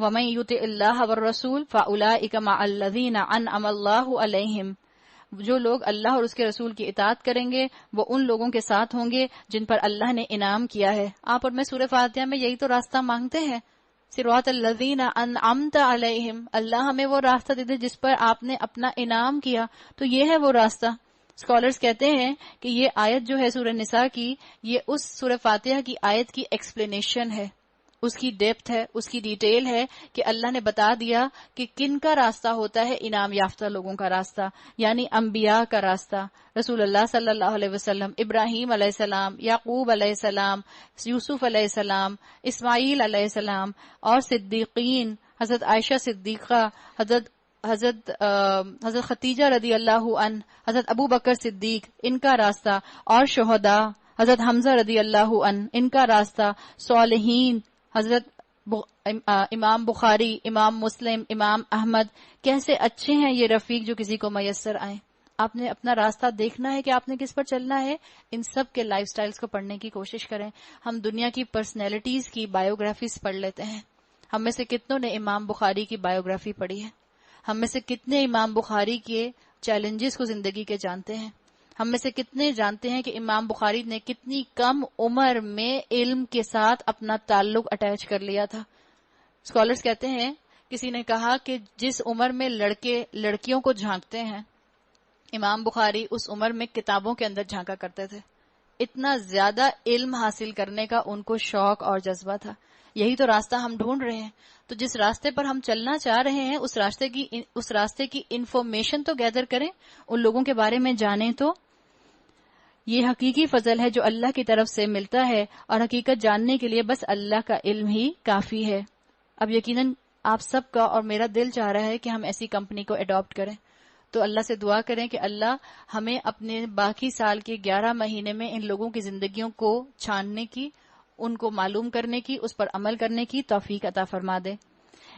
وَمَن يُطِعِ اللَّهَ وَالرَّسُولَ فَأُولَٰئِكَ مَعَ الَّذِينَ أَنْعَمَ اللَّهُ عَلَيْهِمْ، جو لوگ اللہ اور اس کے رسول کی اطاعت کریں گے وہ ان لوگوں کے ساتھ ہوں گے جن پر اللہ نے انعام کیا ہے. آپ اور میں سورہ فاتحہ میں یہی تو راستہ مانگتے ہیں، صراط الذین انعمت علیہم، اللہ ہمیں وہ راستہ دے دے جس پر آپ نے اپنا انعام کیا. تو یہ ہے وہ راستہ. اسکالرز کہتے ہیں کہ یہ آیت جو ہے سورہ نساء کی، یہ اس سورہ فاتحہ کی آیت کی ایکسپلینیشن ہے، اس کی ڈیپتھ ہے، اس کی ڈیٹیل ہے کہ اللہ نے بتا دیا کہ کن کا راستہ ہوتا ہے انعام یافتہ لوگوں کا راستہ، یعنی انبیاء کا راستہ. رسول اللہ صلی اللہ علیہ وسلم، ابراہیم علیہ السلام، یعقوب علیہ السلام، یوسف علیہ السلام، اسماعیل علیہ السلام، اور صدیقین، حضرت عائشہ صدیقہ، حضرت خدیجہ رضی اللہ عنہ، حضرت ابو بکر صدیق، ان کا راستہ، اور شہداء، حضرت حمزہ رضی اللہ عنہ، ان کا راستہ، صالحین، حضرت امام بخاری، امام مسلم، امام احمد. کیسے اچھے ہیں یہ رفیق جو کسی کو میسر آئیں. آپ نے اپنا راستہ دیکھنا ہے کہ آپ نے کس پر چلنا ہے. ان سب کے لائف سٹائلز کو پڑھنے کی کوشش کریں. ہم دنیا کی پرسنالٹیز کی بایوگرافیز پڑھ لیتے ہیں. ہم میں سے کتنوں نے امام بخاری کی بایوگرافی پڑھی ہے؟ ہم میں سے کتنے امام بخاری کے چیلنجز کو زندگی کے جانتے ہیں؟ ہم میں سے کتنے جانتے ہیں کہ امام بخاری نے کتنی کم عمر میں علم کے ساتھ اپنا تعلق اٹیچ کر لیا تھا. اسکالرز کہتے ہیں، کسی نے کہا کہ جس عمر میں لڑکے لڑکیوں کو جھانکتے ہیں، امام بخاری اس عمر میں کتابوں کے اندر جھانکا کرتے تھے. اتنا زیادہ علم حاصل کرنے کا ان کو شوق اور جذبہ تھا. یہی تو راستہ ہم ڈھونڈ رہے ہیں. تو جس راستے پر ہم چلنا چاہ رہے ہیں اس راستے کی انفارمیشن تو گیدر کریں، ان لوگوں کے بارے میں جانیں. تو یہ حقیقی فضل ہے جو اللہ کی طرف سے ملتا ہے، اور حقیقت جاننے کے لیے بس اللہ کا علم ہی کافی ہے. اب یقیناً آپ سب کا اور میرا دل چاہ رہا ہے کہ ہم ایسی کمپنی کو اڈاپٹ کریں. تو اللہ سے دعا کریں کہ اللہ ہمیں اپنے باقی سال کے 11 مہینے میں ان لوگوں کی زندگیوں کو چھاننے کی، ان کو معلوم کرنے کی، اس پر عمل کرنے کی توفیق عطا فرما دے.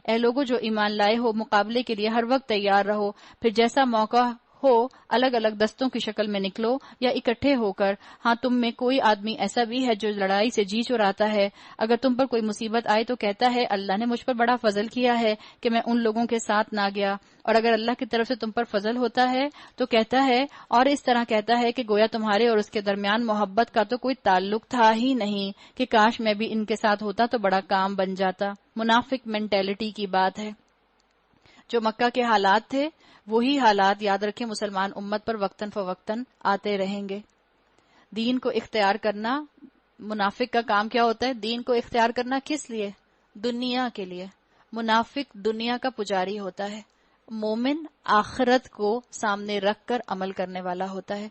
اے لوگوں جو ایمان لائے ہو، مقابلے کے لیے ہر وقت تیار رہو. پھر جیسا موقع ہو الگ الگ دستوں کی شکل میں نکلو یا اکٹھے ہو کر. ہاں، تم میں کوئی آدمی ایسا بھی ہے جو لڑائی سے جی چراتا ہے. اگر تم پر کوئی مصیبت آئے تو کہتا ہے اللہ نے مجھ پر بڑا فضل کیا ہے کہ میں ان لوگوں کے ساتھ نہ گیا. اور اگر اللہ کی طرف سے تم پر فضل ہوتا ہے تو کہتا ہے، اور اس طرح کہتا ہے کہ گویا تمہارے اور اس کے درمیان محبت کا تو کوئی تعلق تھا ہی نہیں، کہ کاش میں بھی ان کے ساتھ ہوتا تو بڑا کام بن جاتا. منافق مینٹیلٹی کی بات ہے. جو مکہ کے حالات تھے وہی حالات یاد رکھیں مسلمان امت پر وقتاً فوقتاً آتے رہیں گے. دین کو اختیار کرنا، منافق کا کام کیا ہوتا ہے؟ دین کو اختیار کرنا کس لیے؟ دنیا کے لیے. منافق دنیا کا پجاری ہوتا ہے، مومن آخرت کو سامنے رکھ کر عمل کرنے والا ہوتا ہے.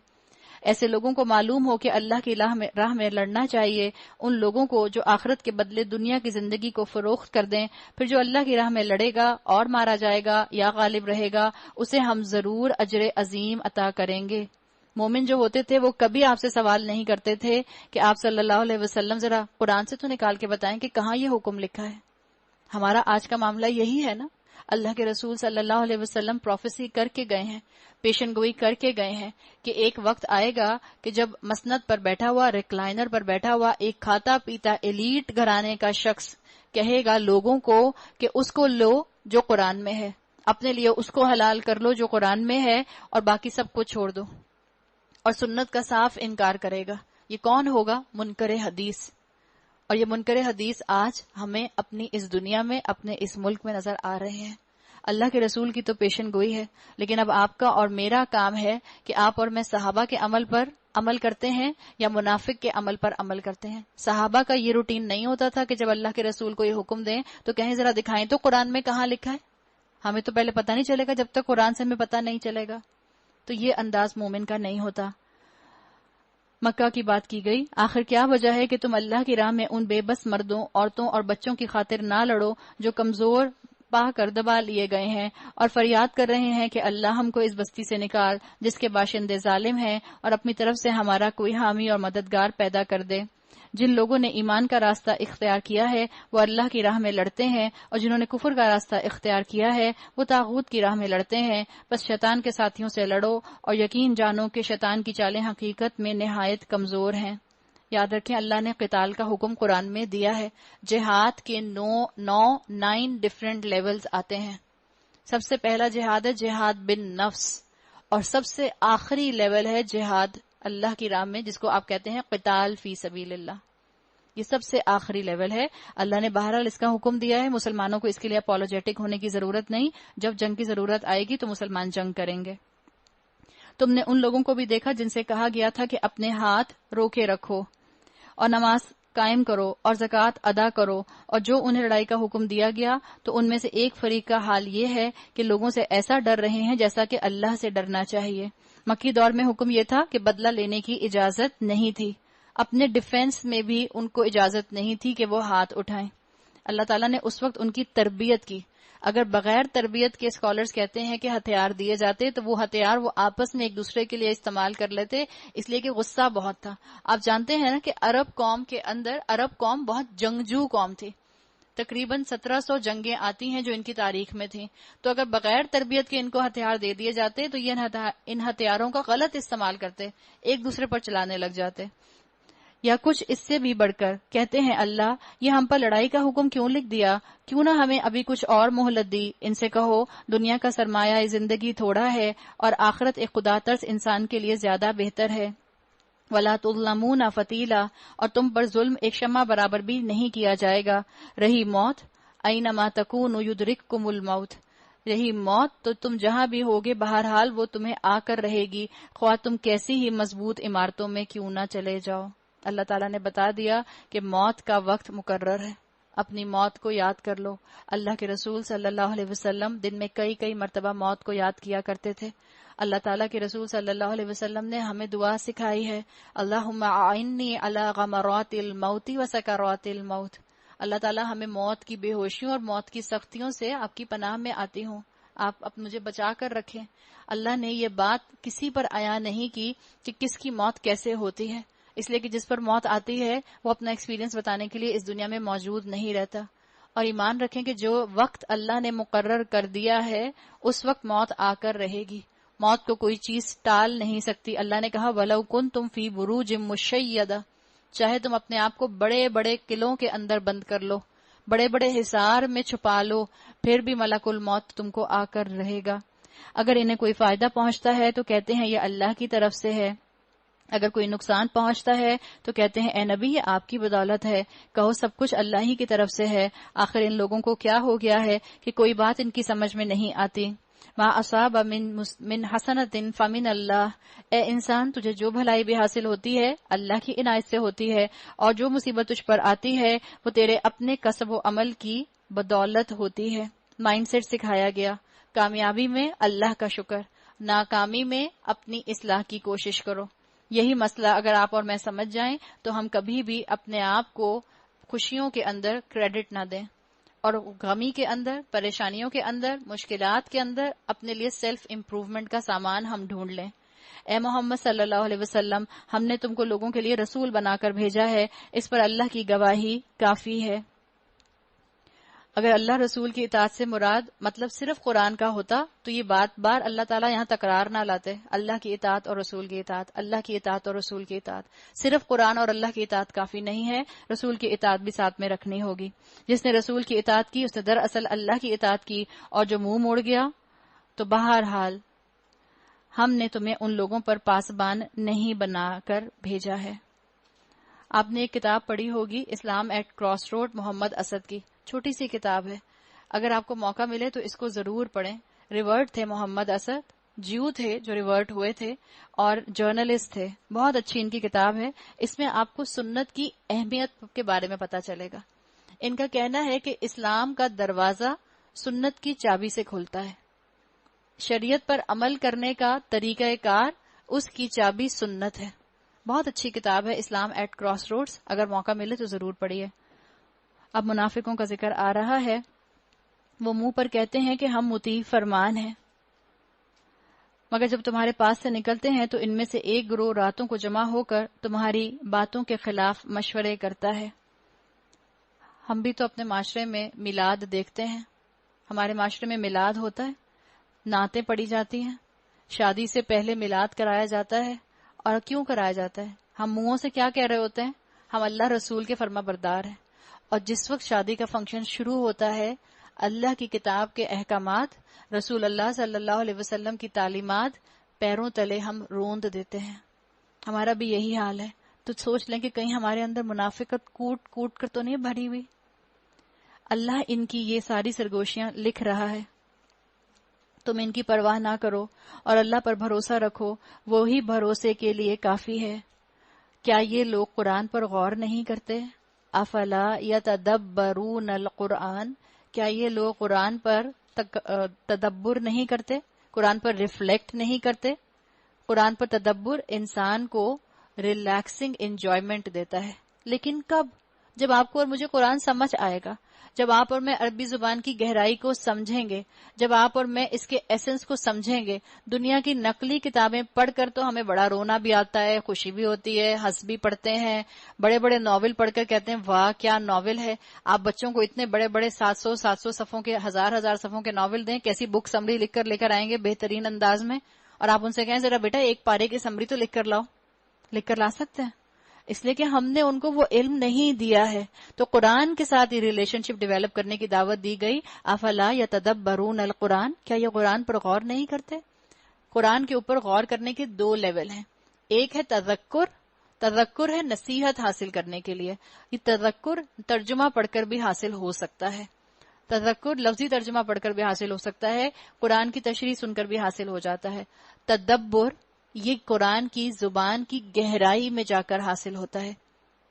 ایسے لوگوں کو معلوم ہو کہ اللہ کی راہ میں لڑنا چاہیے. ان لوگوں کو جو آخرت کے بدلے دنیا کی زندگی کو فروخت کر دیں. پھر جو اللہ کی راہ میں لڑے گا اور مارا جائے گا یا غالب رہے گا، اسے ہم ضرور اجر عظیم عطا کریں گے. مومن جو ہوتے تھے وہ کبھی آپ سے سوال نہیں کرتے تھے کہ آپ صلی اللہ علیہ وسلم ذرا قرآن سے تو نکال کے بتائیں کہ کہاں یہ حکم لکھا ہے. ہمارا آج کا معاملہ یہی ہے نا. اللہ کے رسول صلی اللہ علیہ وسلم پروفیسی کر کے گئے ہیں، پیشن گوئی کر کے گئے ہیں کہ ایک وقت آئے گا کہ جب مسند پر بیٹھا ہوا، ریکلائنر پر بیٹھا ہوا ایک کھاتا پیتا ایلیٹ گھرانے کا شخص کہے گا لوگوں کو کہ اس کو لو جو قرآن میں ہے، اپنے لیے اس کو حلال کر لو جو قرآن میں ہے، اور باقی سب کو چھوڑ دو. اور سنت کا صاف انکار کرے گا. یہ کون ہوگا؟ منکر حدیث. اور یہ منکر حدیث آج ہمیں اپنی اس دنیا میں، اپنے اس ملک میں نظر آ رہے ہیں. اللہ کے رسول کی تو پیشن گوئی ہے، لیکن اب آپ کا اور میرا کام ہے کہ آپ اور میں صحابہ کے عمل پر عمل کرتے ہیں یا منافق کے عمل پر عمل کرتے ہیں. صحابہ کا یہ روٹین نہیں ہوتا تھا کہ جب اللہ کے رسول کو یہ حکم دیں تو کہیں ذرا دکھائیں تو قرآن میں کہاں لکھا ہے. ہمیں تو پہلے پتہ نہیں چلے گا جب تک قرآن سے ہمیں پتہ نہیں چلے گا. تو یہ انداز مومن کا نہیں ہوتا. مکہ کی بات کی گئی. آخر کیا وجہ ہے کہ تم اللہ کی راہ میں ان بے بس مردوں، عورتوں اور بچوں کی خاطر نہ لڑو جو کمزور پا کر دبا لیے گئے ہیں اور فریاد کر رہے ہیں کہ اللہ ہم کو اس بستی سے نکال جس کے باشندے ظالم ہیں، اور اپنی طرف سے ہمارا کوئی حامی اور مددگار پیدا کر دے. جن لوگوں نے ایمان کا راستہ اختیار کیا ہے وہ اللہ کی راہ میں لڑتے ہیں، اور جنہوں نے کفر کا راستہ اختیار کیا ہے وہ طاغوت کی راہ میں لڑتے ہیں. بس شیطان کے ساتھیوں سے لڑو اور یقین جانو کہ شیطان کی چالیں حقیقت میں نہایت کمزور ہیں. یاد رکھیں اللہ نے قتال کا حکم قرآن میں دیا ہے. جہاد کے 9 ڈفرینٹ لیولز آتے ہیں. سب سے پہلا جہاد ہے جہاد بن نفس، اور سب سے آخری لیول ہے جہاد اللہ کی راہ میں، جس کو آپ کہتے ہیں قتال فی سبیل اللہ. یہ سب سے آخری لیول ہے. اللہ نے بہرحال اس کا حکم دیا ہے، مسلمانوں کو اس کے لیے اپولوجیٹک ہونے کی ضرورت نہیں. جب جنگ کی ضرورت آئے گی تو مسلمان جنگ کریں گے. تم نے ان لوگوں کو بھی دیکھا جن سے کہا گیا تھا کہ اپنے ہاتھ روکے رکھو اور نماز قائم کرو اور زکوٰۃ ادا کرو، اور جو انہیں لڑائی کا حکم دیا گیا تو ان میں سے ایک فریق کا حال یہ ہے کہ لوگوں سے ایسا ڈر رہے ہیں جیسا کہ اللہ سے ڈرنا چاہیے. مکی دور میں حکم یہ تھا کہ بدلہ لینے کی اجازت نہیں تھی، اپنے ڈیفنس میں بھی ان کو اجازت نہیں تھی کہ وہ ہاتھ اٹھائیں. اللہ تعالیٰ نے اس وقت ان کی تربیت کی. اگر بغیر تربیت کے اسکالرز کہتے ہیں کہ ہتھیار دیے جاتے تو وہ ہتھیار وہ آپس میں ایک دوسرے کے لیے استعمال کر لیتے، اس لیے کہ غصہ بہت تھا. آپ جانتے ہیں نا کہ عرب قوم بہت جنگجو قوم تھی. تقریباً 1700 جنگیں آتی ہیں جو ان کی تاریخ میں تھیں. تو اگر بغیر تربیت کے ان کو ہتھیار دے دیے جاتے تو یہ ان ہتھیاروں کا غلط استعمال کرتے، ایک دوسرے پر چلانے لگ جاتے. یا کچھ اس سے بھی بڑھ کر کہتے ہیں اللہ یہ ہم پر لڑائی کا حکم کیوں لکھ دیا، کیوں نہ ہمیں ابھی کچھ اور مہلت دی. ان سے کہو دنیا کا سرمایہ زندگی تھوڑا ہے اور آخرت ایک خدا ترس انسان کے لیے زیادہ بہتر ہے. وَلَا تُظْلَمُونَ فَتِيلًا، اور تم پر ظلم ایک شمع برابر بھی نہیں کیا جائے گا. رہی موت اَيْنَمَا تَكُونُوا يُدْرِكْكُمُ الْمَوْتُ، رہی موت تو تم جہاں بھی ہوگے بہرحال وہ تمہیں آ کر رہے گی، خواہ تم کیسی ہی مضبوط عمارتوں میں کیوں نہ چلے جاؤ. اللہ تعالیٰ نے بتا دیا کہ موت کا وقت مقرر ہے. اپنی موت کو یاد کر لو. اللہ کے رسول صلی اللہ علیہ وسلم دن میں کئی مرتبہ موت کو یاد کیا کرتے تھے. اللہ تعالیٰ کے رسول صلی اللہ علیہ وسلم نے ہمیں دعا سکھائی ہے، اللہم اعنی علی غمرات الموت و سکرات الموت. اللہ تعالیٰ ہمیں موت کی بے ہوشیوں اور موت کی سختیوں سے آپ کی پناہ میں آتی ہوں، آپ مجھے بچا کر رکھیں. اللہ نے یہ بات کسی پر عیاں نہیں کی کہ کس کی موت کیسے ہوتی ہے، اس لیے کہ جس پر موت آتی ہے وہ اپنا ایکسپیرینس بتانے کے لیے اس دنیا میں موجود نہیں رہتا. اور ایمان رکھیں کہ جو وقت اللہ نے مقرر کر دیا ہے اس وقت موت آ کر رہے گی. موت کو کوئی چیز ٹال نہیں سکتی. اللہ نے کہا وَلَوْ كُنْتُمْ فِي بُرُوجٍ مُشَيَّدَةٍ، چاہے تم اپنے آپ کو بڑے بڑے قلعوں کے اندر بند کر لو، بڑے بڑے حصار میں چھپا لو، پھر بھی ملک الموت تم کو آ کر رہے گا. اگر انہیں کوئی فائدہ پہنچتا ہے تو کہتے ہیں یہ اللہ کی طرف سے ہے، اگر کوئی نقصان پہنچتا ہے تو کہتے ہیں اے نبی یہ آپ کی بدولت ہے. کہو سب کچھ اللہ ہی کی طرف سے ہے. آخر ان لوگوں کو کیا ہو گیا ہے کہ کوئی بات ان کی سمجھ میں نہیں آتی. ما اصاب من حسنۃ فمن اللہ، اے انسان تجھے جو بھلائی بھی حاصل ہوتی ہے اللہ کی عنایت سے ہوتی ہے، اور جو مصیبت تجھ پر آتی ہے وہ تیرے اپنے کسب و عمل کی بدولت ہوتی ہے. مائنڈ سیٹ سکھایا گیا. کامیابی میں اللہ کا شکر، ناکامی میں اپنی اصلاح کی کوشش کرو. یہی مسئلہ اگر آپ اور میں سمجھ جائیں تو ہم کبھی بھی اپنے آپ کو خوشیوں کے اندر کریڈٹ نہ دیں، اور غمی کے اندر، پریشانیوں کے اندر، مشکلات کے اندر اپنے لیے سیلف امپروومنٹ کا سامان ہم ڈھونڈ لیں. اے محمد صلی اللہ علیہ وسلم، ہم نے تم کو لوگوں کے لیے رسول بنا کر بھیجا ہے، اس پر اللہ کی گواہی کافی ہے. اگر اللہ رسول کی اطاعت سے مراد مطلب صرف قرآن کا ہوتا تو یہ بات بار اللہ تعالیٰ یہاں تکرار نہ لاتے. اللہ کی اطاعت اور رسول کی اطاعت، اللہ کی اطاعت اور رسول کی اطاعت. صرف قرآن اور اللہ کی اطاعت کافی نہیں ہے، رسول کی اطاعت بھی ساتھ میں رکھنی ہوگی. جس نے رسول کی اطاعت کی اس نے دراصل اللہ کی اطاعت کی، اور جو منہ موڑ گیا تو بہرحال ہم نے تمہیں ان لوگوں پر پاسبان نہیں بنا کر بھیجا ہے. آپ نے ایک کتاب پڑھی ہوگی اسلام ایٹ کراس روڈ، محمد اسد کی. چھوٹی سی کتاب ہے، اگر آپ کو موقع ملے تو اس کو ضرور پڑھیں. ریورٹ تھے محمد اسد، جیو تھے جو ریورٹ ہوئے تھے، اور جرنلسٹ تھے. بہت اچھی ان کی کتاب ہے. اس میں آپ کو سنت کی اہمیت کے بارے میں پتہ چلے گا. ان کا کہنا ہے کہ اسلام کا دروازہ سنت کی چابی سے کھلتا ہے. شریعت پر عمل کرنے کا طریقہ کار، اس کی چابی سنت ہے. بہت اچھی کتاب ہے اسلام ایٹ کراس روڈز، اگر موقع ملے تو ضرور پڑھیے. اب منافقوں کا ذکر آ رہا ہے. وہ منہ پر کہتے ہیں کہ ہم مطیع فرمان ہیں، مگر جب تمہارے پاس سے نکلتے ہیں تو ان میں سے ایک گروہ راتوں کو جمع ہو کر تمہاری باتوں کے خلاف مشورے کرتا ہے. ہم بھی تو اپنے معاشرے میں میلاد دیکھتے ہیں. ہمارے معاشرے میں میلاد ہوتا ہے، نعتیں پڑھی جاتی ہیں، شادی سے پہلے میلاد کرایا جاتا ہے. اور کیوں کرایا جاتا ہے؟ ہم منہوں سے کیا کہہ رہے ہوتے ہیں؟ ہم اللہ رسول کے فرما بردار ہیں، اور جس وقت شادی کا فنکشن شروع ہوتا ہے اللہ کی کتاب کے احکامات، رسول اللہ صلی اللہ علیہ وسلم کی تعلیمات پیروں تلے ہم روند دیتے ہیں. ہمارا بھی یہی حال ہے. تو سوچ لیں کہ کہیں ہمارے اندر منافقت کوٹ کوٹ کر تو نہیں بھری ہوئی. اللہ ان کی یہ ساری سرگوشیاں لکھ رہا ہے. تم ان کی پرواہ نہ کرو اور اللہ پر بھروسہ رکھو، وہی بھروسے کے لیے کافی ہے. کیا یہ لوگ قرآن پر غور نہیں کرتے؟ افلا یتدبرون القرآن، کیا یہ لوگ قرآن پر تدبر نہیں کرتے، قرآن پر ریفلیکٹ نہیں کرتے؟ قرآن پر تدبر انسان کو ریلیکسنگ انجوائمنٹ دیتا ہے، لیکن کب؟ جب آپ کو اور مجھے قرآن سمجھ آئے گا، جب آپ اور میں عربی زبان کی گہرائی کو سمجھیں گے، جب آپ اور میں اس کے ایسنس کو سمجھیں گے. دنیا کی نقلی کتابیں پڑھ کر تو ہمیں بڑا رونا بھی آتا ہے، خوشی بھی ہوتی ہے، ہنس بھی پڑھتے ہیں. بڑے بڑے ناول پڑھ کر کہتے ہیں واہ کیا ناول ہے. آپ بچوں کو اتنے بڑے بڑے 700 صفحوں کے، ہزار صفحوں کے ناول دیں، کیسی بک سمری لکھ کر لے کر آئیں گے بہترین انداز میں، اور آپ ان سے کہیں ذرا بیٹا ایک پارے کی سمری تو لکھ کر لاؤ. لکھ کر لا سکتے ہیں؟ اس لیے کہ ہم نے ان کو وہ علم نہیں دیا ہے. تو قرآن کے ساتھ یہ ریلیشن شپ ڈیولپ کرنے کی دعوت دی گئی. افلا یتدبرون القرآن، کیا یہ قرآن پر غور نہیں کرتے؟ قرآن کے اوپر غور کرنے کے 2 لیول ہیں. ایک ہے تذکر ہے نصیحت حاصل کرنے کے لیے. یہ تذکر ترجمہ پڑھ کر بھی حاصل ہو سکتا ہے، تذکر لفظی ترجمہ پڑھ کر بھی حاصل ہو سکتا ہے، قرآن کی تشریح سن کر بھی حاصل ہو جاتا ہے. تدبر یہ قرآن کی زبان کی گہرائی میں جا کر حاصل ہوتا ہے.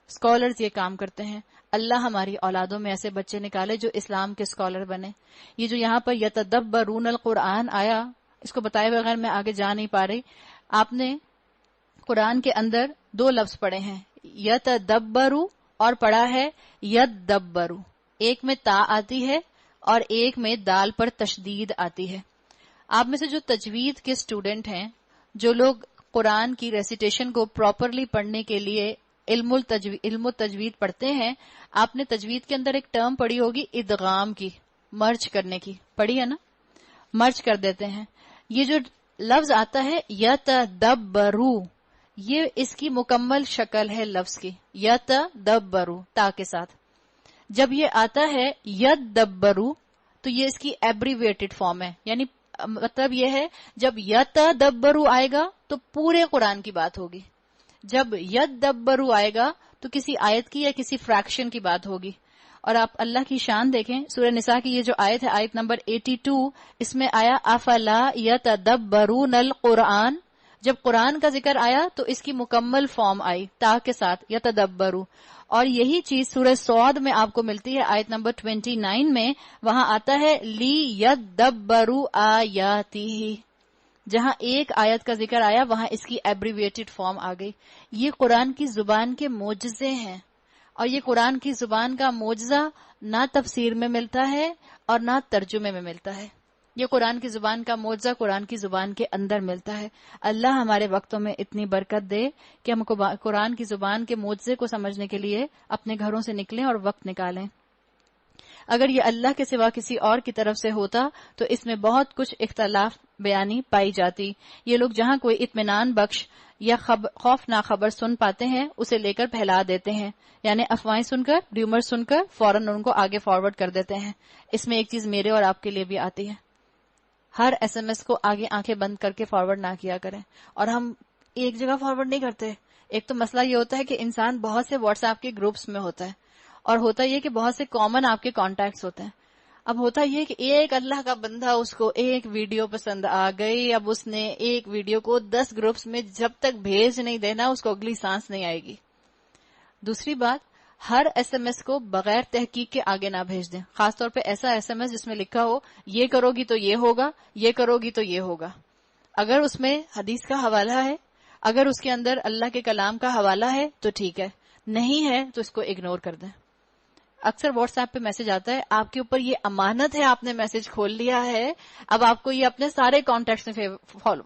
اسکالرز یہ کام کرتے ہیں. اللہ ہماری اولادوں میں ایسے بچے نکالے جو اسلام کے اسکالر بنے. یہ جو یہاں پر یتدبرون القرآن آیا، اس کو بتائے بغیر میں آگے جا نہیں پا رہی. آپ نے قرآن کے اندر 2 لفظ پڑھے ہیں، یتدبرو اور پڑھا ہے یدبرو. ایک میں تا آتی ہے اور ایک میں دال پر تشدید آتی ہے. آپ میں سے جو تجوید کے اسٹوڈنٹ ہیں، جو لوگ قرآن کی ریسیٹیشن کو پراپرلی پڑھنے کے لیے علم التجوید پڑھتے ہیں، آپ نے تجوید کے اندر ایک ٹرم پڑھی ہوگی ادغام کی، مرج کرنے کی، پڑھی ہے نا؟ مرج کر دیتے ہیں. یہ جو لفظ آتا ہے یتدبرو، یہ اس کی مکمل شکل ہے لفظ کی، یتدبرو تا کے ساتھ. جب یہ آتا ہے یدبرو تو یہ اس کی ایبریویٹڈ فارم ہے، یعنی مطلب یہ ہے جب یتدبرو آئے گا تو پورے قرآن کی بات ہوگی، جب یدبرو آئے گا تو کسی آیت کی یا کسی فریکشن کی بات ہوگی. اور آپ اللہ کی شان دیکھیں، سورہ نساء کی یہ جو آیت ہے، آیت نمبر 82، اس میں آیا افلا یتدبرون القرآن. جب قرآن کا ذکر آیا تو اس کی مکمل فارم آئی تا کے ساتھ یتدبرو. اور یہی چیز سورہ صاد میں آپ کو ملتی ہے، آیت نمبر 29 میں، وہاں آتا ہے لی یدبروا آیاتہ. جہاں ایک آیت کا ذکر آیا وہاں اس کی ایبریویٹڈ فارم آ گئی. یہ قرآن کی زبان کے معجزے ہیں، اور یہ قرآن کی زبان کا معجزہ نہ تفسیر میں ملتا ہے اور نہ ترجمے میں ملتا ہے. یہ قرآن کی زبان کا معجزہ قرآن کی زبان کے اندر ملتا ہے. اللہ ہمارے وقتوں میں اتنی برکت دے کہ ہم قرآن کی زبان کے معجزے کو سمجھنے کے لیے اپنے گھروں سے نکلیں اور وقت نکالیں. اگر یہ اللہ کے سوا کسی اور کی طرف سے ہوتا تو اس میں بہت کچھ اختلاف بیانی پائی جاتی. یہ لوگ جہاں کوئی اطمینان بخش یا خوفناک خبر سن پاتے ہیں اسے لے کر پھیلا دیتے ہیں، یعنی افواہیں سن کر، ریومر سن کر فوراً ان کو آگے فارورڈ کر دیتے ہیں. اس میں ایک چیز میرے اور آپ کے لیے بھی آتی ہے، ہر ایس ایم ایس کو آگے آنکھیں بند کر کے فارورڈ نہ کیا کریں. اور ہم ایک جگہ فارورڈ نہیں کرتے. ایک تو مسئلہ یہ ہوتا ہے کہ انسان بہت سے واٹس ایپ کے گروپس میں ہوتا ہے، اور ہوتا یہ کہ بہت سے کامن آپ کے کانٹیکٹس ہوتے ہیں. اب ہوتا یہ کہ ایک اللہ کا بندہ، اس کو ایک ویڈیو پسند آ گئی، اب اس نے ایک ویڈیو کو 10 گروپس میں جب تک بھیج نہیں دینا اس کو اگلی سانس نہیں آئے گی. دوسری بات، ہر ایس ایم ایس کو بغیر تحقیق کے آگے نہ بھیج دیں، خاص طور پہ ایسا ایس ایم ایس جس میں لکھا ہو یہ کرو گی تو یہ ہوگا، یہ کرو گی تو یہ ہوگا. اگر اس میں حدیث کا حوالہ ہے، اگر اس کے اندر اللہ کے کلام کا حوالہ ہے تو ٹھیک ہے، نہیں ہے تو اس کو اگنور کر دیں. اکثر واٹس ایپ پہ میسج آتا ہے آپ کے اوپر یہ امانت ہے، آپ نے میسج کھول لیا ہے، اب آپ کو یہ اپنے سارے کانٹیکٹس میں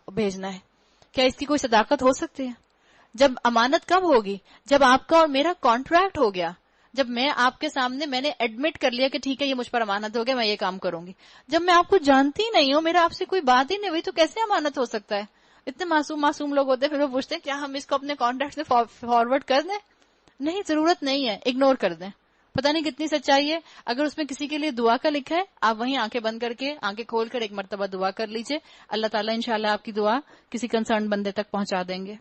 بھیجنا ہے. کیا اس کی کوئی صداقت ہو سکتی ہے؟ جب امانت کب ہوگی؟ جب آپ کا اور میرا کانٹریکٹ ہو گیا، جب میں آپ کے سامنے میں نے ایڈمٹ کر لیا کہ ٹھیک ہے یہ مجھ پر امانت ہو گیا، میں یہ کام کروں گی. جب میں آپ کو جانتی نہیں ہوں، میرا آپ سے کوئی بات ہی نہیں ہوئی، تو کیسے امانت ہو سکتا ہے؟ اتنے معصوم لوگ ہوتے ہیں، پھر وہ پوچھتے ہیں کیا ہم اس کو اپنے کانٹیکٹ میں فارورڈ کر دیں؟ نہیں ضرورت نہیں ہے، اگنور کر دیں. پتہ نہیں کتنی سچائی ہے. اگر اس میں کسی کے لیے دعا کا لکھا ہے، آپ وہیں آنکھیں بند کر کے آنکھیں کھول کر ایک مرتبہ دعا کر لیجئے. اللہ تعالیٰ انشاءاللہ آپ کی دعا کسی کنسرن بندے تک پہنچا دیں گے.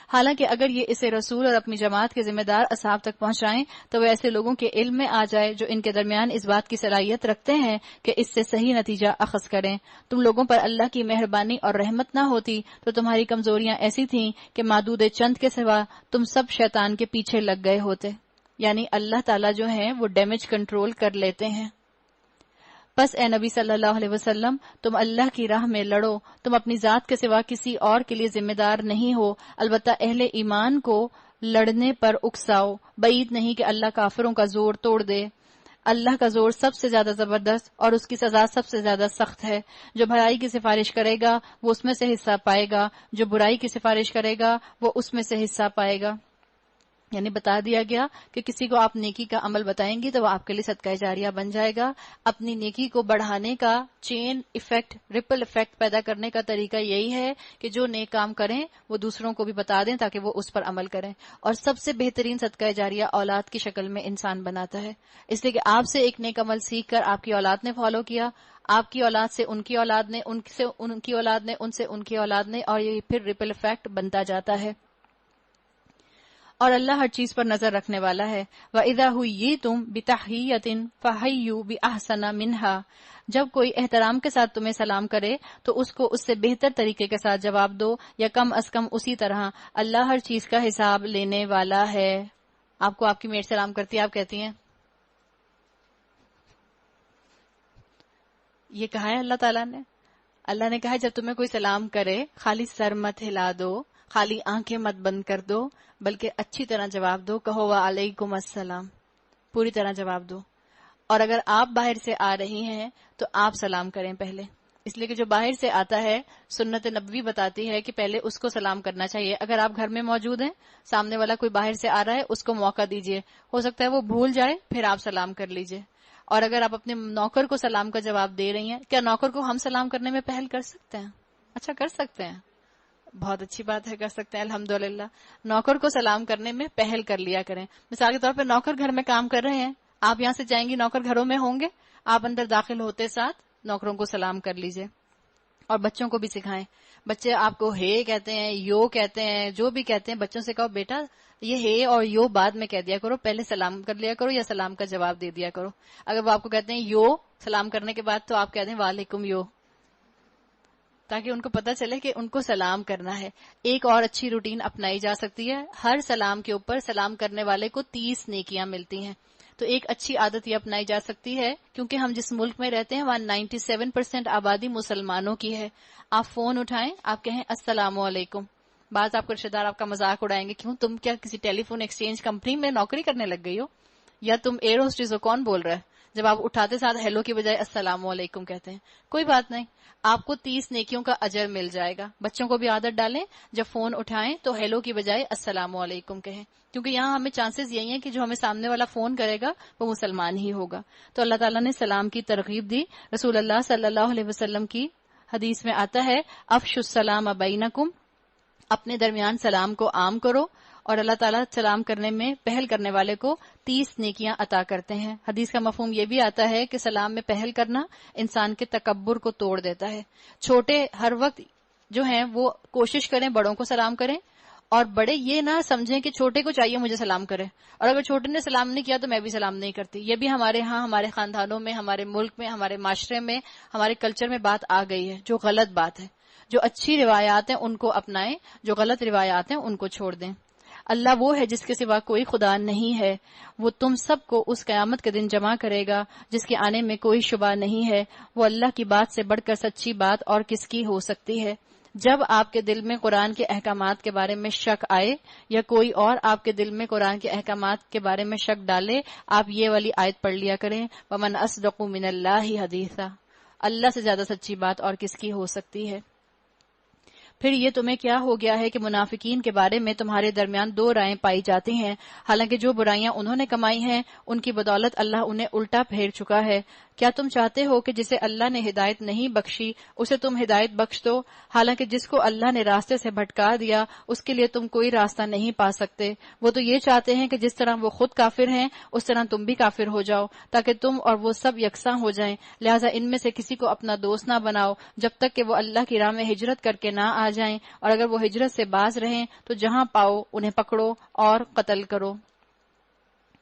حالانکہ اگر یہ اسے رسول اور اپنی جماعت کے ذمہ دار اصحاب تک پہنچائیں تو وہ ایسے لوگوں کے علم میں آ جائے جو ان کے درمیان اس بات کی صلاحیت رکھتے ہیں کہ اس سے صحیح نتیجہ اخذ کریں. تم لوگوں پر اللہ کی مہربانی اور رحمت نہ ہوتی تو تمہاری کمزوریاں ایسی تھیں کہ معدود چند کے سوا تم سب شیطان کے پیچھے لگ گئے ہوتے. یعنی اللہ تعالیٰ جو ہیں وہ ڈیمیج کنٹرول کر لیتے ہیں. بس اے نبی صلی اللہ علیہ وسلم، تم اللہ کی راہ میں لڑو. تم اپنی ذات کے سوا کسی اور کے لیے ذمہ دار نہیں ہو. البتہ اہل ایمان کو لڑنے پر اکساؤ. بعید نہیں کہ اللہ کافروں کا زور توڑ دے. اللہ کا زور سب سے زیادہ زبردست اور اس کی سزا سب سے زیادہ سخت ہے. جو بھلائی کی سفارش کرے گا وہ اس میں سے حصہ پائے گا، جو برائی کی سفارش کرے گا وہ اس میں سے حصہ پائے گا. یعنی بتا دیا گیا کہ کسی کو آپ نیکی کا عمل بتائیں گی تو وہ آپ کے لیے صدقہ جاریہ بن جائے گا. اپنی نیکی کو بڑھانے کا چین ایفیکٹ، ریپل ایفیکٹ پیدا کرنے کا طریقہ یہی ہے کہ جو نیک کام کریں وہ دوسروں کو بھی بتا دیں تاکہ وہ اس پر عمل کریں. اور سب سے بہترین صدقہ جاریہ اولاد کی شکل میں انسان بناتا ہے. اس لیے کہ آپ سے ایک نیک عمل سیکھ کر آپ کی اولاد نے فالو کیا، آپ کی اولاد سے ان کی اولاد نے، ان سے ان کی اولاد نے، ان سے ان کی اولاد نے، اور یہ پھر ریپل ایفیکٹ بنتا جاتا ہے. اور اللہ ہر چیز پر نظر رکھنے والا ہے. وَإِذَا حُيِّيتُم بِتَحِيَّةٍ فَحَيُّوا بِأَحْسَنَ مِنْهَا. جب کوئی احترام کے ساتھ تمہیں سلام کرے تو اس کو اس سے بہتر طریقے کے ساتھ جواب دو، یا کم از کم اسی طرح. اللہ ہر چیز کا حساب لینے والا ہے. آپ کو آپ کی میٹ سلام کرتی ہے، آپ کہتی ہیں یہ کہا ہے اللہ تعالیٰ نے. اللہ نے کہا جب تمہیں کوئی سلام کرے خالی سر مت ہلا دو، خالی آنکھیں مت بند کر دو، بلکہ اچھی طرح جواب دو. کہو وعلیکم السلام، پوری طرح جواب دو. اور اگر آپ باہر سے آ رہی ہیں تو آپ سلام کریں پہلے، اس لیے کہ جو باہر سے آتا ہے سنت نبوی بتاتی ہے کہ پہلے اس کو سلام کرنا چاہیے. اگر آپ گھر میں موجود ہیں، سامنے والا کوئی باہر سے آ رہا ہے، اس کو موقع دیجئے. ہو سکتا ہے وہ بھول جائے، پھر آپ سلام کر لیجئے. اور اگر آپ اپنے نوکر کو سلام کا جواب دے رہی ہیں، کیا نوکر کو ہم سلام کرنے میں پہل کر سکتے ہیں؟ اچھا کر سکتے ہیں، بہت اچھی بات ہے، کر سکتے ہیں الحمدللہ. نوکر کو سلام کرنے میں پہل کر لیا کریں. مثال کے طور پہ نوکر گھر میں کام کر رہے ہیں، آپ یہاں سے جائیں گی، نوکر گھروں میں ہوں گے، آپ اندر داخل ہوتے ساتھ نوکروں کو سلام کر لیجئے. اور بچوں کو بھی سکھائیں. بچے آپ کو ہے کہتے ہیں، یو کہتے ہیں، جو بھی کہتے ہیں، بچوں سے کہو بیٹا یہ ہے اور یو بعد میں کہہ دیا کرو، پہلے سلام کر لیا کرو یا سلام کا جواب دے دیا کرو. اگر وہ آپ کو کہتے ہیں یو سلام کرنے کے بعد، تو آپ کہہ دیں وعلیکم یو، تاکہ ان کو پتہ چلے کہ ان کو سلام کرنا ہے. ایک اور اچھی روٹین اپنائی جا سکتی ہے. ہر سلام کے اوپر سلام کرنے والے کو 30 نیکیاں ملتی ہیں. تو ایک اچھی عادت یہ اپنائی جا سکتی ہے، کیونکہ ہم جس ملک میں رہتے ہیں وہاں 97% آبادی مسلمانوں کی ہے. آپ فون اٹھائیں، آپ کہیں السلام علیکم. بعض آپ کو رشتہ دار آپ کا مذاق اڑائیں گے، کیوں تم کیا کسی ٹیلی فون ایکسچینج کمپنی میں نوکری کرنے لگ گئی ہو، یا تم ایئر ہوسٹس ہو، کون بول رہا ہے؟ جب آپ اٹھاتے ساتھ ہیلو کی بجائے السلام علیکم کہتے ہیں. کوئی بات نہیں، آپ کو 30 نیکیوں کا اجر مل جائے گا. بچوں کو بھی عادت ڈالیں، جب فون اٹھائیں تو ہیلو کی بجائے السلام علیکم کہیں، کیونکہ یہاں ہمیں چانسز یہی ہیں کہ جو ہمیں سامنے والا فون کرے گا وہ مسلمان ہی ہوگا. تو اللہ تعالیٰ نے سلام کی ترغیب دی. رسول اللہ صلی اللہ علیہ وسلم کی حدیث میں آتا ہے افشوا السلام بینکم، اپنے درمیان سلام کو عام کرو. اور اللہ تعالیٰ سلام کرنے میں پہل کرنے والے کو 30 نیکیاں عطا کرتے ہیں. حدیث کا مفہوم یہ بھی آتا ہے کہ سلام میں پہل کرنا انسان کے تکبر کو توڑ دیتا ہے. چھوٹے ہر وقت جو ہیں وہ کوشش کریں بڑوں کو سلام کریں، اور بڑے یہ نہ سمجھیں کہ چھوٹے کو چاہیے مجھے سلام کرے، اور اگر چھوٹے نے سلام نہیں کیا تو میں بھی سلام نہیں کرتی. یہ بھی ہمارے ہاں، ہمارے خاندانوں میں، ہمارے ملک میں، ہمارے معاشرے میں، ہمارے کلچر میں بات آ گئی ہے، جو غلط بات ہے. جو اچھی روایات ہیں ان کو اپنائیں، جو غلط روایات ہیں ان کو چھوڑ دیں. اللہ وہ ہے جس کے سوا کوئی خدا نہیں ہے. وہ تم سب کو اس قیامت کے دن جمع کرے گا جس کے آنے میں کوئی شبہ نہیں ہے. وہ اللہ کی بات سے بڑھ کر سچی بات اور کس کی ہو سکتی ہے. جب آپ کے دل میں قرآن کے احکامات کے بارے میں شک آئے، یا کوئی اور آپ کے دل میں قرآن کے احکامات کے بارے میں شک ڈالے، آپ یہ والی آیت پڑھ لیا کریں، وَمَنْ أَصْدَقُ مِنَ اللَّهِ حَدِيثًا. اللہ سے زیادہ سچی بات اور کس کی ہو سکتی ہے. پھر یہ تمہیں کیا ہو گیا ہے کہ منافقین کے بارے میں تمہارے درمیان 2 رائیں پائی جاتی ہیں، حالانکہ جو برائیاں انہوں نے کمائی ہیں ان کی بدولت اللہ انہیں الٹا پھیر چکا ہے. کیا تم چاہتے ہو کہ جسے اللہ نے ہدایت نہیں بخشی اسے تم ہدایت بخش دو، حالانکہ جس کو اللہ نے راستے سے بھٹکا دیا اس کے لیے تم کوئی راستہ نہیں پا سکتے۔ وہ تو یہ چاہتے ہیں کہ جس طرح وہ خود کافر ہیں اس طرح تم بھی کافر ہو جاؤ تاکہ تم اور وہ سب یکساں ہو جائیں، لہٰذا ان میں سے کسی کو اپنا دوست نہ بناؤ جب تک کہ وہ اللہ کی راہ میں ہجرت کر کے نہ آ جائیں، اور اگر وہ ہجرت سے باز رہیں تو جہاں پاؤ انہیں پکڑو اور قتل کرو۔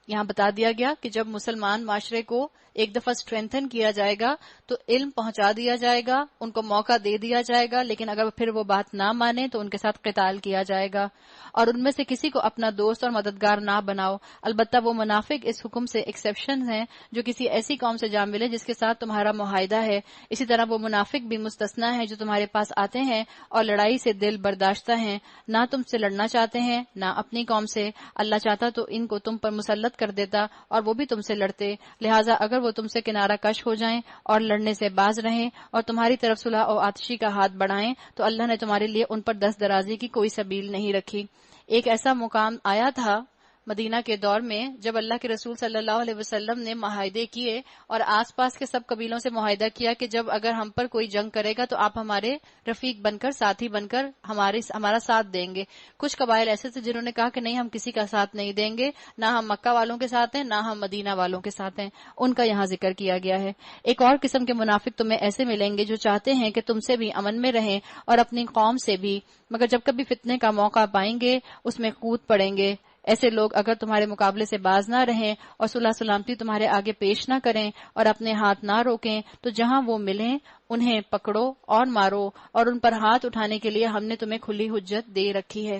یہاں بتا دیا گیا کہ جب مسلمان معاشرے کو ایک دفعہ اسٹرینتھن کیا جائے گا تو علم پہنچا دیا جائے گا، ان کو موقع دے دیا جائے گا، لیکن اگر پھر وہ بات نہ مانے تو ان کے ساتھ قتال کیا جائے گا، اور ان میں سے کسی کو اپنا دوست اور مددگار نہ بناؤ۔ البتہ وہ منافق اس حکم سے ایکسیپشن ہیں جو کسی ایسی قوم سے جا ملے جس کے ساتھ تمہارا معاہدہ ہے، اسی طرح وہ منافق بھی مستثنیٰ ہیں جو تمہارے پاس آتے ہیں اور لڑائی سے دل برداشتہ ہیں، نہ تم سے لڑنا چاہتے ہیں نہ اپنی قوم سے، اللہ چاہتا تو ان کو تم پر مسلط کر دیتا اور وہ بھی تم سے لڑتے، لہٰذا اگر وہ تم سے کنارہ کش ہو جائیں اور لڑنے سے باز رہیں اور تمہاری طرف صلح و آتشی کا ہاتھ بڑھائیں تو اللہ نے تمہارے لیے ان پر دست درازی کی کوئی سبیل نہیں رکھی۔ ایک ایسا مقام آیا تھا مدینہ کے دور میں جب اللہ کے رسول صلی اللہ علیہ وسلم نے معاہدے کیے اور آس پاس کے سب قبیلوں سے معاہدہ کیا کہ جب اگر ہم پر کوئی جنگ کرے گا تو آپ ہمارے رفیق بن کر، ساتھی بن کر ہمارا ساتھ دیں گے۔ کچھ قبائل ایسے تھے جنہوں نے کہا کہ نہیں، ہم کسی کا ساتھ نہیں دیں گے، نہ ہم مکہ والوں کے ساتھ ہیں نہ ہم مدینہ والوں کے ساتھ ہیں، ان کا یہاں ذکر کیا گیا ہے۔ ایک اور قسم کے منافق تمہیں ایسے ملیں گے جو چاہتے ہیں کہ تم سے بھی امن میں رہیں اور اپنی قوم سے بھی، مگر جب کبھی فتنے کا موقع پائیں گے اس میں کود پڑیں گے۔ ایسے لوگ اگر تمہارے مقابلے سے باز نہ رہیں اور صلح سلامتی تمہارے آگے پیش نہ کریں اور اپنے ہاتھ نہ روکیں تو جہاں وہ ملیں انہیں پکڑو اور مارو، اور ان پر ہاتھ اٹھانے کے لیے ہم نے تمہیں کھلی حجت دے رکھی ہے۔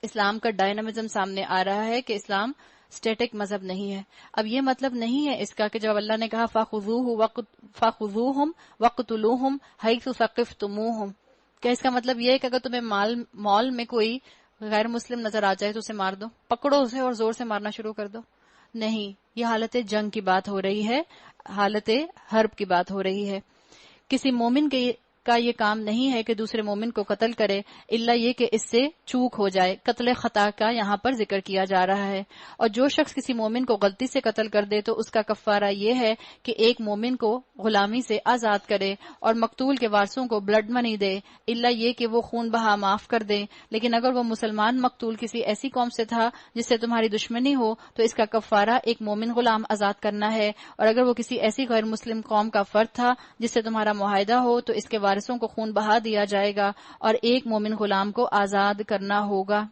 اسلام کا ڈائنامزم سامنے آ رہا ہے کہ اسلام اسٹیٹک مذہب نہیں ہے۔ اب یہ مطلب نہیں ہے اس کا کہ جب اللہ نے کہا فَخُذُوهُمْ وَاقْتُلُوهُمْ حَيْثُ ثَقِفْتُمُوهُمْ، کیا اس کا مطلب یہ ہے کہ اگر تمہیں مال میں کوئی غیر مسلم نظر آ جائے تو اسے مار دو، پکڑو اسے اور زور سے مارنا شروع کر دو؟ نہیں، یہ حالت جنگ کی بات ہو رہی ہے، حالت حرب کی بات ہو رہی ہے۔ کسی مومن کا یہ کام نہیں ہے کہ دوسرے مومن کو قتل کرے الا یہ کہ اس سے چوک ہو جائے، قتل خطا کا یہاں پر ذکر کیا جا رہا ہے۔ اور جو شخص کسی مومن کو غلطی سے قتل کر دے تو اس کا کفارہ یہ ہے کہ ایک مومن کو غلامی سے آزاد کرے اور مقتول کے وارثوں کو بلڈ منی دے، الا یہ کہ وہ خون بہا معاف کر دے۔ لیکن اگر وہ مسلمان مقتول کسی ایسی قوم سے تھا جس سے تمہاری دشمنی ہو تو اس کا کفارہ ایک مومن غلام آزاد کرنا ہے، اور اگر وہ کسی ایسی غیر مسلم قوم کا فرد تھا جس سے تمہارا معاہدہ ہو تو اس کے وارثوں کو خون بہا دیا جائے گا اور ایک مومن غلام کو آزاد کرنا ہوگا۔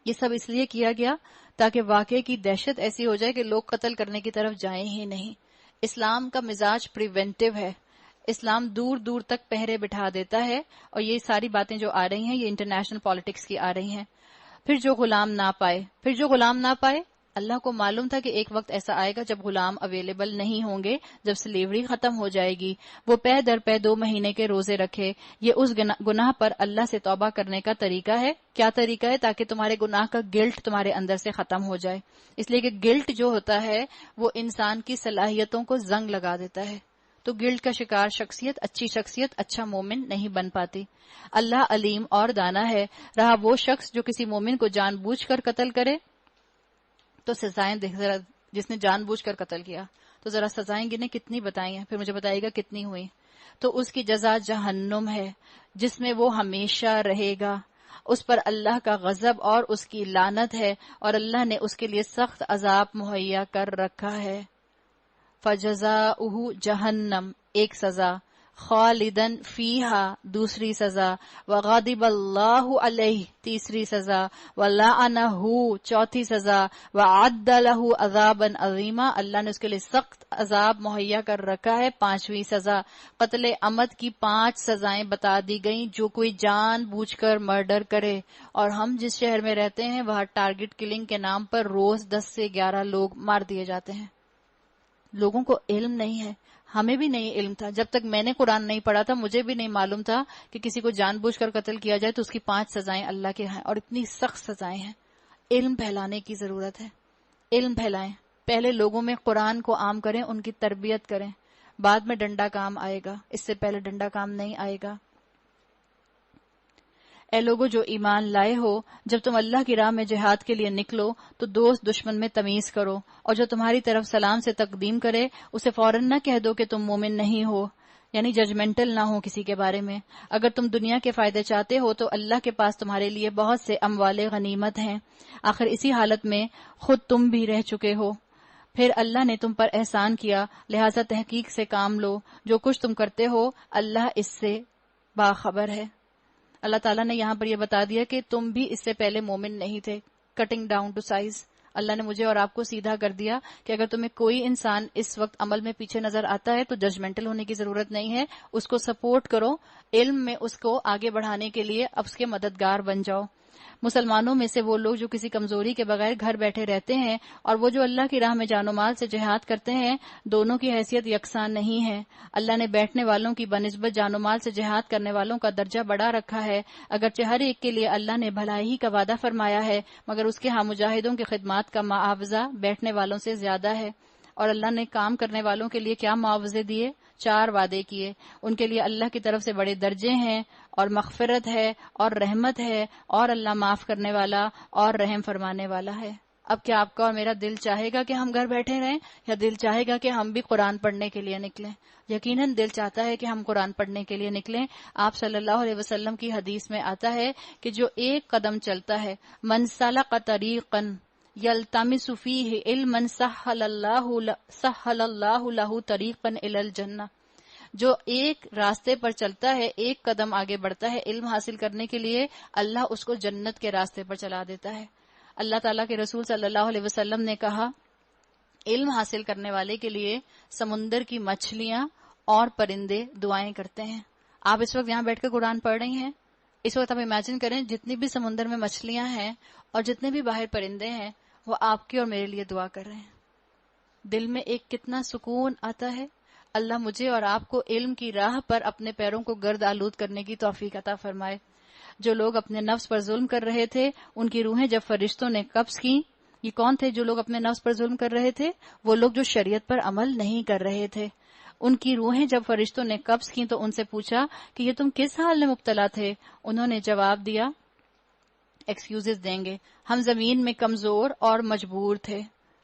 یہ سب اس لیے کیا گیا تاکہ واقعے کی دہشت ایسی ہو جائے کہ لوگ قتل کرنے کی طرف جائیں ہی نہیں۔ اسلام کا مزاج پریونٹیو ہے، اسلام دور دور تک پہرے بٹھا دیتا ہے، اور یہ ساری باتیں جو آ رہی ہیں یہ انٹرنیشنل پالیٹکس کی آ رہی ہیں۔ پھر جو غلام نہ پائے، اللہ کو معلوم تھا کہ ایک وقت ایسا آئے گا جب غلام اویلیبل نہیں ہوں گے، جب سلیوری ختم ہو جائے گی۔ وہ پے در پے 2 مہینے کے روزے رکھے۔ یہ اس گناہ پر اللہ سے توبہ کرنے کا طریقہ ہے۔ کیا طریقہ ہے؟ تاکہ تمہارے گناہ کا گلٹ تمہارے اندر سے ختم ہو جائے، اس لیے کہ گلٹ جو ہوتا ہے وہ انسان کی صلاحیتوں کو زنگ لگا دیتا ہے، تو گلٹ کا شکار شخصیت، اچھی شخصیت، اچھا مومن نہیں بن پاتی۔ اللہ علیم اور دانا ہے۔ رہا وہ شخص جو کسی مومن کو جان بوجھ کر قتل کرے تو سزائیں ذرا، جس نے جان بوجھ کر قتل کیا تو ذرا سزائیں گنے کتنی بتائی ہیں، پھر مجھے بتائیے گا کتنی ہوئی۔ تو اس کی جزا جہنم ہے جس میں وہ ہمیشہ رہے گا، اس پر اللہ کا غضب اور اس کی لعنت ہے، اور اللہ نے اس کے لیے سخت عذاب مہیا کر رکھا ہے۔ فجزاؤہ جہنم ایک سزا، خالدن فیہا دوسری سزا، وغضب اللہ علیہ تیسری سزا، ولعنہ چوتھی سزا، وعد لہ عذابا عظیما اللہ نے اس کے لیے سخت عذاب مہیا کر رکھا ہے، پانچویں سزا۔ قتل عمد کی 5 سزائیں بتا دی گئیں جو کوئی جان بوجھ کر مرڈر کرے، اور ہم جس شہر میں رہتے ہیں وہاں ٹارگٹ کلنگ کے نام پر روز 10 سے 11 لوگ مار دیے جاتے ہیں۔ لوگوں کو علم نہیں ہے، ہمیں بھی نہیں علم تھا، جب تک میں نے قرآن نہیں پڑھا تھا مجھے بھی نہیں معلوم تھا کہ کسی کو جان بوجھ کر قتل کیا جائے تو اس کی 5 سزائیں اللہ کے ہیں، اور اتنی سخت سزائیں ہیں۔ علم پھیلانے کی ضرورت ہے، علم پھیلائیں، پہلے لوگوں میں قرآن کو عام کریں، ان کی تربیت کریں، بعد میں ڈنڈا کام آئے گا، اس سے پہلے ڈنڈا کام نہیں آئے گا۔ اے لوگو جو ایمان لائے ہو، جب تم اللہ کی راہ میں جہاد کے لیے نکلو تو دوست دشمن میں تمیز کرو، اور جو تمہاری طرف سلام سے تقدیم کرے اسے فوراً نہ کہہ دو کہ تم مومن نہیں ہو، یعنی ججمنٹل نہ ہو کسی کے بارے میں۔ اگر تم دنیا کے فائدے چاہتے ہو تو اللہ کے پاس تمہارے لیے بہت سے اموال غنیمت ہیں، آخر اسی حالت میں خود تم بھی رہ چکے ہو، پھر اللہ نے تم پر احسان کیا، لہذا تحقیق سے کام لو، جو کچھ تم کرتے ہو اللہ اس سے باخبر ہے۔ اللہ تعالیٰ نے یہاں پر یہ بتا دیا کہ تم بھی اس سے پہلے مومن نہیں تھے، کٹنگ ڈاؤن ٹو سائز۔ اللہ نے مجھے اور آپ کو سیدھا کر دیا کہ اگر تمہیں کوئی انسان اس وقت عمل میں پیچھے نظر آتا ہے تو ججمنٹل ہونے کی ضرورت نہیں ہے، اس کو سپورٹ کرو، علم میں اس کو آگے بڑھانے کے لیے اب اس کے مددگار بن جاؤ۔ مسلمانوں میں سے وہ لوگ جو کسی کمزوری کے بغیر گھر بیٹھے رہتے ہیں اور وہ جو اللہ کی راہ میں جان و مال سے جہاد کرتے ہیں، دونوں کی حیثیت یکساں نہیں ہے۔ اللہ نے بیٹھنے والوں کی بنسبت جان و مال سے جہاد کرنے والوں کا درجہ بڑھا رکھا ہے، اگرچہ ہر ایک کے لیے اللہ نے بھلائی کا وعدہ فرمایا ہے، مگر اس کے ہاں مجاہدوں کی خدمات کا معاوضہ بیٹھنے والوں سے زیادہ ہے۔ اور اللہ نے کام کرنے والوں کے لیے کیا معاوضے دیے؟ 4 وعدے کیے۔ ان کے لیے اللہ کی طرف سے بڑے درجے ہیں اور مغفرت ہے اور رحمت ہے، اور اللہ معاف کرنے والا اور رحم فرمانے والا ہے۔ اب کیا آپ کا اور میرا دل چاہے گا کہ ہم گھر بیٹھے رہیں، یا دل چاہے گا کہ ہم بھی قرآن پڑھنے کے لیے نکلیں؟ یقیناً دل چاہتا ہے کہ ہم قرآن پڑھنے کے لیے نکلیں۔ آپ صلی اللہ علیہ وسلم کی حدیث میں آتا ہے کہ جو ایک قدم چلتا ہے، من سلک طریقا یلتمس فیہ علما سہل اللہ لہ طریقا الی الجنہ، جو ایک راستے پر چلتا ہے، ایک قدم آگے بڑھتا ہے علم حاصل کرنے کے لیے، اللہ اس کو جنت کے راستے پر چلا دیتا ہے۔ اللہ تعالیٰ کے رسول صلی اللہ علیہ وسلم نے کہا، علم حاصل کرنے والے کے لیے سمندر کی مچھلیاں اور پرندے دعائیں کرتے ہیں۔ آپ اس وقت یہاں بیٹھ کے قرآن پڑھ رہی ہیں، اس وقت آپ امیجن کریں جتنی بھی سمندر میں مچھلیاں ہیں اور جتنے بھی باہر پرندے ہیں وہ آپ کی اور میرے لیے دعا کر رہے ہیں۔ دل میں ایک کتنا سکون آتا ہے۔ اللہ مجھے اور آپ کو علم کی راہ پر اپنے پیروں کو گرد آلود کرنے کی توفیق عطا فرمائے۔ جو لوگ اپنے نفس پر ظلم کر رہے تھے ان کی روحیں جب فرشتوں نے قبض کی، یہ کون تھے جو لوگ اپنے نفس پر ظلم کر رہے تھے؟ وہ لوگ جو شریعت پر عمل نہیں کر رہے تھے۔ ان کی روحیں جب فرشتوں نے قبض کی تو ان سے پوچھا کہ یہ تم کس حال میں مبتلا تھے؟ انہوں نے جواب دیا، ایکسکیوزز دیں گے، ہم زمین میں کمزور اور مجبور تھے،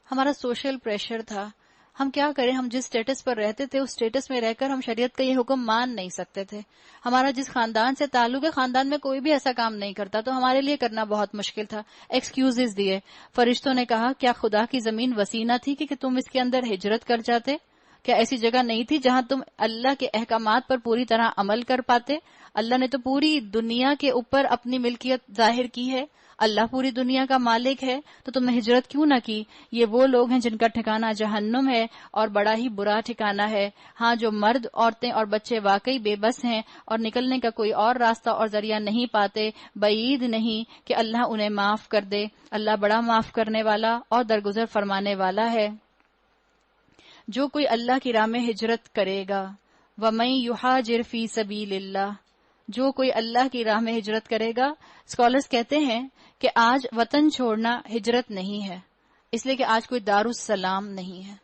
ہمارا سوشل پریشر تھا، ہم کیا کریں، ہم جس سٹیٹس پر رہتے تھے اس سٹیٹس میں رہ کر ہم شریعت کا یہ حکم مان نہیں سکتے تھے، ہمارا جس خاندان سے تعلق ہے خاندان میں کوئی بھی ایسا کام نہیں کرتا تو ہمارے لیے کرنا بہت مشکل تھا، ایکسکیوزز دیے۔ فرشتوں نے کہا، کیا خدا کی زمین وسیع نہ تھی کہ تم اس کے اندر ہجرت کر جاتے؟ کیا ایسی جگہ نہیں تھی جہاں تم اللہ کے احکامات پر پوری طرح عمل کر پاتے؟ اللہ نے تو پوری دنیا کے اوپر اپنی ملکیت ظاہر کی ہے، اللہ پوری دنیا کا مالک ہے، تو تم نے ہجرت کیوں نہ کی؟ یہ وہ لوگ ہیں جن کا ٹھکانہ جہنم ہے اور بڑا ہی برا ٹھکانہ ہے۔ ہاں، جو مرد، عورتیں اور بچے واقعی بے بس ہیں اور نکلنے کا کوئی اور راستہ اور ذریعہ نہیں پاتے، بعید نہیں کہ اللہ انہیں معاف کر دے۔ اللہ بڑا معاف کرنے والا اور درگزر فرمانے والا ہے۔ جو کوئی اللہ کی راہ میں ہجرت کرے گا، وَمَن يُهَاجِرْ فِي سَبِيلِ اللَّهِ، جو کوئی اللہ کی راہ میں ہجرت کرے گا۔ اسکالرز کہتے ہیں کہ آج وطن چھوڑنا ہجرت نہیں ہے، اس لیے کہ آج کوئی دارالسلام نہیں ہے،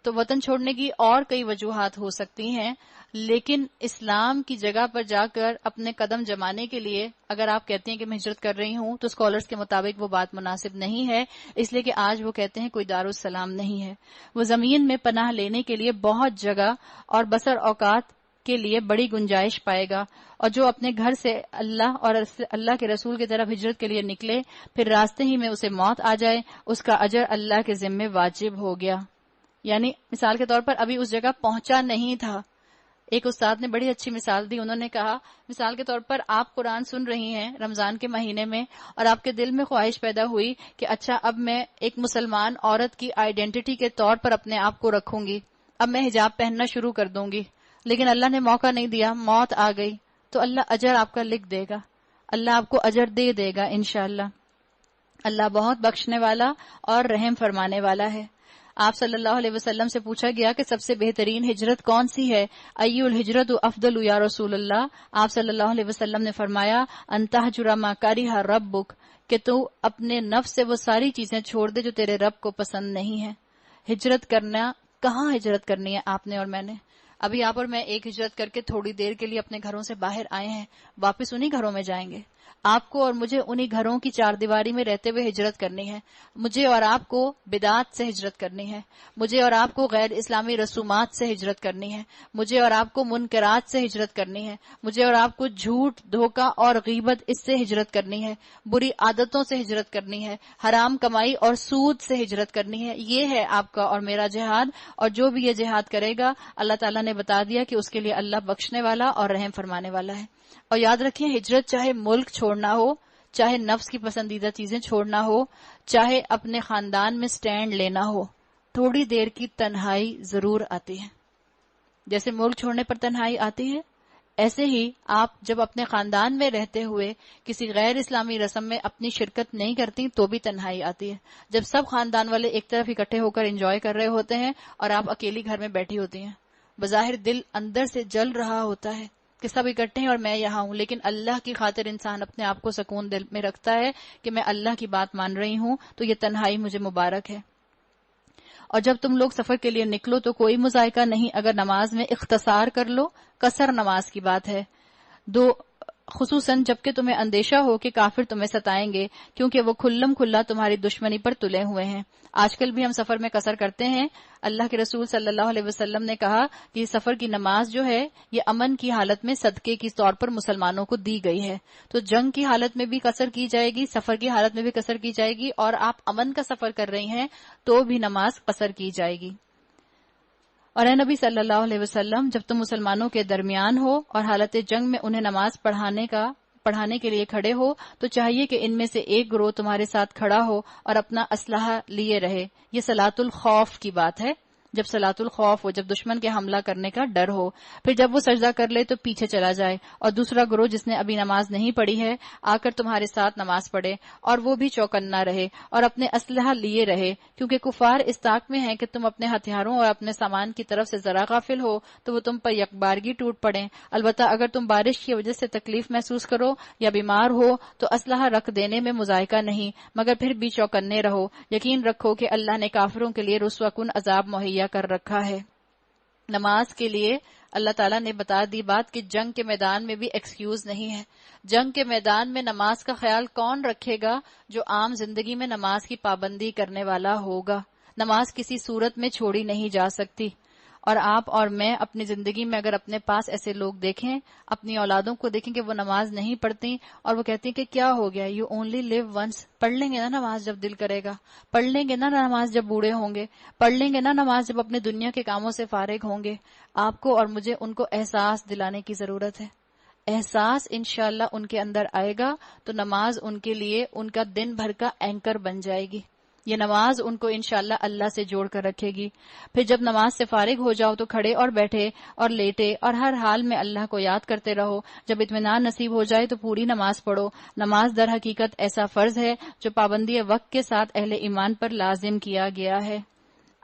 تو وطن چھوڑنے کی اور کئی وجوہات ہو سکتی ہیں، لیکن اسلام کی جگہ پر جا کر اپنے قدم جمانے کے لیے اگر آپ کہتے ہیں کہ میں ہجرت کر رہی ہوں تو اسکالرز کے مطابق وہ بات مناسب نہیں ہے، اس لیے کہ آج وہ کہتے ہیں کوئی دارالسلام نہیں ہے۔ وہ زمین میں پناہ لینے کے لیے بہت جگہ اور بسر اوقات کے لیے بڑی گنجائش پائے گا، اور جو اپنے گھر سے اللہ اور اللہ کے رسول کی طرف ہجرت کے لیے نکلے پھر راستے ہی میں اسے موت آ جائے، اس کا اجر اللہ کے ذمے واجب ہو گیا۔ یعنی مثال کے طور پر ابھی اس جگہ پہنچا نہیں تھا۔ ایک استاد نے بڑی اچھی مثال دی، انہوں نے کہا مثال کے طور پر آپ قرآن سن رہی ہیں رمضان کے مہینے میں اور آپ کے دل میں خواہش پیدا ہوئی کہ اچھا اب میں ایک مسلمان عورت کی آئیڈینٹی کے طور پر اپنے آپ کو رکھوں گی، اب میں حجاب پہننا شروع کر دوں گی، لیکن اللہ نے موقع نہیں دیا، موت آ گئی، تو اللہ اجر آپ کا لکھ دے گا، اللہ آپ کو اجر دے دے گا انشاءاللہ۔ اللہ بہت بخشنے والا اور رحم فرمانے والا ہے۔ آپ صلی اللہ علیہ وسلم سے پوچھا گیا کہ سب سے بہترین ہجرت کون سی ہے؟ ایو الہجرت افضل یا رسول اللہ؟ آپ صلی اللہ علیہ وسلم نے فرمایا، ان تہجر ما کرہ ربک، کہ تو اپنے نفس سے وہ ساری چیزیں چھوڑ دے جو تیرے رب کو پسند نہیں ہیں۔ ہجرت کرنا، کہاں ہجرت کرنی ہے آپ نے اور میں نے؟ ابھی آپ اور میں ایک ہجرت کر کے تھوڑی دیر کے لیے اپنے گھروں سے باہر آئے ہیں، واپس انہی گھروں میں جائیں گے۔ آپ کو اور مجھے انہی گھروں کی چار دیواری میں رہتے ہوئے ہجرت کرنی ہے. مجھے اور آپ کو بدعات سے ہجرت کرنی ہے. مجھے اور آپ کو غیر اسلامی رسومات سے ہجرت کرنی ہے. مجھے اور آپ کو منکرات سے ہجرت کرنی ہے. مجھے اور آپ کو جھوٹ، دھوکہ اور غیبت اس سے ہجرت کرنی ہے. بری عادتوں سے ہجرت کرنی ہے. حرام کمائی اور سود سے ہجرت کرنی ہے. یہ ہے آپ کا اور میرا جہاد. اور جو بھی یہ جہاد کرے گا اللہ تعالیٰ نے بتا دیا کہ اس کے لیے اللہ بخشنے والا اور رحم فرمانے والا ہے. اور یاد رکھیں، ہجرت چاہے ملک چھوڑنا ہو، چاہے نفس کی پسندیدہ چیزیں چھوڑنا ہو، چاہے اپنے خاندان میں سٹینڈ لینا ہو، تھوڑی دیر کی تنہائی ضرور آتی ہے. جیسے ملک چھوڑنے پر تنہائی آتی ہے، ایسے ہی آپ جب اپنے خاندان میں رہتے ہوئے کسی غیر اسلامی رسم میں اپنی شرکت نہیں کرتی تو بھی تنہائی آتی ہے. جب سب خاندان والے ایک طرف اکٹھے ہو کر انجوائے کر رہے ہوتے ہیں اور آپ اکیلی گھر میں بیٹھی ہوتی ہیں، بظاہر دل اندر سے جل رہا ہوتا ہے کہ سب اکٹھے ہیں اور میں یہاں ہوں، لیکن اللہ کی خاطر انسان اپنے آپ کو سکون دل میں رکھتا ہے کہ میں اللہ کی بات مان رہی ہوں تو یہ تنہائی مجھے مبارک ہے. اور جب تم لوگ سفر کے لیے نکلو تو کوئی مذائقہ نہیں اگر نماز میں اختصار کر لو، قصر نماز کی بات ہے. خصوصاً جبکہ تمہیں اندیشہ ہو کہ کافر تمہیں ستائیں گے، کیونکہ وہ کھلم کھلا تمہاری دشمنی پر تلے ہوئے ہیں. آج کل بھی ہم سفر میں قصر کرتے ہیں. اللہ کے رسول صلی اللہ علیہ وسلم نے کہا کہ یہ سفر کی نماز جو ہے یہ امن کی حالت میں صدقے کی طور پر مسلمانوں کو دی گئی ہے. تو جنگ کی حالت میں بھی قصر کی جائے گی، سفر کی حالت میں بھی قصر کی جائے گی، اور آپ امن کا سفر کر رہی ہیں تو بھی نماز قصر کی جائے گی. اور اے نبی صلی اللہ علیہ وسلم، جب تم مسلمانوں کے درمیان ہو اور حالت جنگ میں انہیں نماز پڑھانے کے لیے کھڑے ہو تو چاہیے کہ ان میں سے ایک گروہ تمہارے ساتھ کھڑا ہو اور اپنا اسلحہ لیے رہے. یہ صلاۃ الخوف کی بات ہے، جب صلاۃ الخوف ہو، جب دشمن کے حملہ کرنے کا ڈر ہو. پھر جب وہ سجدہ کر لے تو پیچھے چلا جائے، اور دوسرا گروہ جس نے ابھی نماز نہیں پڑھی ہے آ کر تمہارے ساتھ نماز پڑھے، اور وہ بھی چوکنا رہے اور اپنے اسلحہ لیے رہے، کیونکہ کفار اس طاق میں ہیں کہ تم اپنے ہتھیاروں اور اپنے سامان کی طرف سے ذرا غافل ہو تو وہ تم پر یکبارگی ٹوٹ پڑیں. البتہ اگر تم بارش کی وجہ سے تکلیف محسوس کرو یا بیمار ہو تو اسلحہ رکھ دینے میں مذائقہ نہیں، مگر پھر بھی چوکنے رہو. یقین رکھو کہ اللہ نے کافروں کے لیے رسوا کن عذاب مہیا کر رکھا ہے. نماز کے لیے اللہ تعالیٰ نے بتا دی بات کہ جنگ کے میدان میں بھی ایکسکیوز نہیں ہے. جنگ کے میدان میں نماز کا خیال کون رکھے گا جو عام زندگی میں نماز کی پابندی کرنے والا ہوگا. نماز کسی صورت میں چھوڑی نہیں جا سکتی. اور آپ اور میں اپنی زندگی میں اگر اپنے پاس ایسے لوگ دیکھیں، اپنی اولادوں کو دیکھیں کہ وہ نماز نہیں پڑھتی اور وہ کہتی ہیں کہ کیا ہو گیا، یو اونلی لیو ونس. پڑھ لیں گے نا نماز جب دل کرے گا، پڑھ لیں گے نا نماز جب بوڑھے ہوں گے، پڑھ لیں گے نا نماز جب اپنے دنیا کے کاموں سے فارغ ہوں گے. آپ کو اور مجھے ان کو احساس دلانے کی ضرورت ہے. احساس انشاءاللہ ان کے اندر آئے گا تو نماز ان کے لیے ان کا دن بھر کا اینکر بن جائے گی. یہ نماز ان کو انشاءاللہ اللہ سے جوڑ کر رکھے گی. پھر جب نماز سے فارغ ہو جاؤ تو کھڑے اور بیٹھے اور لیٹے اور ہر حال میں اللہ کو یاد کرتے رہو. جب اطمینان نصیب ہو جائے تو پوری نماز پڑھو. نماز در حقیقت ایسا فرض ہے جو پابندی وقت کے ساتھ اہل ایمان پر لازم کیا گیا ہے.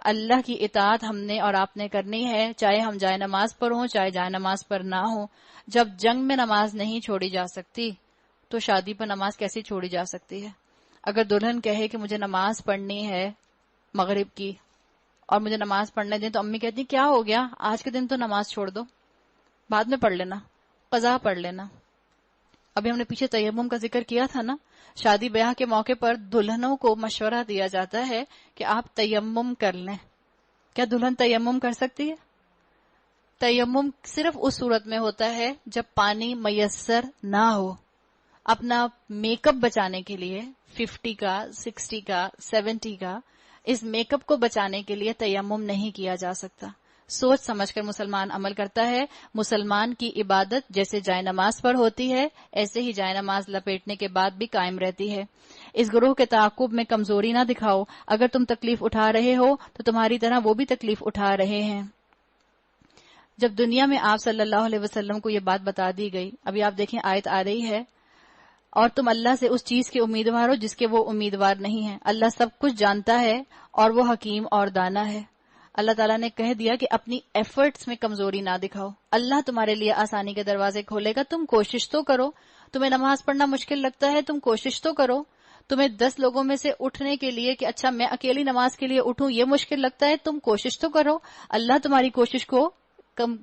اللہ کی اطاعت ہم نے اور آپ نے کرنی ہے، چاہے ہم جائے نماز پر ہوں چاہے جائے نماز پر نہ ہوں. جب جنگ میں نماز نہیں چھوڑی جا سکتی تو شادی پر نماز کیسے چھوڑی جا سکتی ہے؟ اگر دلہن کہے کہ مجھے نماز پڑھنی ہے مغرب کی اور مجھے نماز پڑھنے دیں تو امی کہتی کیا ہو گیا، آج کے دن تو نماز چھوڑ دو، بعد میں پڑھ لینا، قضا پڑھ لینا. ابھی ہم نے پیچھے تیمم کا ذکر کیا تھا نا. شادی بیاہ کے موقع پر دلہنوں کو مشورہ دیا جاتا ہے کہ آپ تیمم کر لیں. کیا دلہن تیمم کر سکتی ہے؟ تیمم صرف اس صورت میں ہوتا ہے جب پانی میسر نہ ہو. اپنا میک اپ بچانے کے لیے 50 کا 60 کا 70 کا اس میک اپ کو بچانے کے لیے تیمم نہیں کیا جا سکتا. سوچ سمجھ کر مسلمان عمل کرتا ہے. مسلمان کی عبادت جیسے جائے نماز پر ہوتی ہے ایسے ہی جائے نماز لپیٹنے کے بعد بھی قائم رہتی ہے. اس گروہ کے تعاقب میں کمزوری نہ دکھاؤ. اگر تم تکلیف اٹھا رہے ہو تو تمہاری طرح وہ بھی تکلیف اٹھا رہے ہیں. جب دنیا میں آپ صلی اللہ علیہ وسلم کو یہ بات بتا دی گئی، ابھی آپ دیکھیں آیت آ رہی ہے، اور تم اللہ سے اس چیز کے امیدوار ہو جس کے وہ امیدوار نہیں ہیں. اللہ سب کچھ جانتا ہے اور وہ حکیم اور دانا ہے. اللہ تعالیٰ نے کہہ دیا کہ اپنی ایفرٹس میں کمزوری نہ دکھاؤ. اللہ تمہارے لیے آسانی کے دروازے کھولے گا. تم کوشش تو کرو. تمہیں نماز پڑھنا مشکل لگتا ہے، تم کوشش تو کرو. تمہیں 10 لوگوں میں سے اٹھنے کے لیے کہ اچھا میں اکیلی نماز کے لیے اٹھوں یہ مشکل لگتا ہے، تم کوشش تو کرو. اللہ تمہاری کوشش کو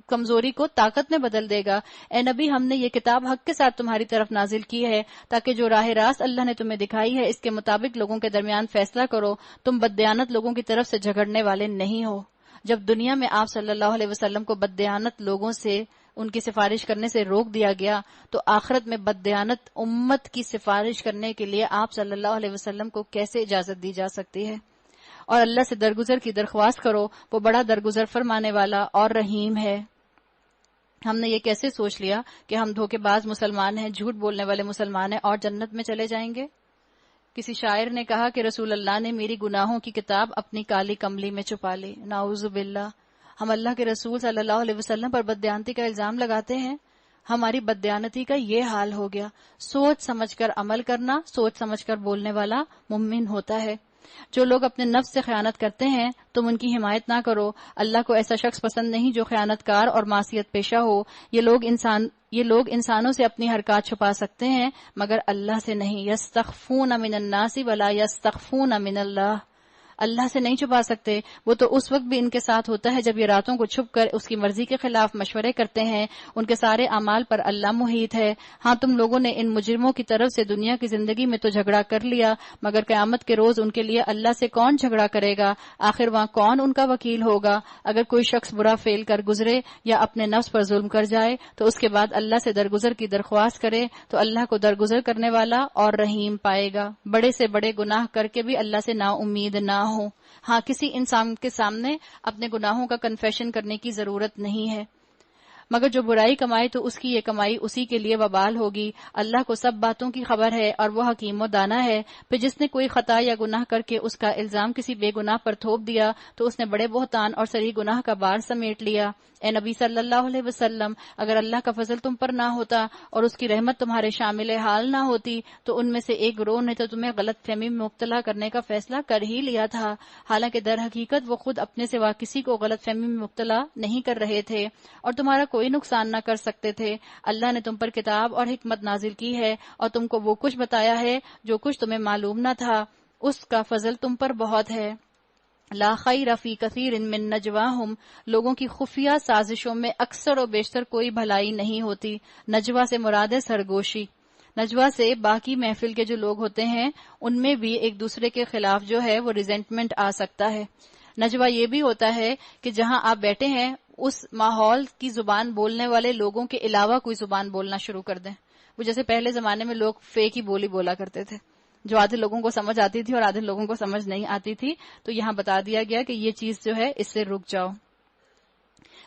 کمزوری کو طاقت میں بدل دے گا۔ اے نبی، ہم نے یہ کتاب حق کے ساتھ تمہاری طرف نازل کی ہے تاکہ جو راہ راست اللہ نے تمہیں دکھائی ہے اس کے مطابق لوگوں کے درمیان فیصلہ کرو، تم بددیانت لوگوں کی طرف سے جھگڑنے والے نہیں ہو۔ جب دنیا میں آپ صلی اللہ علیہ وسلم کو بددیانت لوگوں سے ان کی سفارش کرنے سے روک دیا گیا تو آخرت میں بددیانت امت کی سفارش کرنے کے لیے آپ صلی اللہ علیہ وسلم کو کیسے اجازت دی جا سکتی ہے؟ اور اللہ سے درگزر کی درخواست کرو، وہ بڑا درگزر فرمانے والا اور رحیم ہے۔ ہم نے یہ کیسے سوچ لیا کہ ہم دھوکے باز مسلمان ہیں، جھوٹ بولنے والے مسلمان ہیں اور جنت میں چلے جائیں گے؟ کسی شاعر نے کہا کہ رسول اللہ نے میری گناہوں کی کتاب اپنی کالی کملی میں چھپا لی۔ نعوذ باللہ، ہم اللہ کے رسول صلی اللہ علیہ وسلم پر بددیانتی کا الزام لگاتے ہیں۔ ہماری بددیانتی کا یہ حال ہو گیا۔ سوچ سمجھ کر عمل کرنا، سوچ سمجھ کر بولنے والا مومن ہوتا ہے۔ جو لوگ اپنے نفس سے خیانت کرتے ہیں تم ان کی حمایت نہ کرو۔ اللہ کو ایسا شخص پسند نہیں جو خیانت کار اور معصیت پیشہ ہو۔ یہ لوگ انسانوں سے اپنی حرکات چھپا سکتے ہیں مگر اللہ سے نہیں۔ یستخفون من الناس ولا یستخفون من اللہ، اللہ سے نہیں چھپا سکتے۔ وہ تو اس وقت بھی ان کے ساتھ ہوتا ہے جب یہ راتوں کو چھپ کر اس کی مرضی کے خلاف مشورے کرتے ہیں۔ ان کے سارے اعمال پر اللہ محیط ہے۔ ہاں، تم لوگوں نے ان مجرموں کی طرف سے دنیا کی زندگی میں تو جھگڑا کر لیا، مگر قیامت کے روز ان کے لیے اللہ سے کون جھگڑا کرے گا؟ آخر وہاں کون ان کا وکیل ہوگا؟ اگر کوئی شخص برا فعل کر گزرے یا اپنے نفس پر ظلم کر جائے تو اس کے بعد اللہ سے درگزر کی درخواست کرے تو اللہ کو درگزر کرنے والا اور رحیم پائے گا۔ بڑے سے بڑے گناہ کر کے بھی اللہ سے نا امید نہ ہو۔ ہاں، کسی انسان کے سامنے اپنے گناہوں کا کنفیشن کرنے کی ضرورت نہیں ہے، مگر جو برائی کمائے تو اس کی یہ کمائی اسی کے لیے وبال ہوگی۔ اللہ کو سب باتوں کی خبر ہے اور وہ حکیم و دانا ہے۔ پھر جس نے کوئی خطا یا گناہ کر کے اس کا الزام کسی بے گناہ پر تھوپ دیا تو اس نے بڑے بہتان اور صریح گناہ کا بار سمیٹ لیا۔ اے نبی صلی اللہ علیہ وسلم، اگر اللہ کا فضل تم پر نہ ہوتا اور اس کی رحمت تمہارے شامل حال نہ ہوتی تو ان میں سے ایک گروہ نے تو تمہیں غلط فہمی میں مبتلا کرنے کا فیصلہ کر ہی لیا تھا، حالانکہ در حقیقت وہ خود اپنے سوا کسی کو غلط فہمی میں مبتلا نہیں کر رہے تھے اور تمہارا کوئی نقصان نہ کر سکتے تھے۔ اللہ نے تم پر کتاب اور حکمت نازل کی ہے اور تم کو وہ کچھ بتایا ہے جو کچھ تمہیں معلوم نہ تھا، اس کا فضل تم پر بہت ہے۔ لا خیر فی کثیر من نجواہم، لوگوں کی خفیہ سازشوں میں اکثر و بیشتر کوئی بھلائی نہیں ہوتی۔ نجوا سے مراد ہے سرگوشی۔ نجوا سے باقی محفل کے جو لوگ ہوتے ہیں ان میں بھی ایک دوسرے کے خلاف جو ہے وہ ریزنٹمنٹ آ سکتا ہے۔ نجوا یہ بھی ہوتا ہے کہ جہاں آپ بیٹھے ہیں اس ماحول کی زبان بولنے والے لوگوں کے علاوہ کوئی زبان بولنا شروع کر دیں۔ وہ جیسے پہلے زمانے میں لوگ فیک ہی بولی بولا کرتے تھے جو آدھے لوگوں کو سمجھ آتی تھی اور آدھے لوگوں کو سمجھ نہیں آتی تھی، تو یہاں بتا دیا گیا کہ یہ چیز جو ہے اس سے رک جاؤ۔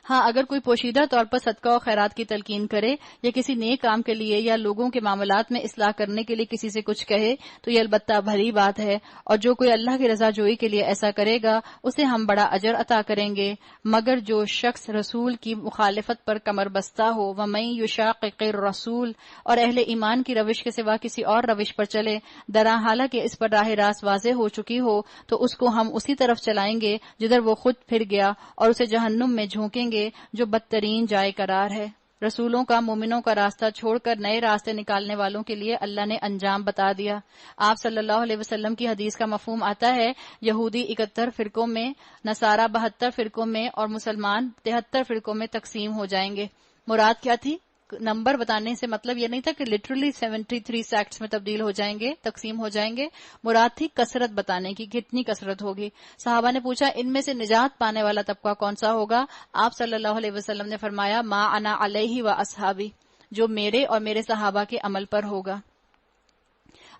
ہاں، اگر کوئی پوشیدہ طور پر صدقہ و خیرات کی تلقین کرے یا کسی نیک کام کے لیے یا لوگوں کے معاملات میں اصلاح کرنے کے لیے کسی سے کچھ کہے تو یہ البتہ بھلی بات ہے، اور جو کوئی اللہ کی رضا جوئی کے لیے ایسا کرے گا اسے ہم بڑا اجر عطا کریں گے۔ مگر جو شخص رسول کی مخالفت پر کمر بستہ ہو، وَمَن يُشَاقِقِ الرَّسُولَ، اور اہل ایمان کی روش کے سوا کسی اور روش پر چلے، درا حالانکہ اس پر راہ راست واضح ہو چکی ہو، تو اس کو ہم اسی طرف چلائیں گے جدھر وہ خود پھر گیا اور اسے جہنم میں جھونکیں گے جو بدترین جائے قرار ہے۔ رسولوں کا مومنوں کا راستہ چھوڑ کر نئے راستے نکالنے والوں کے لیے اللہ نے انجام بتا دیا۔ آپ صلی اللہ علیہ وسلم کی حدیث کا مفہوم آتا ہے یہودی 71 فرقوں میں، نصارہ 72 فرقوں میں اور مسلمان 73 فرقوں میں تقسیم ہو جائیں گے۔ مراد کیا تھی؟ نمبر بتانے سے مطلب یہ نہیں تھا کہ لٹرلی 73 سیکٹس میں تبدیل ہو جائیں گے، تقسیم ہو جائیں گے۔ مراد تھی کثرت بتانے کی، کتنی کثرت ہوگی۔ صحابہ نے پوچھا ان میں سے نجات پانے والا طبقہ کون سا ہوگا؟ آپ صلی اللہ علیہ وسلم نے فرمایا ما انا علیہ و اصحابی، جو میرے اور میرے صحابہ کے عمل پر ہوگا۔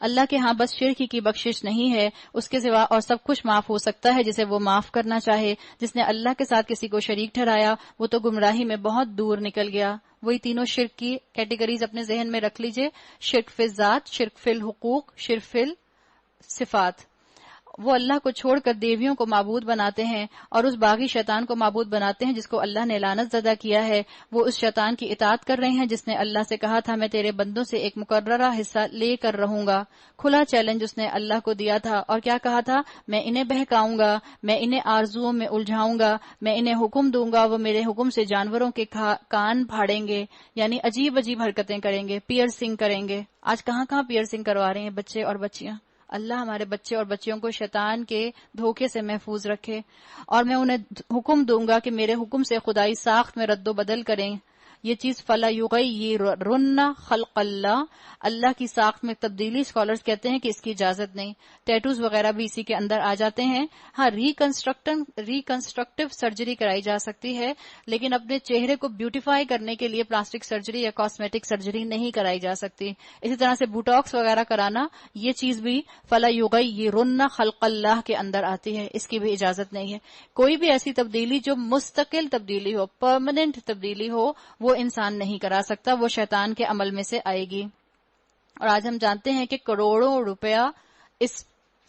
اللہ کے ہاں بس شرک کی بخشش نہیں ہے، اس کے سوا اور سب کچھ معاف ہو سکتا ہے جسے وہ معاف کرنا چاہے۔ جس نے اللہ کے ساتھ کسی کو شریک ٹھہرایا وہ تو گمراہی میں بہت دور نکل گیا۔ وہی تینوں شرک کی کیٹیگریز اپنے ذہن میں رکھ لیجئے، شرک فی الذات، شرک فی الحقوق، شرک فی الصفات۔ وہ اللہ کو چھوڑ کر دیویوں کو معبود بناتے ہیں اور اس باغی شیطان کو معبود بناتے ہیں جس کو اللہ نے لعنت زدہ کیا ہے۔ وہ اس شیطان کی اطاعت کر رہے ہیں جس نے اللہ سے کہا تھا میں تیرے بندوں سے ایک مقررہ حصہ لے کر رہوں گا۔ کھلا چیلنج اس نے اللہ کو دیا تھا اور کیا کہا تھا؟ میں انہیں بہکاؤں گا، میں انہیں آرزوؤں میں الجھاؤں گا، میں انہیں حکم دوں گا، وہ میرے حکم سے جانوروں کے کان پھاڑیں گے، یعنی عجیب عجیب حرکتیں کریں گے، پیئرسنگ کریں گے۔ آج کہاں کہاں پیئرسنگ کروا رہے ہیں بچے اور بچیاں، اللہ ہمارے بچے اور بچیوں کو شیطان کے دھوکے سے محفوظ رکھے، اور میں انہیں حکم دوں گا کہ میرے حکم سے خدائی ساخت میں رد و بدل کریں۔ یہ چیز فلا یغیرن خلق اللہ، اللہ کی ساخت میں تبدیلی، اسکالرز کہتے ہیں کہ اس کی اجازت نہیں۔ ٹیٹوز وغیرہ بھی اسی کے اندر آ جاتے ہیں۔ ہاں، ریکنسٹرکٹیو سرجری کرائی جا سکتی ہے، لیکن اپنے چہرے کو بیوٹیفائی کرنے کے لیے پلاسٹک سرجری یا کاسمیٹک سرجری نہیں کرائی جا سکتی۔ اسی طرح سے بوٹاکس وغیرہ کرانا، یہ چیز بھی فلا یغیرن خلق اللہ کے اندر آتی ہے، اس کی بھی اجازت نہیں ہے۔ کوئی بھی ایسی تبدیلی جو مستقل تبدیلی ہو، پرماننٹ تبدیلی ہو، وہ انسان نہیں کرا سکتا، وہ شیطان کے عمل میں سے آئے گی۔ اور آج ہم جانتے ہیں کہ کروڑوں روپیہ اس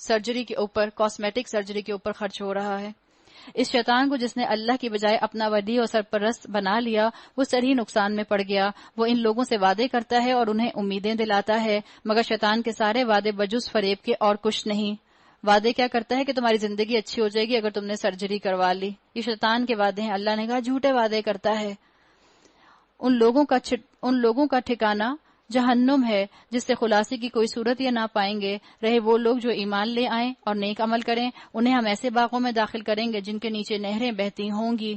سرجری کے اوپر، کاسمیٹک سرجری کے اوپر خرچ ہو رہا ہے۔ اس شیطان کو جس نے اللہ کی بجائے اپنا ولی اور سرپرست بنا لیا، وہ سری نقصان میں پڑ گیا۔ وہ ان لوگوں سے وعدے کرتا ہے اور انہیں امیدیں دلاتا ہے، مگر شیطان کے سارے وعدے بجز فریب کے اور کچھ نہیں۔ وعدے کیا کرتا ہے کہ تمہاری زندگی اچھی ہو جائے گی اگر تم نے سرجری کروا لی۔ یہ شیطان کے وعدے ہیں، اللہ نے کہا جھوٹے وعدے کرتا ہے۔ ان لوگوں کا ٹھکانہ جہنم ہے جس سے خلاصی کی کوئی صورت یہ نہ پائیں گے۔ رہے وہ لوگ جو ایمان لے آئیں اور نیک عمل کریں، انہیں ہم ایسے باغوں میں داخل کریں گے جن کے نیچے نہریں بہتی ہوں گی،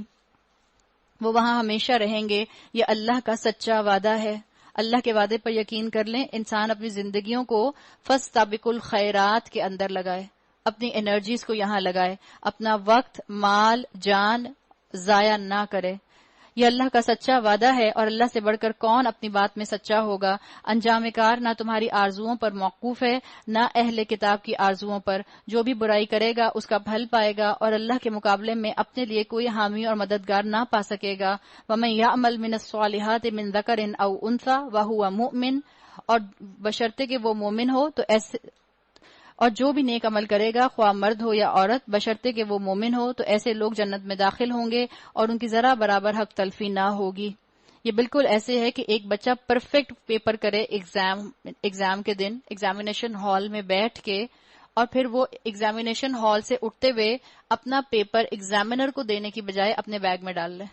وہ وہاں ہمیشہ رہیں گے۔ یہ اللہ کا سچا وعدہ ہے۔ اللہ کے وعدے پر یقین کر لیں۔ انسان اپنی زندگیوں کو فاستبقوا الخیرات کے اندر لگائے، اپنی انرجیز کو یہاں لگائے، اپنا وقت، مال، جان ضائع نہ کرے۔ یہ اللہ کا سچا وعدہ ہے، اور اللہ سے بڑھ کر کون اپنی بات میں سچا ہوگا۔ انجام کار نہ تمہاری آرزوؤں پر موقوف ہے، نہ اہل کتاب کی آرزوؤں پر۔ جو بھی برائی کرے گا اس کا پھل پائے گا، اور اللہ کے مقابلے میں اپنے لیے کوئی حامی اور مددگار نہ پا سکے گا۔ وَمَن يَعْمَلْ مِنَ الصَّالِحَاتِ مِن ذَكَرٍ أَوْ أُنثَىٰ وَهُوَ مُؤْمِنٌ، اور بشرطے کہ وہ مومن ہو تو ایسے، اور جو بھی نیک عمل کرے گا خواہ مرد ہو یا عورت، بشرطے کہ وہ مومن ہو، تو ایسے لوگ جنت میں داخل ہوں گے اور ان کی ذرا برابر حق تلفی نہ ہوگی۔ یہ بالکل ایسے ہے کہ ایک بچہ پرفیکٹ پیپر کرے ایگزام کے دن ایگزامینیشن ہال میں بیٹھ کے، اور پھر وہ ایگزامینیشن ہال سے اٹھتے ہوئے اپنا پیپر ایگزامینر کو دینے کی بجائے اپنے بیگ میں ڈال لے۔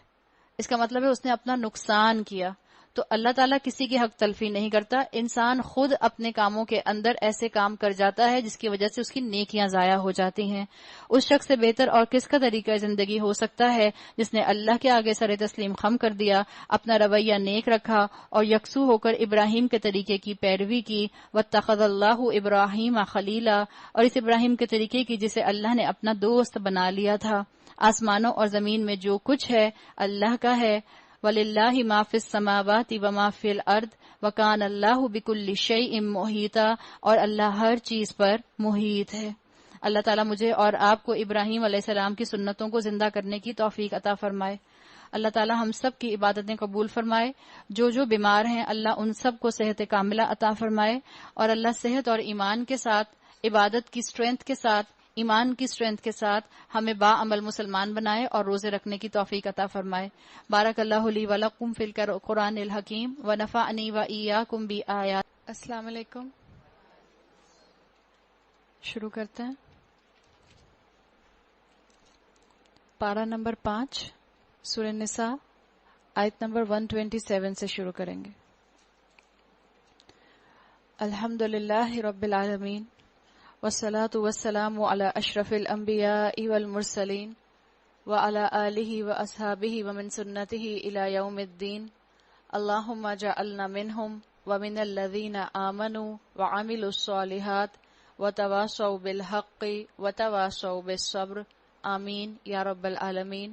اس کا مطلب ہے اس نے اپنا نقصان کیا۔ تو اللہ تعالیٰ کسی کی حق تلفی نہیں کرتا۔ انسان خود اپنے کاموں کے اندر ایسے کام کر جاتا ہے جس کی وجہ سے اس کی نیکیاں ضائع ہو جاتی ہیں۔ اس شخص سے بہتر اور کس کا طریقہ زندگی ہو سکتا ہے جس نے اللہ کے آگے سر تسلیم خم کر دیا، اپنا رویہ نیک رکھا اور یکسو ہو کر ابراہیم کے طریقے کی پیروی کی۔ واتخذ اللہ ابراہیم خلیلا، اور اس ابراہیم کے طریقے کی جسے اللہ نے اپنا دوست بنا لیا تھا۔ آسمانوں اور زمین میں جو کچھ ہے اللہ کا ہے۔ وَلِلَّهِ مَا فِي السَّمَاوَاتِ وَمَا فِي الْأَرْضِ وَكَانَ اللَّهُ بِكُلِّ شَيْءٍ مُحِيطًا، اور اللہ ہر چیز پر محیط ہے۔ اللہ تعالیٰ مجھے اور آپ کو ابراہیم علیہ السلام کی سنتوں کو زندہ کرنے کی توفیق عطا فرمائے۔ اللہ تعالیٰ ہم سب کی عبادتیں قبول فرمائے۔ جو بیمار ہیں اللہ ان سب کو صحت کاملہ عطا فرمائے، اور اللہ صحت اور ایمان کے ساتھ، عبادت کی اسٹرینتھ کے ساتھ، ایمان کی اسٹرینتھ کے ساتھ ہمیں با عمل مسلمان بنائے اور روزے رکھنے کی توفیق عطا فرمائے۔ بارک اللہ لی و لکم فی القرآن الحکیم ونفعنی و ایاکم بآیات۔ السلام علیکم، شروع کرتے ہیں۔ پارہ نمبر 5 سورہ نساء، آیت نمبر 127 سے شروع کریں گے۔ الحمد للہ رب العالمین، والصلاة والسلام علی اشرف الانبیاء والمرسلین، وعلی آلہ واصحابہ ومن سنتہ الی یوم الدین۔ اللہم اجعلنا منہم ومن الذین آمنوا وعملوا الصالحات وتواصوا بالحق وتواصوا بالصبر، آمین یا رب العالمین۔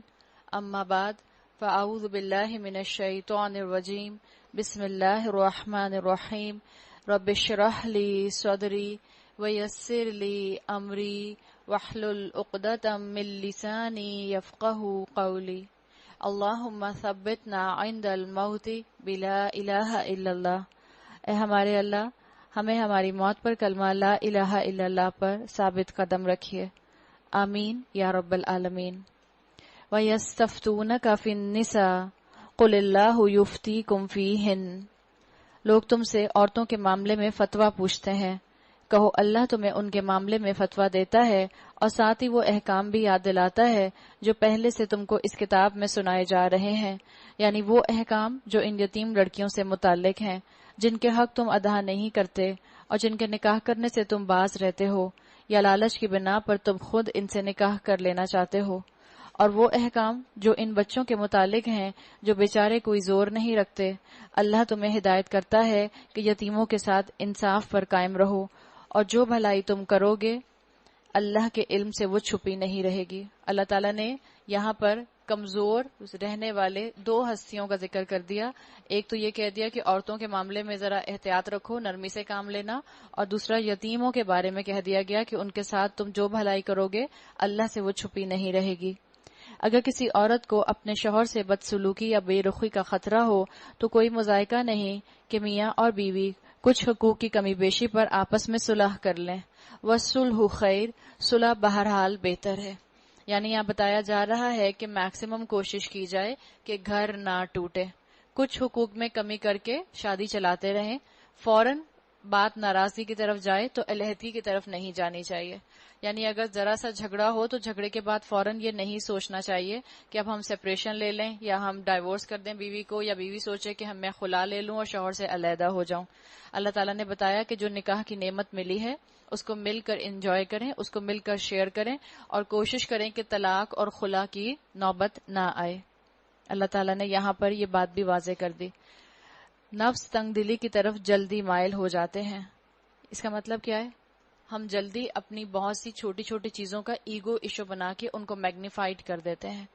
اما بعد، فاعوذ باللہ من الشیطان الرجیم، بسم اللہ الرحمن الرحیم۔ رب اشرح لی صدری ویسر لی امری واحلل عقدۃ من لسانی یفقہوا قولی۔ اللہم ثبتنا عند الموت بلا الہ الا اللہ۔ اے ہمارے اللہ، ہمیں ہماری موت پر کلمہ لا الہ الا اللہ پر ثابت قدم رکھیے، آمین یا رب العالمین۔ وَيَسْتَفْتُونَكَ فِي النِّسَاءِ قُلِ اللَّهُ يُفْتِيكُمْ فِيهِنَّ۔ لوگ تم سے عورتوں کے معاملے میں فتویٰ پوچھتے ہیں، کہو اللہ تمہیں ان کے معاملے میں فتویٰ دیتا ہے، اور ساتھ ہی وہ احکام بھی یاد دلاتا ہے جو پہلے سے تم کو اس کتاب میں سنائے جا رہے ہیں، یعنی وہ احکام جو ان یتیم لڑکیوں سے متعلق ہیں جن کے حق تم ادا نہیں کرتے، اور جن کے نکاح کرنے سے تم باز رہتے ہو یا لالچ کی بنا پر تم خود ان سے نکاح کر لینا چاہتے ہو، اور وہ احکام جو ان بچوں کے متعلق ہیں جو بیچارے کوئی زور نہیں رکھتے، اللہ تمہیں ہدایت کرتا ہے کہ یتیموں کے ساتھ انصاف پر قائم رہو، اور جو بھلائی تم کرو گے اللہ کے علم سے وہ چھپی نہیں رہے گی۔ اللہ تعالیٰ نے یہاں پر کمزور رہنے والے دو ہستیوں کا ذکر کر دیا، ایک تو یہ کہہ دیا کہ عورتوں کے معاملے میں ذرا احتیاط رکھو، نرمی سے کام لینا، اور دوسرا یتیموں کے بارے میں کہہ دیا گیا کہ ان کے ساتھ تم جو بھلائی کرو گے اللہ سے وہ چھپی نہیں رہے گی۔ اگر کسی عورت کو اپنے شوہر سے بدسلوکی یا بے رخی کا خطرہ ہو تو کوئی مذائقہ نہیں کہ میاں اور بیوی کچھ حقوق کی کمی بیشی پر آپس میں صلح کر لیں۔ وَالصُّلْحُ خیر، صلح بہرحال بہتر ہے۔ یعنی یہاں بتایا جا رہا ہے کہ میکسیمم کوشش کی جائے کہ گھر نہ ٹوٹے، کچھ حقوق میں کمی کر کے شادی چلاتے رہیں، فوراً بات ناراضگی کی طرف جائے تو علیحدگی کی طرف نہیں جانی چاہیے۔ یعنی اگر ذرا سا جھگڑا ہو تو جھگڑے کے بعد فوراً یہ نہیں سوچنا چاہیے کہ اب ہم سپریشن لے لیں یا ہم ڈائیورس کر دیں بیوی کو، یا بیوی سوچے کہ میں خلا لے لوں اور شوہر سے علیحدہ ہو جاؤں۔ اللہ تعالیٰ نے بتایا کہ جو نکاح کی نعمت ملی ہے اس کو مل کر انجوائے کریں، اس کو مل کر شیئر کریں، اور کوشش کریں کہ طلاق اور خلا کی نوبت نہ آئے۔ اللہ تعالیٰ نے یہاں پر یہ بات بھی واضح کر دی۔ نفس تنگ دلی کی طرف جلدی مائل ہو جاتے ہیں، اس کا مطلب کیا ہے؟ ہم جلدی اپنی بہت سی چھوٹی چھوٹی چیزوں کا ایگو ایشو بنا کے ان کو میگنیفائڈ کر دیتے ہیں۔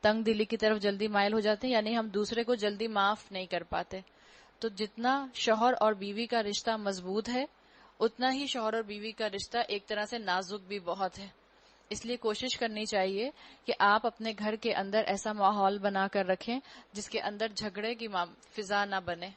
تنگ دلی کی طرف جلدی مائل ہو جاتے ہیں یعنی ہم دوسرے کو جلدی معاف نہیں کر پاتے۔ تو جتنا شوہر اور بیوی کا رشتہ مضبوط ہے اتنا ہی شوہر اور بیوی کا رشتہ ایک طرح سے نازک بھی بہت ہے۔ اس لیے کوشش کرنی چاہیے کہ آپ اپنے گھر کے اندر ایسا ماحول بنا کر رکھیں جس کے اندر جھگڑے کی فضا نہ بنے،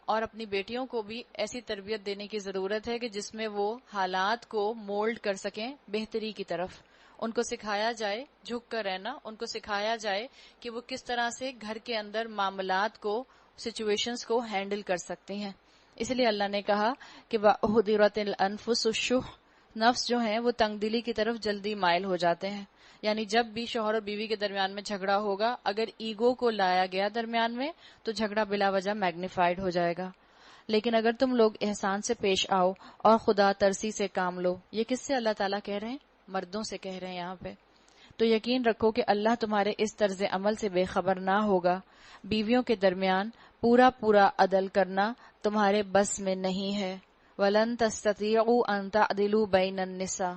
اور اپنی بیٹیوں کو بھی ایسی تربیت دینے کی ضرورت ہے کہ جس میں وہ حالات کو مولڈ کر سکیں بہتری کی طرف۔ ان کو سکھایا جائے جھک کر رہنا، ان کو سکھایا جائے کہ وہ کس طرح سے گھر کے اندر معاملات کو، سچویشنز کو ہینڈل کر سکتی ہیں۔ اس لیے اللہ نے کہا کہ وَأُحْضِرَتِ الْأَنفُسُ الشُّحَّ، نفس جو ہیں وہ تنگ دلی کی طرف جلدی مائل ہو جاتے ہیں۔ یعنی جب بھی شوہر اور بیوی کے درمیان میں جھگڑا ہوگا، اگر ایگو کو لایا گیا درمیان میں تو جھگڑا بلا وجہ میگنیفائڈ ہو جائے گا۔ لیکن اگر تم لوگ احسان سے پیش آؤ اور خدا ترسی سے کام لو، یہ کس سے اللہ تعالیٰ کہہ رہے ہیں؟ مردوں سے کہہ رہے ہیں یہاں پہ۔ تو یقین رکھو کہ اللہ تمہارے اس طرز عمل سے بے خبر نہ ہوگا۔ بیویوں کے درمیان پورا عدل کرنا تمہارے بس میں نہیں ہے۔ وَلَن تَسْتَطِيعُوا أَن تَعْدِلُوا بَيْنَ النِّسَاءِ،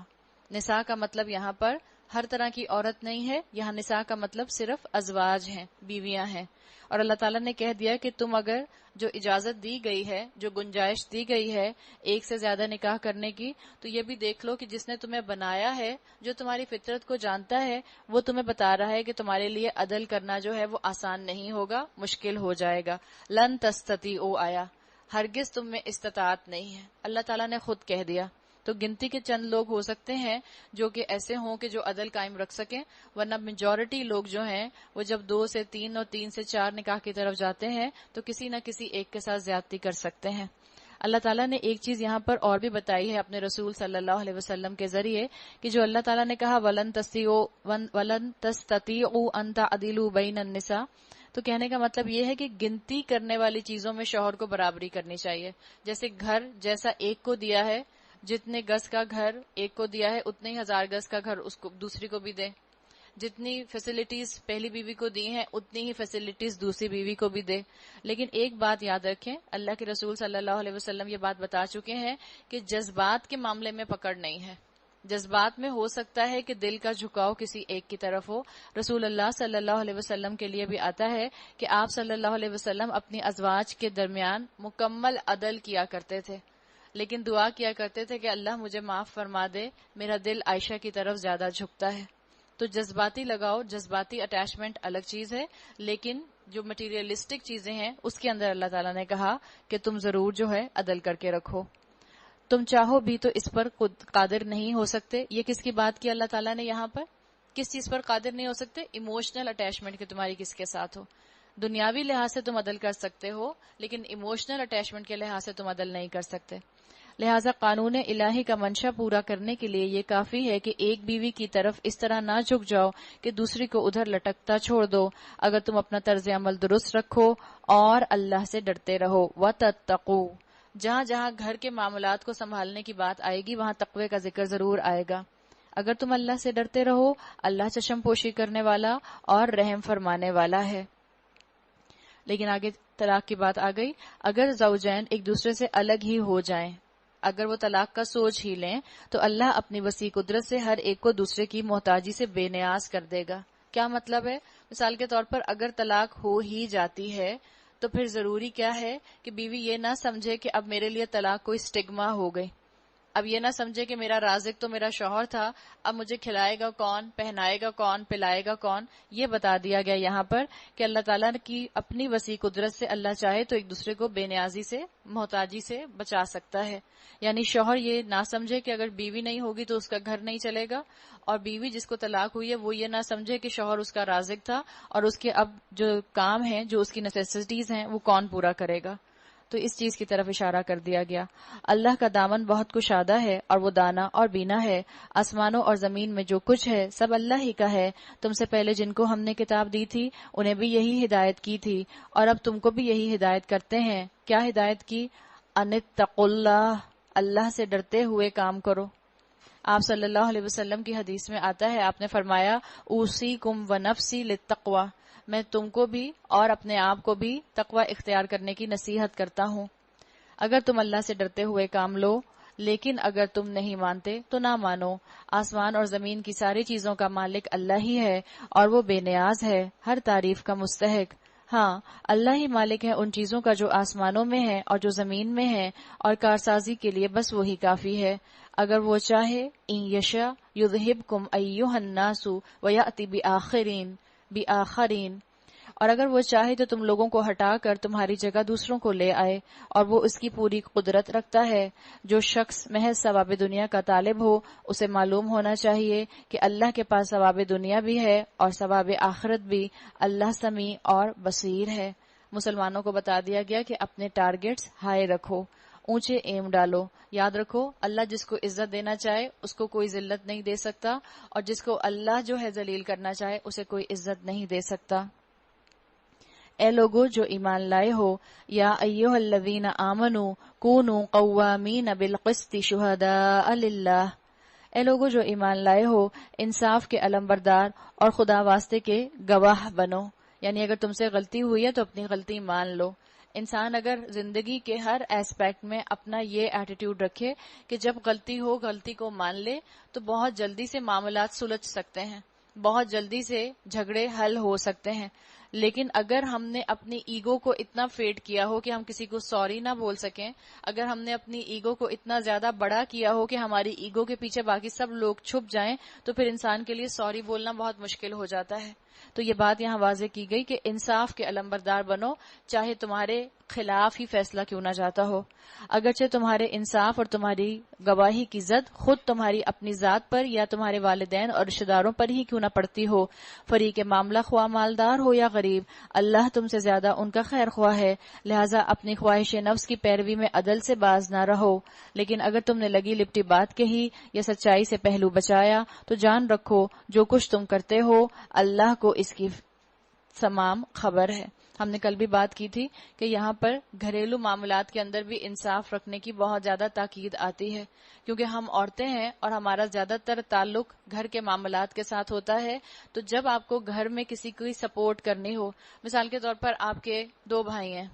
نساء کا مطلب یہاں پر ہر طرح کی عورت نہیں ہے، یہاں نساء کا مطلب صرف ازواج ہیں، بیویاں ہیں۔ اور اللہ تعالیٰ نے کہہ دیا کہ تم اگر جو اجازت دی گئی ہے، جو گنجائش دی گئی ہے ایک سے زیادہ نکاح کرنے کی، تو یہ بھی دیکھ لو کہ جس نے تمہیں بنایا ہے، جو تمہاری فطرت کو جانتا ہے، وہ تمہیں بتا رہا ہے کہ تمہارے لیے عدل کرنا جو ہے وہ آسان نہیں ہوگا، مشکل ہو جائے گا۔ لن تستطیعوا آیا، ہرگز تم میں استطاعت نہیں ہے، اللہ تعالیٰ نے خود کہہ دیا۔ تو گنتی کے چند لوگ ہو سکتے ہیں جو کہ ایسے ہوں کہ جو عدل قائم رکھ سکیں، ورنہ میجورٹی لوگ جو ہیں وہ جب 2 سے 3 اور 3 سے 4 نکاح کی طرف جاتے ہیں تو کسی نہ کسی ایک کے ساتھ زیادتی کر سکتے ہیں۔ اللہ تعالیٰ نے ایک چیز یہاں پر اور بھی بتائی ہے اپنے رسول صلی اللہ علیہ وسلم کے ذریعے کہ جو اللہ تعالیٰ نے کہا وَلَن تَسْتَطِيعُوا أَن تَعْدِلُوا بَيْنَ النِّسَاءِ، تو کہنے کا مطلب یہ ہے کہ گنتی کرنے والی چیزوں میں شوہر کو برابری کرنی چاہیے۔ جیسے گھر جیسا ایک کو دیا ہے، جتنے گز کا گھر ایک کو دیا ہے اتنے ہی 1000 گز کا گھر اس کو دوسری کو بھی دے، جتنی فیسلٹیز پہلی بیوی کو دی ہیں اتنی ہی فیسلٹیز دوسری بیوی کو بھی دے۔ لیکن ایک بات یاد رکھیں، اللہ کے رسول صلی اللہ علیہ وسلم یہ بات بتا چکے ہیں کہ جذبات کے معاملے میں پکڑ نہیں ہے۔ جذبات میں ہو سکتا ہے کہ دل کا جھکاؤ کسی ایک کی طرف ہو۔ رسول اللہ صلی اللہ علیہ وسلم کے لیے بھی آتا ہے کہ آپ صلی اللہ علیہ وسلم اپنی ازواج کے درمیان مکمل عدل کیا کرتے تھے، لیکن دعا کیا کرتے تھے کہ اللہ مجھے معاف فرما دے، میرا دل عائشہ کی طرف زیادہ جھکتا ہے۔ تو جذباتی لگاؤ، جذباتی اٹیچمنٹ الگ چیز ہے، لیکن جو مٹیریلسٹک چیزیں ہیں اس کے اندر اللہ تعالیٰ نے کہا کہ تم ضرور جو ہے عدل کر کے رکھو۔ تم چاہو بھی تو اس پر قادر نہیں ہو سکتے۔ یہ کس کی بات کی اللہ تعالیٰ نے یہاں پر؟ کس چیز پر قادر نہیں ہو سکتے؟ ایموشنل اٹیچمنٹ کہ تمہاری کس کے ساتھ ہو۔ دنیاوی لحاظ سے تم عدل کر سکتے ہو لیکن ایموشنل اٹیچمنٹ کے لحاظ سے تم عدل نہیں کر سکتے۔ لہٰذا قانون الہی کا منشا پورا کرنے کے لیے یہ کافی ہے کہ ایک بیوی کی طرف اس طرح نہ جھک جاؤ کہ دوسری کو ادھر لٹکتا چھوڑ دو، اگر تم اپنا طرز عمل درست رکھو اور اللہ سے ڈرتے رہو۔ وَتَتَّقُوا، جہاں جہاں گھر کے معاملات کو سنبھالنے کی بات آئے گی وہاں تقوی کا ذکر ضرور آئے گا. اگر تم اللہ سے ڈرتے رہو، اللہ چشم پوشی کرنے والا اور رحم فرمانے والا ہے. لیکن آگے طلاق کی بات آ گئی. اگر زوجین ایک دوسرے سے الگ ہی ہو جائیں، اگر وہ طلاق کا سوچ ہی لیں، تو اللہ اپنی وسیع قدرت سے ہر ایک کو دوسرے کی محتاجی سے بے نیاز کر دے گا. کیا مطلب ہے؟ مثال کے طور پر اگر طلاق ہو ہی جاتی ہے تو پھر ضروری کیا ہے کہ بیوی یہ نہ سمجھے کہ اب میرے لیے طلاق کوئی اسٹگما ہو گئی. اب یہ نہ سمجھے کہ میرا رازق تو میرا شوہر تھا، اب مجھے کھلائے گا کون، پہنائے گا کون، پلائے گا کون. یہ بتا دیا گیا یہاں پر کہ اللہ تعالیٰ کی اپنی وسیع قدرت سے اللہ چاہے تو ایک دوسرے کو بے نیازی سے، محتاجی سے بچا سکتا ہے. یعنی شوہر یہ نہ سمجھے کہ اگر بیوی نہیں ہوگی تو اس کا گھر نہیں چلے گا، اور بیوی جس کو طلاق ہوئی ہے وہ یہ نہ سمجھے کہ شوہر اس کا رازق تھا اور اس کے اب جو کام ہیں، جو اس کی نیسیسٹیز ہیں، وہ کون پورا کرے گا. تو اس چیز کی طرف اشارہ کر دیا گیا. اللہ کا دامن بہت کشادہ ہے اور وہ دانا اور بینا ہے. آسمانوں اور زمین میں جو کچھ ہے سب اللہ ہی کا ہے. تم سے پہلے جن کو ہم نے کتاب دی تھی انہیں بھی یہی ہدایت کی تھی، اور اب تم کو بھی یہی ہدایت کرتے ہیں. کیا ہدایت کی؟ ان اتقوا اللہ، اللہ سے ڈرتے ہوئے کام کرو. آپ صلی اللہ علیہ وسلم کی حدیث میں آتا ہے، آپ نے فرمایا اوصیکم ونفسی للتقوی، میں تم کو بھی اور اپنے آپ کو بھی تقوی اختیار کرنے کی نصیحت کرتا ہوں. اگر تم اللہ سے ڈرتے ہوئے کام لو، لیکن اگر تم نہیں مانتے تو نہ مانو. آسمان اور زمین کی ساری چیزوں کا مالک اللہ ہی ہے اور وہ بے نیاز ہے، ہر تعریف کا مستحق. ہاں، اللہ ہی مالک ہے ان چیزوں کا جو آسمانوں میں ہے اور جو زمین میں ہے، اور کارسازی کے لیے بس وہی کافی ہے. اگر وہ چاہے ان یشاء یذہبکم ایھا الناس ویأتی بآخرین، اور اگر وہ چاہے تو تم لوگوں کو ہٹا کر تمہاری جگہ دوسروں کو لے آئے، اور وہ اس کی پوری قدرت رکھتا ہے. جو شخص محض ثواب دنیا کا طالب ہو اسے معلوم ہونا چاہیے کہ اللہ کے پاس ثواب دنیا بھی ہے اور ثواب آخرت بھی. اللہ سمیع اور بصیر ہے. مسلمانوں کو بتا دیا گیا کہ اپنے ٹارگٹس ہائی رکھو، اونچے ایم ڈالو. یاد رکھو اللہ جس کو عزت دینا چاہے اس کو کوئی ذلت نہیں دے سکتا، اور جس کو اللہ جو ہے ذلیل کرنا چاہے اسے کوئی عزت نہیں دے سکتا. اے لوگو جو ایمان لائے ہو، یا ایھا الذین آمنوا کونوا قوامین بالقسط شہداء للہ، اے لوگو جو ایمان لائے ہو انصاف کے علمبردار اور خدا واسطے کے گواہ بنو. یعنی اگر تم سے غلطی ہوئی ہے تو اپنی غلطی مان لو. انسان اگر زندگی کے ہر ایسپیکٹ میں اپنا یہ ایٹیٹیوڈ رکھے کہ جب غلطی ہو غلطی کو مان لے تو بہت جلدی سے معاملات سلجھ سکتے ہیں، بہت جلدی سے جھگڑے حل ہو سکتے ہیں. لیکن اگر ہم نے اپنی ایگو کو اتنا فیڈ کیا ہو کہ ہم کسی کو سوری نہ بول سکیں، اگر ہم نے اپنی ایگو کو اتنا زیادہ بڑا کیا ہو کہ ہماری ایگو کے پیچھے باقی سب لوگ چھپ جائیں، تو پھر انسان کے لیے سوری بولنا بہت مشکل ہو جاتا ہے. تو یہ بات یہاں واضح کی گئی کہ انصاف کے علمبردار بنو، چاہے تمہارے خلاف ہی فیصلہ کیوں نہ جاتا ہو. اگرچہ تمہارے انصاف اور تمہاری گواہی کی زد خود تمہاری اپنی ذات پر یا تمہارے والدین اور رشتہ داروں پر ہی کیوں نہ پڑتی ہو. فریق معاملہ خواہ مالدار ہو یا غریب، اللہ تم سے زیادہ ان کا خیر خواہ ہے، لہٰذا اپنی خواہش نفس کی پیروی میں عدل سے باز نہ رہو. لیکن اگر تم نے لگی لپٹی بات کہی یا سچائی سے پہلو بچایا تو جان رکھو جو کچھ تم کرتے ہو اللہ کو اس کی تمام خبر ہے. ہم نے کل بھی بات کی تھی کہ یہاں پر گھریلو معاملات کے اندر بھی انصاف رکھنے کی بہت زیادہ تاکید آتی ہے، کیونکہ ہم عورتیں ہیں اور ہمارا زیادہ تر تعلق گھر کے معاملات کے ساتھ ہوتا ہے. تو جب آپ کو گھر میں کسی کی سپورٹ کرنی ہو، مثال کے طور پر آپ کے 2 بھائی ہیں،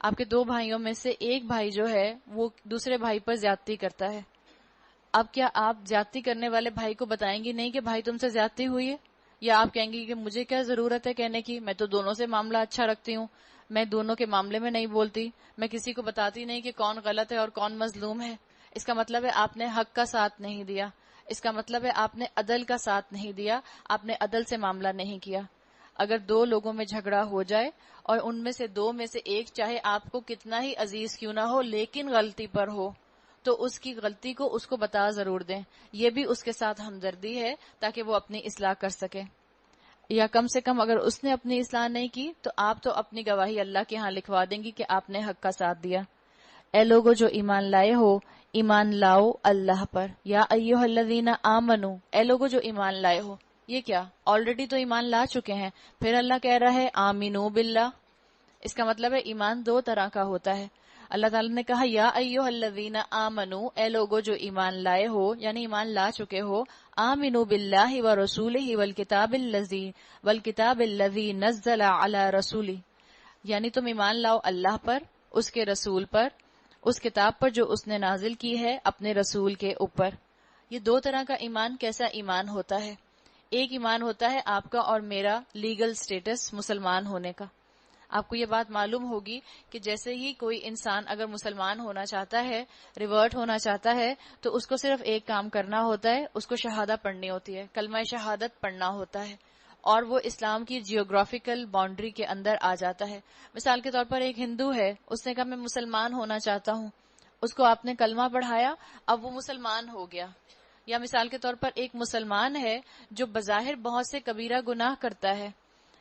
آپ کے 2 بھائیوں میں سے ایک بھائی جو ہے وہ دوسرے بھائی پر زیادتی کرتا ہے. اب کیا آپ زیادتی کرنے والے بھائی کو بتائیں گی نہیں کہ بھائی تم سے زیادتی ہوئی ہے؟ یا آپ کہیں گی کہ مجھے کیا ضرورت ہے کہنے کی، میں تو دونوں سے معاملہ اچھا رکھتی ہوں، میں دونوں کے معاملے میں نہیں بولتی، میں کسی کو بتاتی نہیں کہ کون غلط ہے اور کون مظلوم ہے. اس کا مطلب ہے آپ نے حق کا ساتھ نہیں دیا، اس کا مطلب ہے آپ نے عدل کا ساتھ نہیں دیا، آپ نے عدل سے معاملہ نہیں کیا. اگر 2 لوگوں میں جھگڑا ہو جائے اور ان میں سے 2 میں سے ایک چاہے آپ کو کتنا ہی عزیز کیوں نہ ہو لیکن غلطی پر ہو، تو اس کی غلطی کو اس کو بتا ضرور دیں. یہ بھی اس کے ساتھ ہمدردی ہے تاکہ وہ اپنی اصلاح کر سکے. یا کم سے کم اگر اس نے اپنی اصلاح نہیں کی تو آپ تو اپنی گواہی اللہ کے ہاں لکھوا دیں گی کہ آپ نے حق کا ساتھ دیا. اے لوگو جو ایمان لائے ہو ایمان لاؤ اللہ پر. یا ایھا الذین آمنو، اے لوگو جو ایمان لائے ہو. یہ کیا؟ آلریڈی تو ایمان لا چکے ہیں، پھر اللہ کہہ رہا ہے آمینو باللہ. اس کا مطلب ہے ایمان 2 طرح کا ہوتا ہے. اللہ تعالیٰ نے کہا یا ایھا الذین آمنو، اے لوگو جو ایمان لائے ہو، یعنی ایمان لا چکے ہو، آمنو باللہ ورسولہ والکتاب الذی نزل علی رسولہ، یعنی تم ایمان لاؤ اللہ پر، اس کے رسول پر، اس کتاب پر جو اس نے نازل کی ہے اپنے رسول کے اوپر۔ یہ دو طرح کا ایمان کیسا ایمان ہوتا ہے؟ ایک ایمان ہوتا ہے آپ کا اور میرا لیگل سٹیٹس مسلمان ہونے کا۔ آپ کو یہ بات معلوم ہوگی کہ جیسے ہی کوئی انسان اگر مسلمان ہونا چاہتا ہے، ریورٹ ہونا چاہتا ہے، تو اس کو صرف ایک کام کرنا ہوتا ہے، اس کو شہادہ پڑھنی ہوتی ہے، کلمہ شہادت پڑھنا ہوتا ہے، اور وہ اسلام کی جیوگرافیکل باؤنڈری کے اندر آ جاتا ہے۔ مثال کے طور پر ایک ہندو ہے، اس نے کہا میں مسلمان ہونا چاہتا ہوں، اس کو آپ نے کلمہ پڑھایا، اب وہ مسلمان ہو گیا۔ یا مثال کے طور پر ایک مسلمان ہے جو بظاہر بہت سے کبیرہ گناہ کرتا ہے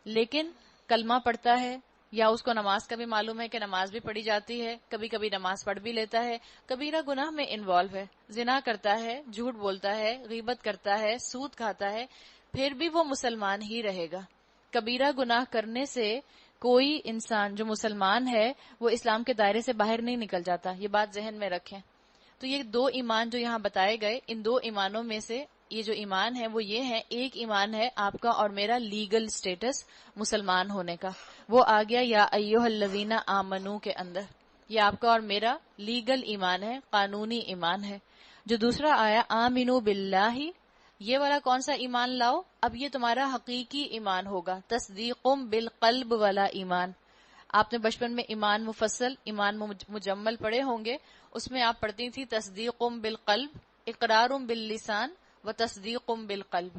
لیکن کلمہ پڑھتا ہے، یا اس کو نماز کا بھی معلوم ہے کہ نماز بھی پڑھی جاتی ہے، کبھی کبھی نماز پڑھ بھی لیتا ہے، کبیرہ گناہ میں انوالو ہے، زنا کرتا ہے، جھوٹ بولتا ہے، غیبت کرتا ہے، سود کھاتا ہے، پھر بھی وہ مسلمان ہی رہے گا۔ کبیرہ گناہ کرنے سے کوئی انسان جو مسلمان ہے وہ اسلام کے دائرے سے باہر نہیں نکل جاتا، یہ بات ذہن میں رکھیں۔ تو یہ دو ایمان جو یہاں بتائے گئے، ان دو ایمانوں میں سے یہ جو ایمان ہے وہ یہ ہے، ایک ایمان ہے آپ کا اور میرا لیگل سٹیٹس مسلمان ہونے کا، وہ آ گیا یا ایھا الذین آمنو کے اندر، یہ آپ کا اور میرا لیگل ایمان ہے، قانونی ایمان ہے۔ جو دوسرا آیا آمنو باللہ، یہ والا کون سا ایمان لاؤ؟ اب یہ تمہارا حقیقی ایمان ہوگا، تصدیقم بالقلب والا ایمان۔ آپ نے بچپن میں ایمان مفصل، ایمان مجمل پڑھے ہوں گے، اس میں آپ پڑھتی تھی تصدیقم بالقلب، اقرارم باللسان و تصدیقم بالقلب۔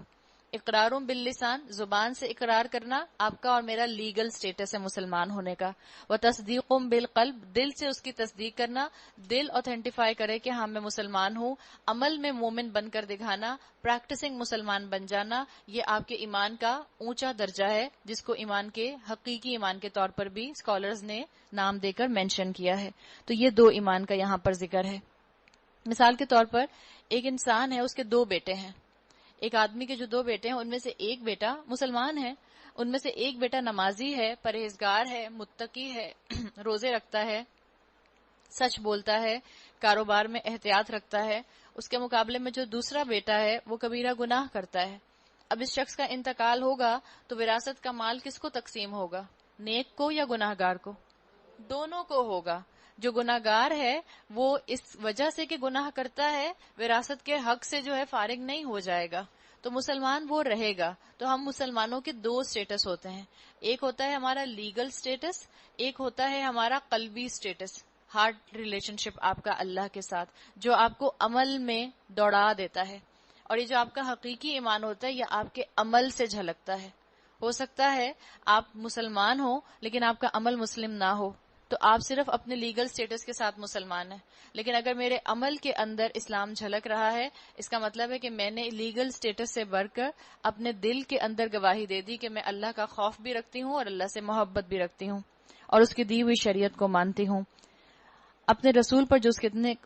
اقرارم باللسان، زبان سے اقرار کرنا، آپ کا اور میرا لیگل سٹیٹس ہے مسلمان ہونے کا، و تصدیقم بالقلب، دل سے اس کی تصدیق کرنا، دل اوتھینٹیفائی کرے کہ ہاں میں مسلمان ہوں، عمل میں مومن بن کر دکھانا، پریکٹسنگ مسلمان بن جانا، یہ آپ کے ایمان کا اونچا درجہ ہے، جس کو ایمان کے حقیقی ایمان کے طور پر بھی اسکالرز نے نام دے کر مینشن کیا ہے۔ تو یہ دو ایمان کا یہاں پر ذکر ہے۔ مثال کے طور پر ایک انسان ہے، اس کے دو بیٹے ہیں، ایک آدمی کے جو دو بیٹے ہیں ان میں سے ایک بیٹا مسلمان ہے، ان میں سے ایک بیٹا نمازی ہے، پرہیزگار ہے، متقی ہے، روزے رکھتا ہے، سچ بولتا ہے، کاروبار میں احتیاط رکھتا ہے۔ اس کے مقابلے میں جو دوسرا بیٹا ہے وہ کبیرہ گناہ کرتا ہے۔ اب اس شخص کا انتقال ہوگا تو وراثت کا مال کس کو تقسیم ہوگا؟ نیک کو یا گناہ گار کو؟ دونوں کو ہوگا۔ جو گناہ گار ہے وہ اس وجہ سے کہ گناہ کرتا ہے وراثت کے حق سے جو ہے فارغ نہیں ہو جائے گا، تو مسلمان وہ رہے گا۔ تو ہم مسلمانوں کے دو سٹیٹس ہوتے ہیں، ایک ہوتا ہے ہمارا لیگل سٹیٹس، ایک ہوتا ہے ہمارا قلبی سٹیٹس، ہارٹ ریلیشن شپ آپ کا اللہ کے ساتھ، جو آپ کو عمل میں دوڑا دیتا ہے۔ اور یہ جو آپ کا حقیقی ایمان ہوتا ہے یہ آپ کے عمل سے جھلکتا ہے۔ ہو سکتا ہے آپ مسلمان ہو لیکن آپ کا عمل مسلم نہ ہو، تو آپ صرف اپنے لیگل سٹیٹس کے ساتھ مسلمان ہیں، لیکن اگر میرے عمل کے اندر اسلام جھلک رہا ہے، اس کا مطلب ہے کہ میں نے لیگل سٹیٹس سے بڑھ کر اپنے دل کے اندر گواہی دے دی کہ میں اللہ کا خوف بھی رکھتی ہوں اور اللہ سے محبت بھی رکھتی ہوں اور اس کی دی ہوئی شریعت کو مانتی ہوں۔ اپنے رسول پر جو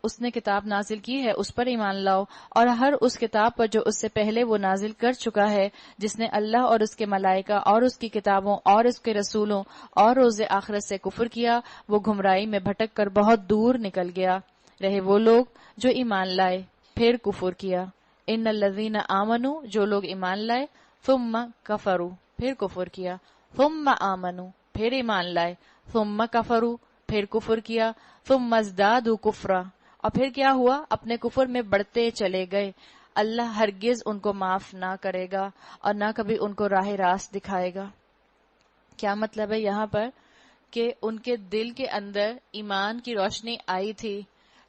اس نے کتاب نازل کی ہے اس پر ایمان لاؤ، اور ہر اس کتاب پر جو اس سے پہلے وہ نازل کر چکا ہے، جس نے اللہ اور اس کے ملائکہ اور اس کی کتابوں اور اس کے رسولوں اور روز آخرت سے کفر کیا، وہ گمراہی میں بھٹک کر بہت دور نکل گیا۔ رہے وہ لوگ جو ایمان لائے پھر کفر کیا۔ ان الذین آمنوا، جو لوگ ایمان لائے، ثم کفروا، پھر کفر کیا، ثم آمنوا، پھر ایمان لائے، ثم کفروا، پھر کفر کیا، ثم ازدادوا کفرا، اور پھر کیا ہوا؟ اپنے کفر میں بڑھتے چلے گئے۔ اللہ ہرگز ان کو معاف نہ کرے گا اور نہ کبھی ان کو راہ راست دکھائے گا۔ کیا مطلب ہے یہاں پر؟ کہ ان کے دل کے اندر ایمان کی روشنی آئی تھی،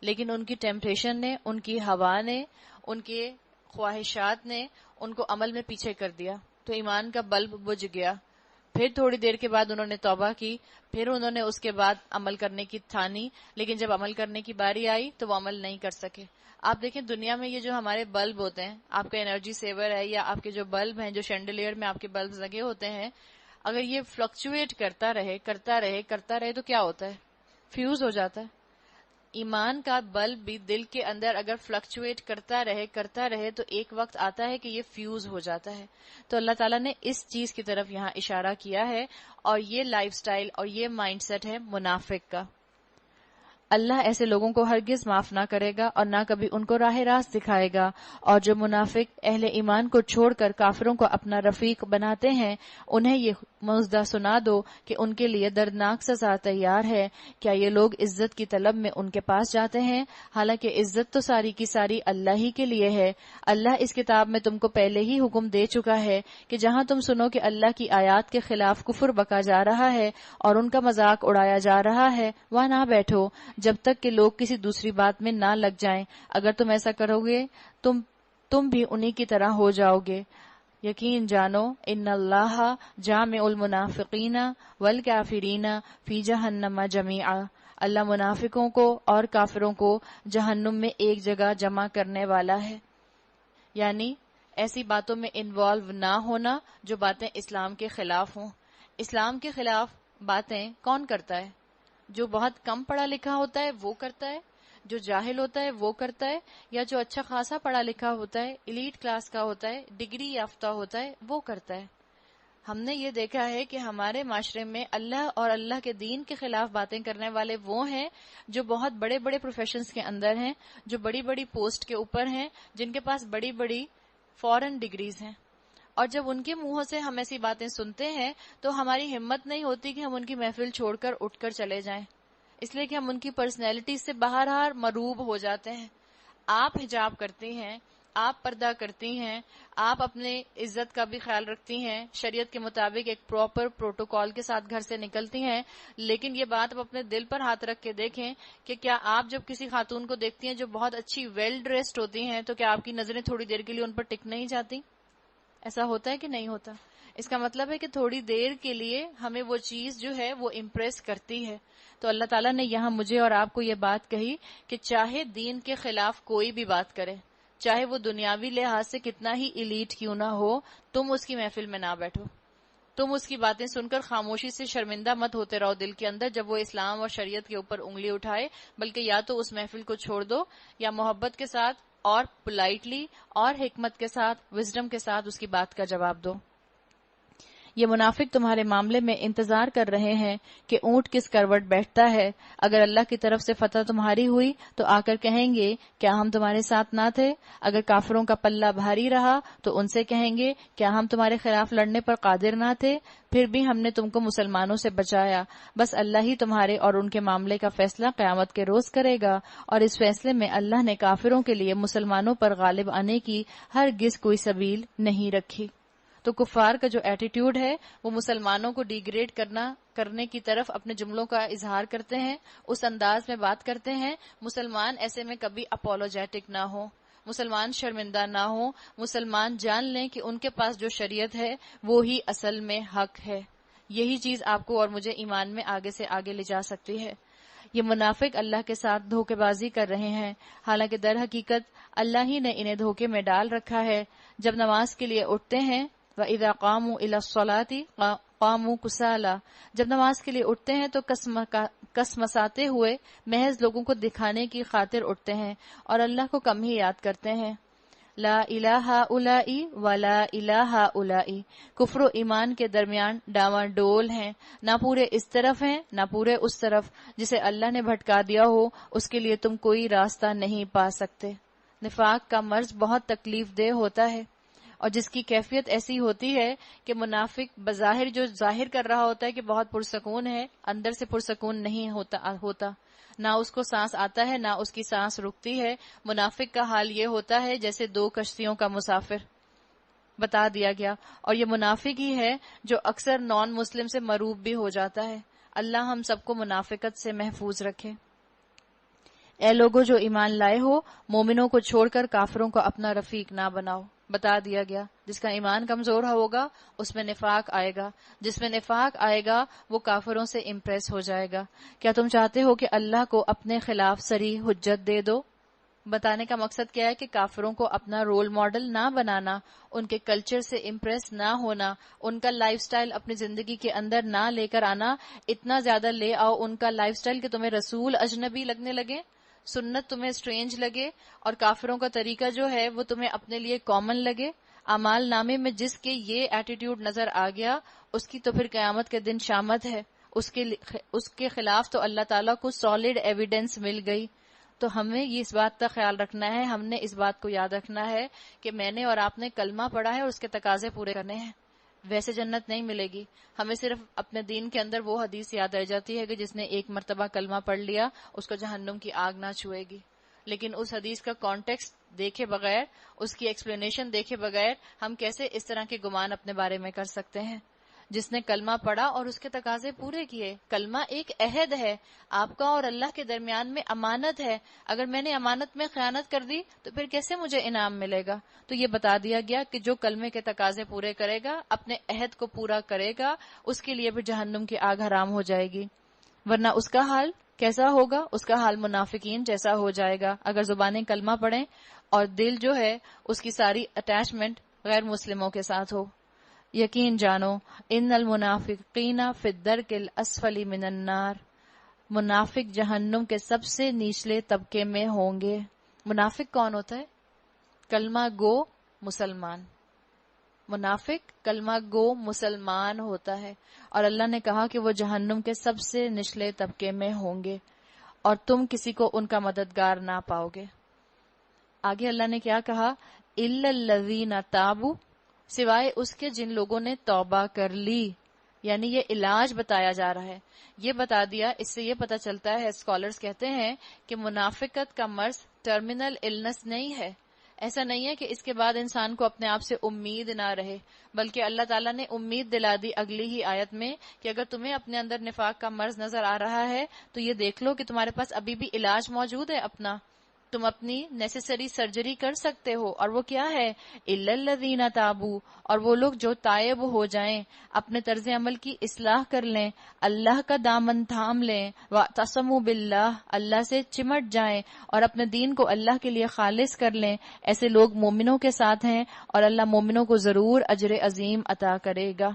لیکن ان کی ٹیمپٹیشن نے، ان کی ہوا نے، ان کے خواہشات نے ان کو عمل میں پیچھے کر دیا، تو ایمان کا بلب بجھ گیا۔ پھر تھوڑی دیر کے بعد انہوں نے توبہ کی، پھر انہوں نے اس کے بعد عمل کرنے کی ٹھانی، لیکن جب عمل کرنے کی باری آئی تو وہ عمل نہیں کر سکے۔ آپ دیکھیں دنیا میں یہ جو ہمارے بلب ہوتے ہیں، آپ کا انرجی سیور ہے یا آپ کے جو بلب ہیں، جو شینڈلیئر میں آپ کے بلب لگے ہوتے ہیں، اگر یہ فلکچویٹ کرتا رہے تو کیا ہوتا ہے؟ فیوز ہو جاتا ہے۔ ایمان کا بلب بھی دل کے اندر اگر فلکچویٹ کرتا رہے تو ایک وقت آتا ہے کہ یہ فیوز ہو جاتا ہے۔ تو اللہ تعالیٰ نے اس چیز کی طرف یہاں اشارہ کیا ہے، اور یہ لائف سٹائل اور یہ مائنڈ سیٹ ہے منافق کا۔ اللہ ایسے لوگوں کو ہرگز معاف نہ کرے گا اور نہ کبھی ان کو راہ راست دکھائے گا. اور جو منافق اہل ایمان کو چھوڑ کر کافروں کو اپنا رفیق بناتے ہیں انہیں یہ مژدہ سنا دو کہ ان کے لیے دردناک سزا تیار ہے. کیا یہ لوگ عزت کی طلب میں ان کے پاس جاتے ہیں حالانکہ عزت تو ساری کی ساری اللہ ہی کے لیے ہے. اللہ اس کتاب میں تم کو پہلے ہی حکم دے چکا ہے کہ جہاں تم سنو کہ اللہ کی آیات کے خلاف کفر بکا جا رہا ہے اور ان کا مذاق اڑایا جا رہا ہے وہاں نہ بیٹھو جب تک کہ لوگ کسی دوسری بات میں نہ لگ جائیں. اگر تم ایسا کرو گے تم بھی انہی کی طرح ہو جاؤ گے. یقین جانو ان اللہ جامع المنافقین والکافرین فی جہنم جمیعا. اللہ منافقوں کو اور کافروں کو جہنم میں ایک جگہ جمع کرنے والا ہے. یعنی ایسی باتوں میں انوالو نہ ہونا جو باتیں اسلام کے خلاف ہوں. اسلام کے خلاف باتیں کون کرتا ہے؟ جو بہت کم پڑھا لکھا ہوتا ہے وہ کرتا ہے، جو جاہل ہوتا ہے وہ کرتا ہے، یا جو اچھا خاصا پڑھا لکھا ہوتا ہے، ایلیٹ کلاس کا ہوتا ہے، ڈگری یافتہ ہوتا ہے وہ کرتا ہے. ہم نے یہ دیکھا ہے کہ ہمارے معاشرے میں اللہ اور اللہ کے دین کے خلاف باتیں کرنے والے وہ ہیں جو بہت بڑے بڑے پروفیشنز کے اندر ہیں، جو بڑی بڑی پوسٹ کے اوپر ہیں، جن کے پاس بڑی بڑی فورن ڈگریز ہیں. اور جب ان کے منہوں سے ہم ایسی باتیں سنتے ہیں تو ہماری ہمت نہیں ہوتی کہ ہم ان کی محفل چھوڑ کر اٹھ کر چلے جائیں، اس لیے کہ ہم ان کی پرسنالٹی سے بہرحال مروب ہو جاتے ہیں. آپ حجاب کرتی ہیں، آپ پردہ کرتی ہیں، آپ اپنے عزت کا بھی خیال رکھتی ہیں، شریعت کے مطابق ایک پراپر پروٹوکول کے ساتھ گھر سے نکلتی ہیں، لیکن یہ بات اب اپنے دل پر ہاتھ رکھ کے دیکھیں کہ کیا آپ جب کسی خاتون کو دیکھتی ہیں جو بہت اچھی ویل ڈریسڈ ہوتی ہیں تو کیا آپ کی نظریں تھوڑی دیر کے لیے ان پر ٹک نہیں جاتی؟ ایسا ہوتا ہے کہ نہیں ہوتا؟ اس کا مطلب ہے کہ تھوڑی دیر کے لیے ہمیں وہ چیز جو ہے وہ امپریس کرتی ہے. تو اللہ تعالیٰ نے یہاں مجھے اور آپ کو یہ بات کہی کہ چاہے دین کے خلاف کوئی بھی بات کرے، چاہے وہ دنیاوی لحاظ سے کتنا ہی ایلیٹ کیوں نہ ہو، تم اس کی محفل میں نہ بیٹھو. تم اس کی باتیں سن کر خاموشی سے شرمندہ مت ہوتے رہو دل کے اندر جب وہ اسلام اور شریعت کے اوپر انگلی اٹھائے، بلکہ یا تو اس محفل کو چھوڑ دو یا محبت کے ساتھ اور پولائٹلی اور حکمت کے ساتھ وزڈم کے ساتھ اس کی بات کا جواب دو. یہ منافق تمہارے معاملے میں انتظار کر رہے ہیں کہ اونٹ کس کروٹ بیٹھتا ہے. اگر اللہ کی طرف سے فتح تمہاری ہوئی تو آ کر کہیں گے کیا ہم تمہارے ساتھ نہ تھے؟ اگر کافروں کا پلہ بھاری رہا تو ان سے کہیں گے کیا ہم تمہارے خلاف لڑنے پر قادر نہ تھے؟ پھر بھی ہم نے تم کو مسلمانوں سے بچایا. بس اللہ ہی تمہارے اور ان کے معاملے کا فیصلہ قیامت کے روز کرے گا، اور اس فیصلے میں اللہ نے کافروں کے لیے مسلمانوں پر غالب آنے کی ہرگز کوئی سبیل نہیں رکھی. تو کفار کا جو ایٹیٹیوڈ ہے وہ مسلمانوں کو ڈیگریڈ کرنے کی طرف اپنے جملوں کا اظہار کرتے ہیں، اس انداز میں بات کرتے ہیں. مسلمان ایسے میں کبھی اپولوجیٹک نہ ہو، مسلمان شرمندہ نہ ہو، مسلمان جان لیں کہ ان کے پاس جو شریعت ہے وہی اصل میں حق ہے. یہی چیز آپ کو اور مجھے ایمان میں آگے سے آگے لے جا سکتی ہے. یہ منافق اللہ کے ساتھ دھوکے بازی کر رہے ہیں، حالانکہ در حقیقت اللہ ہی نے انہیں دھوکے میں ڈال رکھا ہے. جب نماز کے لیے اٹھتے ہیں وَإِذَا قَامُوا إِلَى الصَّلَاةِ قَامُوا كُسَالَىٰ، جب نماز کے لیے اٹھتے ہیں تو کسمساتے ہوئے محض لوگوں کو دکھانے کی خاطر اٹھتے ہیں اور اللہ کو کم ہی یاد کرتے ہیں. لا الہ الائی ولا الہ الائی، کفر و ایمان کے درمیان ڈاواں ڈول ہیں، نہ پورے اس طرف ہیں نہ پورے اس طرف. جسے اللہ نے بھٹکا دیا ہو اس کے لیے تم کوئی راستہ نہیں پا سکتے. نفاق کا مرض بہت تکلیف دہ ہوتا ہے، اور جس کی کیفیت ایسی ہوتی ہے کہ منافق بظاہر جو ظاہر کر رہا ہوتا ہے کہ بہت پرسکون ہے، اندر سے پرسکون نہیں ہوتا. نہ اس کو سانس آتا ہے نہ اس کی سانس رکتی ہے. منافق کا حال یہ ہوتا ہے جیسے دو کشتیوں کا مسافر بتا دیا گیا. اور یہ منافق ہی ہے جو اکثر نان مسلم سے مروب بھی ہو جاتا ہے. اللہ ہم سب کو منافقت سے محفوظ رکھے. اے لوگو جو ایمان لائے ہو، مومنوں کو چھوڑ کر کافروں کو اپنا رفیق نہ بناؤ. بتا دیا گیا جس کا ایمان کمزور ہوگا اس میں نفاق آئے گا، جس میں نفاق آئے گا وہ کافروں سے امپریس ہو جائے گا. کیا تم چاہتے ہو کہ اللہ کو اپنے خلاف صریح حجت دے دو؟ بتانے کا مقصد کیا ہے کہ کافروں کو اپنا رول ماڈل نہ بنانا، ان کے کلچر سے امپریس نہ ہونا، ان کا لائف سٹائل اپنی زندگی کے اندر نہ لے کر آنا. اتنا زیادہ لے آؤ ان کا لائف سٹائل کہ تمہیں رسول اجنبی لگنے لگے، سنت تمہیں سٹرینج لگے، اور کافروں کا طریقہ جو ہے وہ تمہیں اپنے لیے کامن لگے. اعمال نامے میں جس کے یہ ایٹیٹیوڈ نظر آ گیا اس کی تو پھر قیامت کے دن شامت ہے، اس کے خلاف تو اللہ تعالیٰ کو سالڈ ایویڈنس مل گئی. تو ہمیں یہ اس بات کا خیال رکھنا ہے، ہم نے اس بات کو یاد رکھنا ہے کہ میں نے اور آپ نے کلمہ پڑھا ہے اور اس کے تقاضے پورے کرنے ہیں. ویسے جنت نہیں ملے گی. ہمیں صرف اپنے دین کے اندر وہ حدیث یاد رہ جاتی ہے کہ جس نے ایک مرتبہ کلمہ پڑھ لیا اس کو جہنم کی آگ نہ چھوئے گی. لیکن اس حدیث کا کانٹیکسٹ دیکھے بغیر، اس کی ایکسپلینیشن دیکھے بغیر ہم کیسے اس طرح کے گمان اپنے بارے میں کر سکتے ہیں؟ جس نے کلمہ پڑھا اور اس کے تقاضے پورے کیے. کلمہ ایک عہد ہے، آپ کا اور اللہ کے درمیان میں امانت ہے. اگر میں نے امانت میں خیانت کر دی تو پھر کیسے مجھے انعام ملے گا؟ تو یہ بتا دیا گیا کہ جو کلمے کے تقاضے پورے کرے گا، اپنے عہد کو پورا کرے گا، اس کے لیے بھی جہنم کی آگ حرام ہو جائے گی. ورنہ اس کا حال کیسا ہوگا؟ اس کا حال منافقین جیسا ہو جائے گا. اگر زبانیں کلمہ پڑھیں اور دل جو ہے اس کی ساری اٹیچمنٹ غیر مسلموں کے ساتھ ہو. یقین جانو ان المنافقین فی الدرک الاسفل من النار، منافق جہنم کے سب سے نچلے طبقے میں ہوں گے. منافق کون ہوتا ہے؟ کلمہ گو مسلمان. منافق کلمہ گو مسلمان ہوتا ہے، اور اللہ نے کہا کہ وہ جہنم کے سب سے نچلے طبقے میں ہوں گے اور تم کسی کو ان کا مددگار نہ پاؤ گے. آگے اللہ نے کیا کہا؟ الا الذین تابوا، سوائے اس کے جن لوگوں نے توبہ کر لی. یعنی یہ علاج بتایا جا رہا ہے. یہ بتا دیا، اس سے یہ پتہ چلتا ہے، اسکالرز کہتے ہیں کہ منافقت کا مرض ٹرمینل النس نہیں ہے. ایسا نہیں ہے کہ اس کے بعد انسان کو اپنے آپ سے امید نہ رہے، بلکہ اللہ تعالیٰ نے امید دلا دی اگلی ہی آیت میں کہ اگر تمہیں اپنے اندر نفاق کا مرض نظر آ رہا ہے تو یہ دیکھ لو کہ تمہارے پاس ابھی بھی علاج موجود ہے اپنا. تم اپنی نیسیسری سرجری کر سکتے ہو، اور وہ کیا ہے؟ الا الذین تابوا، اور وہ لوگ جو تائب ہو جائیں، اپنے طرز عمل کی اصلاح کر لیں، اللہ کا دامن تھام لیں، واعتصموا باللہ، اللہ سے چمٹ جائیں اور اپنے دین کو اللہ کے لیے خالص کر لیں. ایسے لوگ مومنوں کے ساتھ ہیں اور اللہ مومنوں کو ضرور اجر عظیم عطا کرے گا.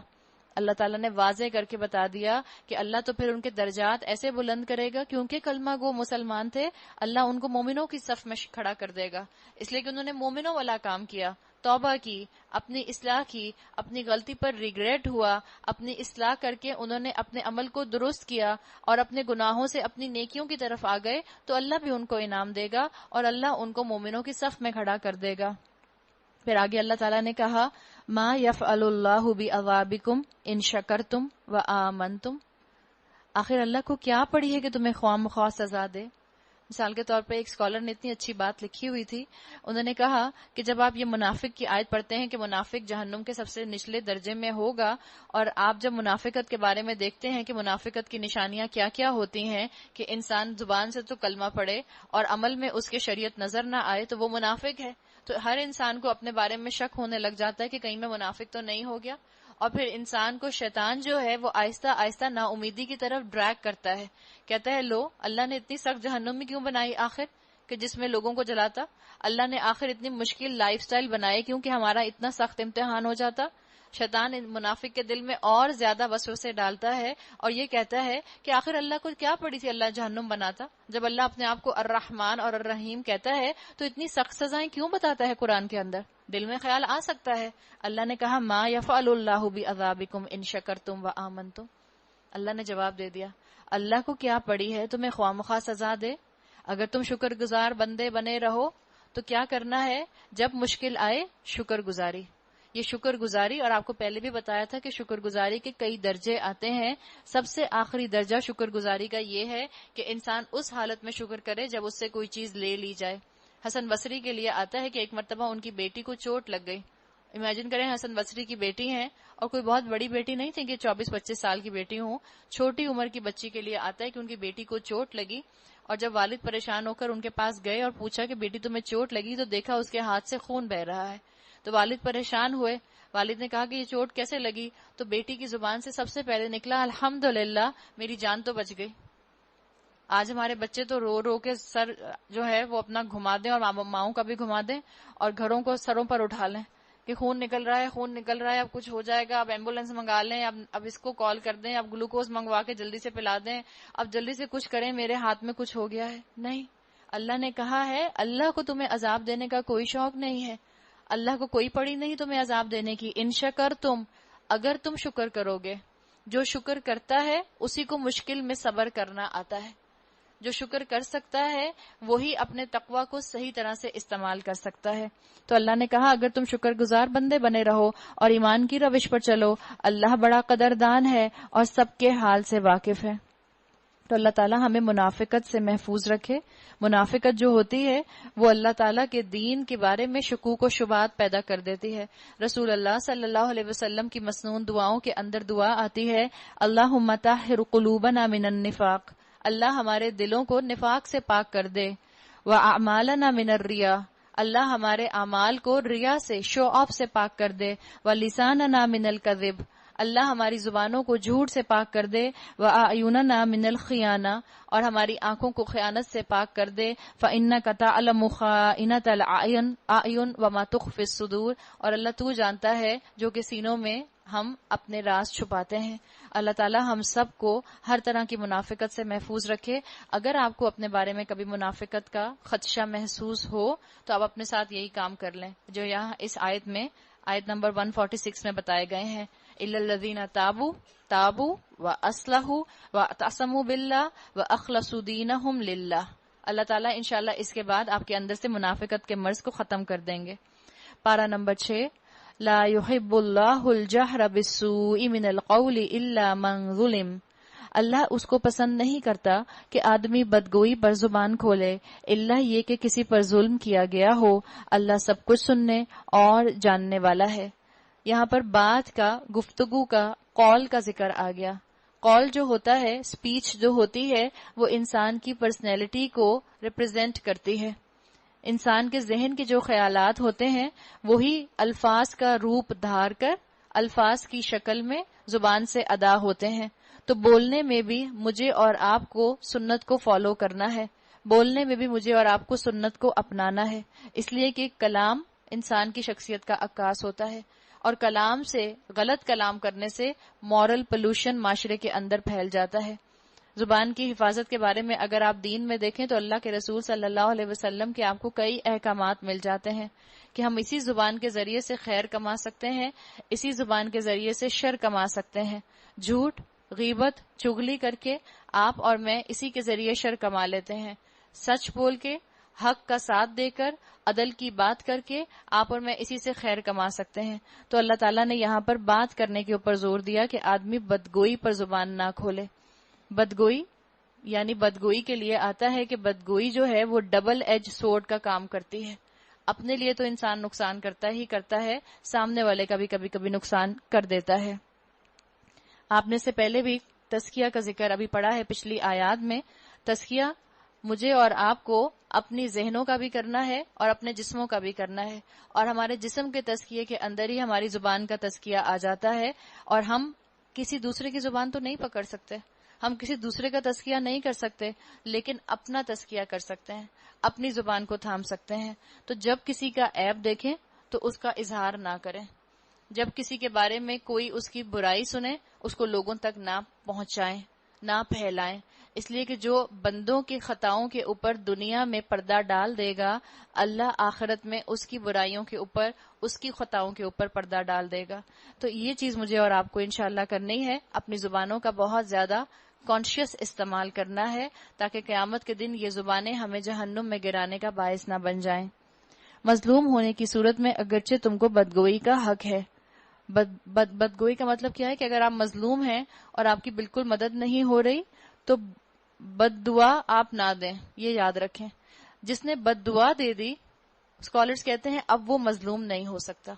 اللہ تعالیٰ نے واضح کر کے بتا دیا کہ اللہ تو پھر ان کے درجات ایسے بلند کرے گا، کیونکہ کلمہ گو مسلمان تھے، اللہ ان کو مومنوں کی صف میں کھڑا کر دے گا، اس لیے کہ انہوں نے مومنوں والا کام کیا، توبہ کی، اپنی اصلاح کی، اپنی غلطی پر ریگریٹ ہوا، اپنی اصلاح کر کے انہوں نے اپنے عمل کو درست کیا اور اپنے گناہوں سے اپنی نیکیوں کی طرف آ گئے، تو اللہ بھی ان کو انعام دے گا اور اللہ ان کو مومنوں کی صف میں کھڑا کر دے گا. پھر آگے اللہ تعالیٰ نے کہا ما یفعل اللہ بعذابکم ان شکرتم وآمنتم. آخر اللہ کو کیا پڑی ہے کہ تمہیں خواہ مخواہ سزا دے؟ مثال کے طور پہ ایک اسکالر نے اتنی اچھی بات لکھی ہوئی تھی، انہوں نے کہا کہ جب آپ یہ منافق کی آیت پڑھتے ہیں کہ منافق جہنم کے سب سے نچلے درجے میں ہوگا، اور آپ جب منافقت کے بارے میں دیکھتے ہیں کہ منافقت کی نشانیاں کیا کیا ہوتی ہیں، کہ انسان زبان سے تو کلمہ پڑھے اور عمل میں اس کے شریعت نظر نہ آئے تو وہ منافق ہے. تو ہر انسان کو اپنے بارے میں شک ہونے لگ جاتا ہے کہ کہیں میں منافق تو نہیں ہو گیا، اور پھر انسان کو شیطان جو ہے وہ آہستہ آہستہ نا امیدی کی طرف ڈریگ کرتا ہے. کہتا ہے لو اللہ نے اتنی سخت جہنم میں کیوں بنائی آخر کہ جس میں لوگوں کو جلاتا؟ اللہ نے آخر اتنی مشکل لائف سٹائل بنائی کیونکہ ہمارا اتنا سخت امتحان ہو جاتا؟ شیطان منافق کے دل میں اور زیادہ وسوسے ڈالتا ہے اور یہ کہتا ہے کہ آخر اللہ کو کیا پڑی تھی اللہ جہنم بناتا؟ جب اللہ اپنے آپ کو الرحمن اور الرحیم کہتا ہے تو اتنی سخت سزائیں کیوں بتاتا ہے قرآن کے اندر؟ دل میں خیال آ سکتا ہے. اللہ نے کہا ما یفعل اللہ بعذابکم ان شکرتم وآمنتم. اللہ نے جواب دے دیا اللہ کو کیا پڑی ہے تمہیں خواہ مخواہ سزا دے؟ اگر تم شکر گزار بندے بنے رہو تو کیا کرنا ہے؟ جب مشکل آئے شکر گزاری. یہ شکر گزاری، اور آپ کو پہلے بھی بتایا تھا کہ شکر گزاری کے کئی درجے آتے ہیں. سب سے آخری درجہ شکر گزاری کا یہ ہے کہ انسان اس حالت میں شکر کرے جب اس سے کوئی چیز لے لی جائے. حسن بصری کے لیے آتا ہے کہ ایک مرتبہ ان کی بیٹی کو چوٹ لگ گئی. امیجن کریں حسن بصری کی بیٹی ہیں، اور کوئی بہت بڑی بیٹی نہیں تھی کہ 24-25 سال کی بیٹی ہوں، چھوٹی عمر کی بچی کے لیے آتا ہے کہ ان کی بیٹی کو چوٹ لگی. اور جب والد پریشان ہو کر ان کے پاس گئے اور پوچھا کہ بیٹی تمہیں چوٹ لگی، تو دیکھا اس کے ہاتھ سے خون بہ رہا ہے. تو والد پریشان ہوئے. والد نے کہا کہ یہ چوٹ کیسے لگی؟ تو بیٹی کی زبان سے سب سے پہلے نکلا الحمدللہ میری جان تو بچ گئی. آج ہمارے بچے تو رو رو کے سر جو ہے وہ اپنا گھما دیں اور ماؤں کا بھی گھما دیں اور گھروں کو سروں پر اٹھا لیں کہ خون نکل رہا ہے، خون نکل رہا ہے، اب کچھ ہو جائے گا، اب ایمبولینس منگا لیں، اب اس کو کال کر دیں، اب گلوکوز منگوا کے جلدی سے پلا دیں، اب جلدی سے کچھ کریں، میرے ہاتھ میں کچھ ہو گیا ہے. نہیں، اللہ نے کہا ہے اللہ کو تمہیں عذاب دینے کا کوئی شوق نہیں ہے، اللہ کو کوئی پڑی نہیں تمہیں عذاب دینے کی. ان شکر تم، اگر تم شکر کرو گے. جو شکر کرتا ہے اسی کو مشکل میں صبر کرنا آتا ہے. جو شکر کر سکتا ہے وہی اپنے تقوی کو صحیح طرح سے استعمال کر سکتا ہے. تو اللہ نے کہا اگر تم شکر گزار بندے بنے رہو اور ایمان کی روش پر چلو، اللہ بڑا قدردان ہے اور سب کے حال سے واقف ہے. تو اللہ تعالیٰ ہمیں منافقت سے محفوظ رکھے. منافقت جو ہوتی ہے وہ اللہ تعالیٰ کے دین کے بارے میں شکوک و شبہات پیدا کر دیتی ہے. رسول اللہ صلی اللہ علیہ وسلم کی مسنون دعاؤں کے اندر دعا آتی ہے، اللہم طہر قلوبنا من النفاق، اللہ ہمارے دلوں کو نفاق سے پاک کر دے. وَأَعْمَالَنَا مِنَ الرِّيَا، اللہ ہمارے اعمال کو ریا سے، شو آف سے پاک کر دے. وَلِسَانَنَا مِنَ الْكَذِبِ، اللہ ہماری زبانوں کو جھوٹ سے پاک کر دے. وَأَعْيُنَنَا مِنَ الْخِيَانَةِ، اور ہماری آنکھوں کو خیانت سے پاک کر دے. فَإِنَّكَ تَعْلَمُ خَائِنَةَ الْأَعْيُنِ وَمَا تُخْفِي الصُّدُورِ، اور اللہ تو جانتا ہے جو کہ سینوں میں ہم اپنے راز چھپاتے ہیں. اللہ تعالیٰ ہم سب کو ہر طرح کی منافقت سے محفوظ رکھے. اگر آپ کو اپنے بارے میں کبھی منافقت کا خدشہ محسوس ہو تو آپ اپنے ساتھ یہی کام کر لیں جو یہاں اس آیت میں، آیت نمبر 146 میں بتائے گئے ہیں. إِلَّا الَّذِينَ تَابُوا وَأَصْلَحُوا وَاعْتَصَمُوا بِاللَّهِ وَأَخْلَصُوا دِينَهُمْ لِلَّهِ. اللہ تعالیٰ انشاءاللہ اس کے بعد آپ کے اندر سے منافقت کے مرض کو ختم کر دیں گے. پارہ نمبر 6، لا يحب اللہ الجہر بالسوء من القول الا من ظلم، اللہ اس کو پسند نہیں کرتا کہ آدمی بدگوئی پر زبان کھولے الا یہ کہ کسی پر ظلم کیا گیا ہو. اللہ سب کچھ سننے اور جاننے والا ہے. یہاں پر بات کا، گفتگو کا، قول کا ذکر آ گیا. قول جو ہوتا ہے، اسپیچ جو ہوتی ہے، وہ انسان کی پرسنالٹی کو ریپرزینٹ کرتی ہے. انسان کے ذہن کے جو خیالات ہوتے ہیں وہی الفاظ کا روپ دھار کر الفاظ کی شکل میں زبان سے ادا ہوتے ہیں. تو بولنے میں بھی مجھے اور آپ کو سنت کو فالو کرنا ہے، بولنے میں بھی مجھے اور آپ کو سنت کو اپنانا ہے، اس لیے کہ کلام انسان کی شخصیت کا عکاس ہوتا ہے. اور کلام سے، غلط کلام کرنے سے مورل پولوشن معاشرے کے اندر پھیل جاتا ہے. زبان کی حفاظت کے بارے میں اگر آپ دین میں دیکھیں تو اللہ کے رسول صلی اللہ علیہ وسلم کے آپ کو کئی احکامات مل جاتے ہیں کہ ہم اسی زبان کے ذریعے سے خیر کما سکتے ہیں، اسی زبان کے ذریعے سے شر کما سکتے ہیں. جھوٹ، غیبت، چغلی کر کے آپ اور میں اسی کے ذریعے شر کما لیتے ہیں. سچ بول کے، حق کا ساتھ دے کر، عدل کی بات کر کے آپ اور میں اسی سے خیر کما سکتے ہیں. تو اللہ تعالیٰ نے یہاں پر بات کرنے کے اوپر زور دیا کہ آدمی بدگوئی پر زبان نہ کھولے. بدگوئی یعنی بدگوئی کے لیے آتا ہے کہ بدگوئی جو ہے وہ ڈبل ایج سورڈ کا کام کرتی ہے. اپنے لیے تو انسان نقصان کرتا ہی کرتا ہے، سامنے والے کا بھی کبھی کبھی نقصان کر دیتا ہے. آپ نے سے پہلے بھی تزکیہ کا ذکر ابھی پڑھا ہے پچھلی آیات میں. تزکیہ مجھے اور آپ کو اپنی ذہنوں کا بھی کرنا ہے اور اپنے جسموں کا بھی کرنا ہے. اور ہمارے جسم کے تزکیے کے اندر ہی ہماری زبان کا تزکیہ آ جاتا ہے. اور ہم کسی دوسرے کی زبان تو نہیں پکڑ سکتے، ہم کسی دوسرے کا تزکیہ نہیں کر سکتے، لیکن اپنا تزکیہ کر سکتے ہیں، اپنی زبان کو تھام سکتے ہیں. تو جب کسی کا عیب دیکھیں تو اس کا اظہار نہ کریں. جب کسی کے بارے میں کوئی اس کی برائی سنے اس کو لوگوں تک نہ پہنچائیں، نہ پھیلائیں. اس لیے کہ جو بندوں کی خطاؤں کے اوپر دنیا میں پردہ ڈال دے گا، اللہ آخرت میں اس کی برائیوں کے اوپر، اس کی خطاؤں کے اوپر پردہ ڈال دے گا. تو یہ چیز مجھے اور آپ کو انشاءاللہ کرنی ہے، اپنی زبانوں کا بہت زیادہ کانشیس استعمال کرنا ہے تاکہ قیامت کے دن یہ زبانیں ہمیں جہنم میں گرانے کا باعث نہ بن جائیں. مظلوم ہونے کی صورت میں اگرچہ تم کو بدگوئی کا حق ہے. بدگوئی کا مطلب کیا ہے کہ اگر آپ مظلوم ہیں اور آپ کی بالکل مدد نہیں ہو رہی تو بد دعا آپ نہ دیں. یہ یاد رکھیں، جس نے بد دعا دے دی، اسکالرز کہتے ہیں اب وہ مظلوم نہیں ہو سکتا.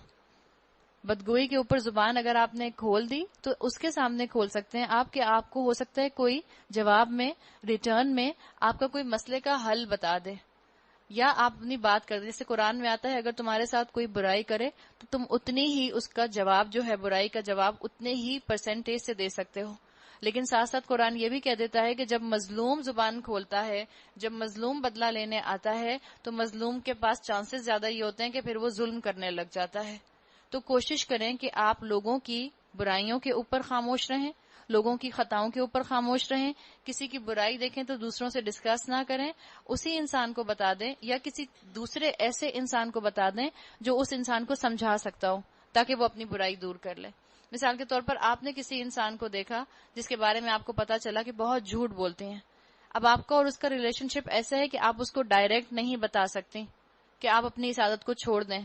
بدگوئی کے اوپر زبان اگر آپ نے کھول دی تو اس کے سامنے کھول سکتے ہیں آپ کہ آپ کو ہو سکتا ہے کوئی جواب میں، ریٹرن میں آپ کا کوئی مسئلے کا حل بتا دے یا آپ اپنی بات کر دیں. جیسے قرآن میں آتا ہے اگر تمہارے ساتھ کوئی برائی کرے تو تم اتنی ہی اس کا جواب جو ہے، برائی کا جواب اتنے ہی پرسنٹیج سے دے سکتے ہو. لیکن ساتھ ساتھ قرآن یہ بھی کہہ دیتا ہے کہ جب مظلوم زبان کھولتا ہے، جب مظلوم بدلہ لینے آتا ہے تو مظلوم کے پاس چانسز زیادہ یہ ہوتے ہیں کہ پھر وہ ظلم کرنے لگ جاتا ہے. تو کوشش کریں کہ آپ لوگوں کی برائیوں کے اوپر خاموش رہیں، لوگوں کی خطاؤں کے اوپر خاموش رہیں. کسی کی برائی دیکھیں تو دوسروں سے ڈسکس نہ کریں، اسی انسان کو بتا دیں یا کسی دوسرے ایسے انسان کو بتا دیں جو اس انسان کو سمجھا سکتا ہو تاکہ وہ اپنی برائی دور کر لے. مثال کے طور پر آپ نے کسی انسان کو دیکھا جس کے بارے میں آپ کو پتا چلا کہ بہت جھوٹ بولتے ہیں. اب آپ کا اور اس کا ریلیشن شپ ایسا ہے کہ آپ اس کو ڈائریکٹ نہیں بتا سکتی کہ آپ اپنی اس عادت کو چھوڑ دیں.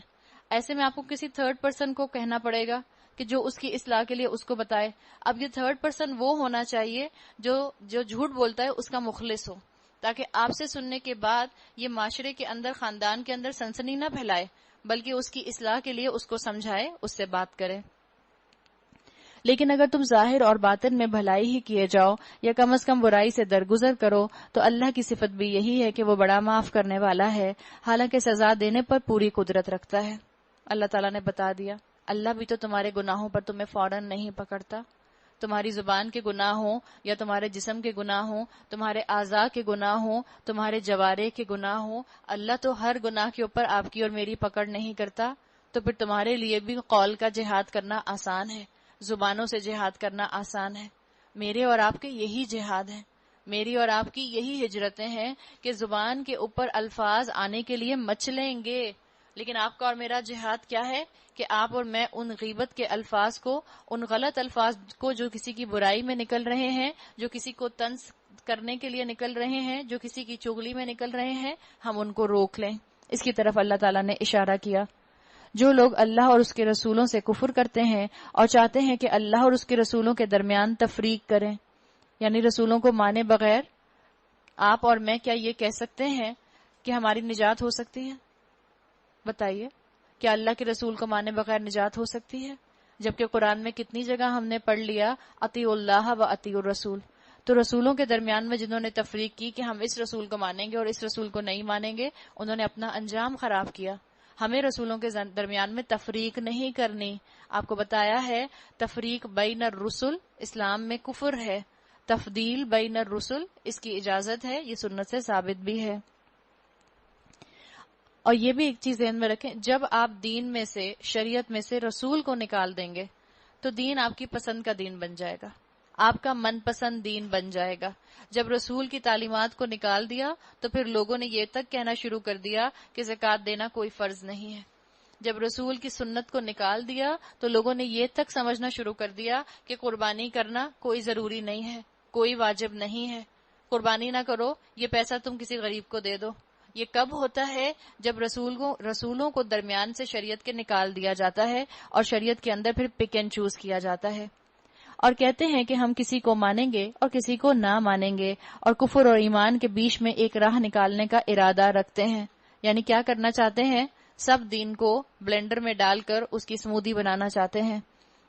ایسے میں آپ کو کسی تھرڈ پرسن کو کہنا پڑے گا کہ جو اس کی اصلاح کے لیے اس کو بتائے. اب یہ تھرڈ پرسن وہ ہونا چاہیے جو جھوٹ بولتا ہے اس کا مخلص ہو، تاکہ آپ سے سننے کے بعد یہ معاشرے کے اندر، خاندان کے اندر سنسنی نہ پھیلائے، بلکہ اس کی اصلاح کے لیے اس کو سمجھائے، اس سے بات کرے. لیکن اگر تم ظاہر اور باطن میں بھلائی ہی کیے جاؤ یا کم از کم برائی سے درگزر کرو تو اللہ کی صفت بھی یہی ہے کہ وہ بڑا معاف کرنے والا ہے، حالانکہ سزا دینے پر پوری قدرت رکھتا ہے. اللہ تعالیٰ نے بتا دیا اللہ بھی تو تمہارے گناہوں پر تمہیں فوراً نہیں پکڑتا. تمہاری زبان کے گناہ ہوں یا تمہارے جسم کے گناہ ہوں، تمہارے اعضاء کے گناہ ہوں، تمہارے جوارے کے گناہ ہوں، اللہ تو ہر گناہ کے اوپر آپ کی اور میری پکڑ نہیں کرتا. تو پھر تمہارے لیے بھی قول کا جہاد کرنا آسان ہے، زبانوں سے جہاد کرنا آسان ہے. میرے اور آپ کے یہی جہاد ہے، میری اور آپ کی یہی ہجرتیں ہیں کہ زبان کے اوپر الفاظ آنے کے لیے مچلیں گے. لیکن آپ کا اور میرا جہاد کیا ہے کہ آپ اور میں ان غیبت کے الفاظ کو، ان غلط الفاظ کو جو کسی کی برائی میں نکل رہے ہیں، جو کسی کو طنز کرنے کے لیے نکل رہے ہیں، جو کسی کی چغلی میں نکل رہے ہیں، ہم ان کو روک لیں. اس کی طرف اللہ تعالیٰ نے اشارہ کیا. جو لوگ اللہ اور اس کے رسولوں سے کفر کرتے ہیں اور چاہتے ہیں کہ اللہ اور اس کے رسولوں کے درمیان تفریق کریں، یعنی رسولوں کو مانے بغیر آپ اور میں کیا یہ کہہ سکتے ہیں کہ ہماری نجات ہو سکتی ہے؟ بتائیے، کیا اللہ کے رسول کو مانے بغیر نجات ہو سکتی ہے؟ جبکہ قرآن میں کتنی جگہ ہم نے پڑھ لیا اطیعوا اللہ و اطیعوا الرسول. تو رسولوں کے درمیان میں جنہوں نے تفریق کی کہ ہم اس رسول کو مانیں گے اور اس رسول کو نہیں مانیں گے، انہوں نے اپنا انجام خراب کیا. ہمیں رسولوں کے درمیان میں تفریق نہیں کرنی. آپ کو بتایا ہے تفریق بین الرسل اسلام میں کفر ہے، تفضیل بین الرسل اس کی اجازت ہے، یہ سنت سے ثابت بھی ہے. اور یہ بھی ایک چیز ذہن میں رکھیں، جب آپ دین میں سے، شریعت میں سے رسول کو نکال دیں گے تو دین آپ کی پسند کا دین بن جائے گا، آپ کا من پسند دین بن جائے گا. جب رسول کی تعلیمات کو نکال دیا تو پھر لوگوں نے یہ تک کہنا شروع کر دیا کہ زکوٰۃ دینا کوئی فرض نہیں ہے. جب رسول کی سنت کو نکال دیا تو لوگوں نے یہ تک سمجھنا شروع کر دیا کہ قربانی کرنا کوئی ضروری نہیں ہے، کوئی واجب نہیں ہے، قربانی نہ کرو، یہ پیسہ تم کسی غریب کو دے دو. یہ کب ہوتا ہے؟ جب رسولوں کو درمیان سے شریعت کے نکال دیا جاتا ہے اور شریعت کے اندر پھر پک اینڈ چوز کیا جاتا ہے. اور کہتے ہیں کہ ہم کسی کو مانیں گے اور کسی کو نہ مانیں گے، اور کفر اور ایمان کے بیچ میں ایک راہ نکالنے کا ارادہ رکھتے ہیں. یعنی کیا کرنا چاہتے ہیں؟ سب دین کو بلینڈر میں ڈال کر اس کی سمودی بنانا چاہتے ہیں.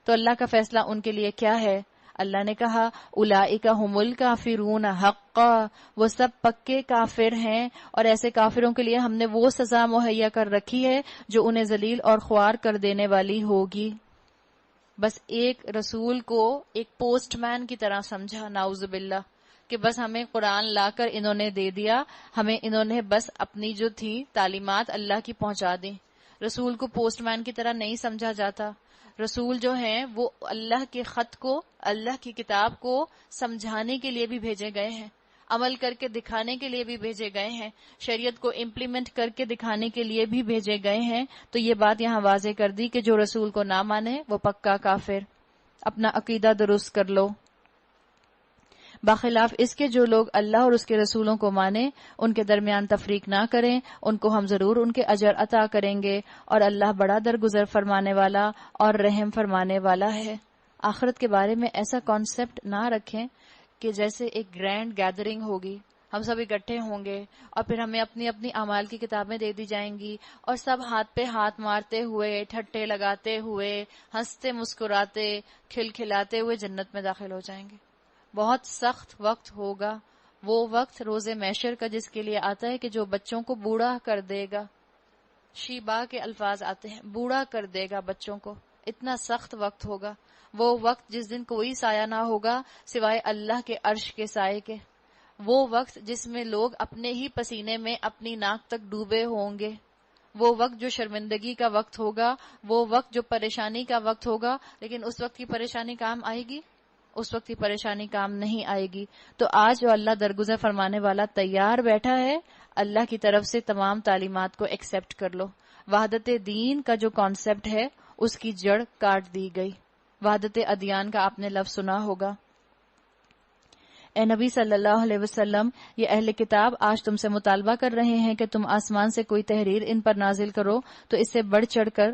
تو اللہ کا فیصلہ ان کے لیے کیا ہے؟ اللہ نے کہا اولئک هم الکافرون حقا، وہ سب پکے کافر ہیں، اور ایسے کافروں کے لیے ہم نے وہ سزا مہیا کر رکھی ہے جو انہیں ذلیل اور خوار کر دینے والی ہوگی. بس ایک رسول کو ایک پوسٹ مین کی طرح سمجھا، نعوذ باللہ، کہ بس ہمیں قرآن لا کر انہوں نے دے دیا، ہمیں انہوں نے بس اپنی جو تھی تعلیمات اللہ کی پہنچا دی. رسول کو پوسٹ مین کی طرح نہیں سمجھا جاتا. رسول جو ہیں وہ اللہ کے خط کو، اللہ کی کتاب کو سمجھانے کے لیے بھی بھیجے گئے ہیں، عمل کر کے دکھانے کے لیے بھی بھیجے گئے ہیں، شریعت کو امپلیمنٹ کر کے دکھانے کے لیے بھی بھیجے گئے ہیں. تو یہ بات یہاں واضح کر دی کہ جو رسول کو نہ مانے وہ پکا کافر. اپنا عقیدہ درست کر لو. بخلاف اس کے جو لوگ اللہ اور اس کے رسولوں کو مانیں، ان کے درمیان تفریق نہ کریں، ان کو ہم ضرور ان کے اجر عطا کریں گے، اور اللہ بڑا درگزر فرمانے والا اور رحم فرمانے والا ہے. آخرت کے بارے میں ایسا کانسیپٹ نہ رکھیں کہ جیسے ایک گرینڈ گیدرنگ ہوگی، ہم سب اکٹھے ہوں گے اور پھر ہمیں اپنی اپنی اعمال کی کتابیں دے دی جائیں گی، اور سب ہاتھ پہ ہاتھ مارتے ہوئے، ٹھٹے لگاتے ہوئے، ہنستے مسکراتے، کھلکھلاتے ہوئے جنت میں داخل ہو جائیں گے. بہت سخت وقت ہوگا، وہ وقت روز محشر کا جس کے لیے آتا ہے کہ جو بچوں کو بوڑھا کر دے گا. شیبا کے الفاظ آتے ہیں، بوڑھا کر دے گا بچوں کو. اتنا سخت وقت ہوگا وہ وقت جس دن کوئی سایہ نہ ہوگا سوائے اللہ کے عرش کے سائے کے. وہ وقت جس میں لوگ اپنے ہی پسینے میں اپنی ناک تک ڈوبے ہوں گے. وہ وقت جو شرمندگی کا وقت ہوگا، وہ وقت جو پریشانی کا وقت ہوگا. لیکن اس وقت کی پریشانی کام آئے گی؟ اس وقت کی پریشانی کام نہیں آئے گی. تو آج جو اللہ درگزر فرمانے والا تیار بیٹھا ہے، اللہ کی طرف سے تمام تعلیمات کو ایکسپٹ کر لو. وحدت دین کا جو کانسیپٹ ہے اس کی جڑ کاٹ دی گئی. وحدت ادیان کا آپ نے لفظ سنا ہوگا۔ اے نبی صلی اللہ علیہ وسلم، یہ اہل کتاب آج تم سے مطالبہ کر رہے ہیں کہ تم آسمان سے کوئی تحریر ان پر نازل کرو، تو اس سے بڑھ چڑھ کر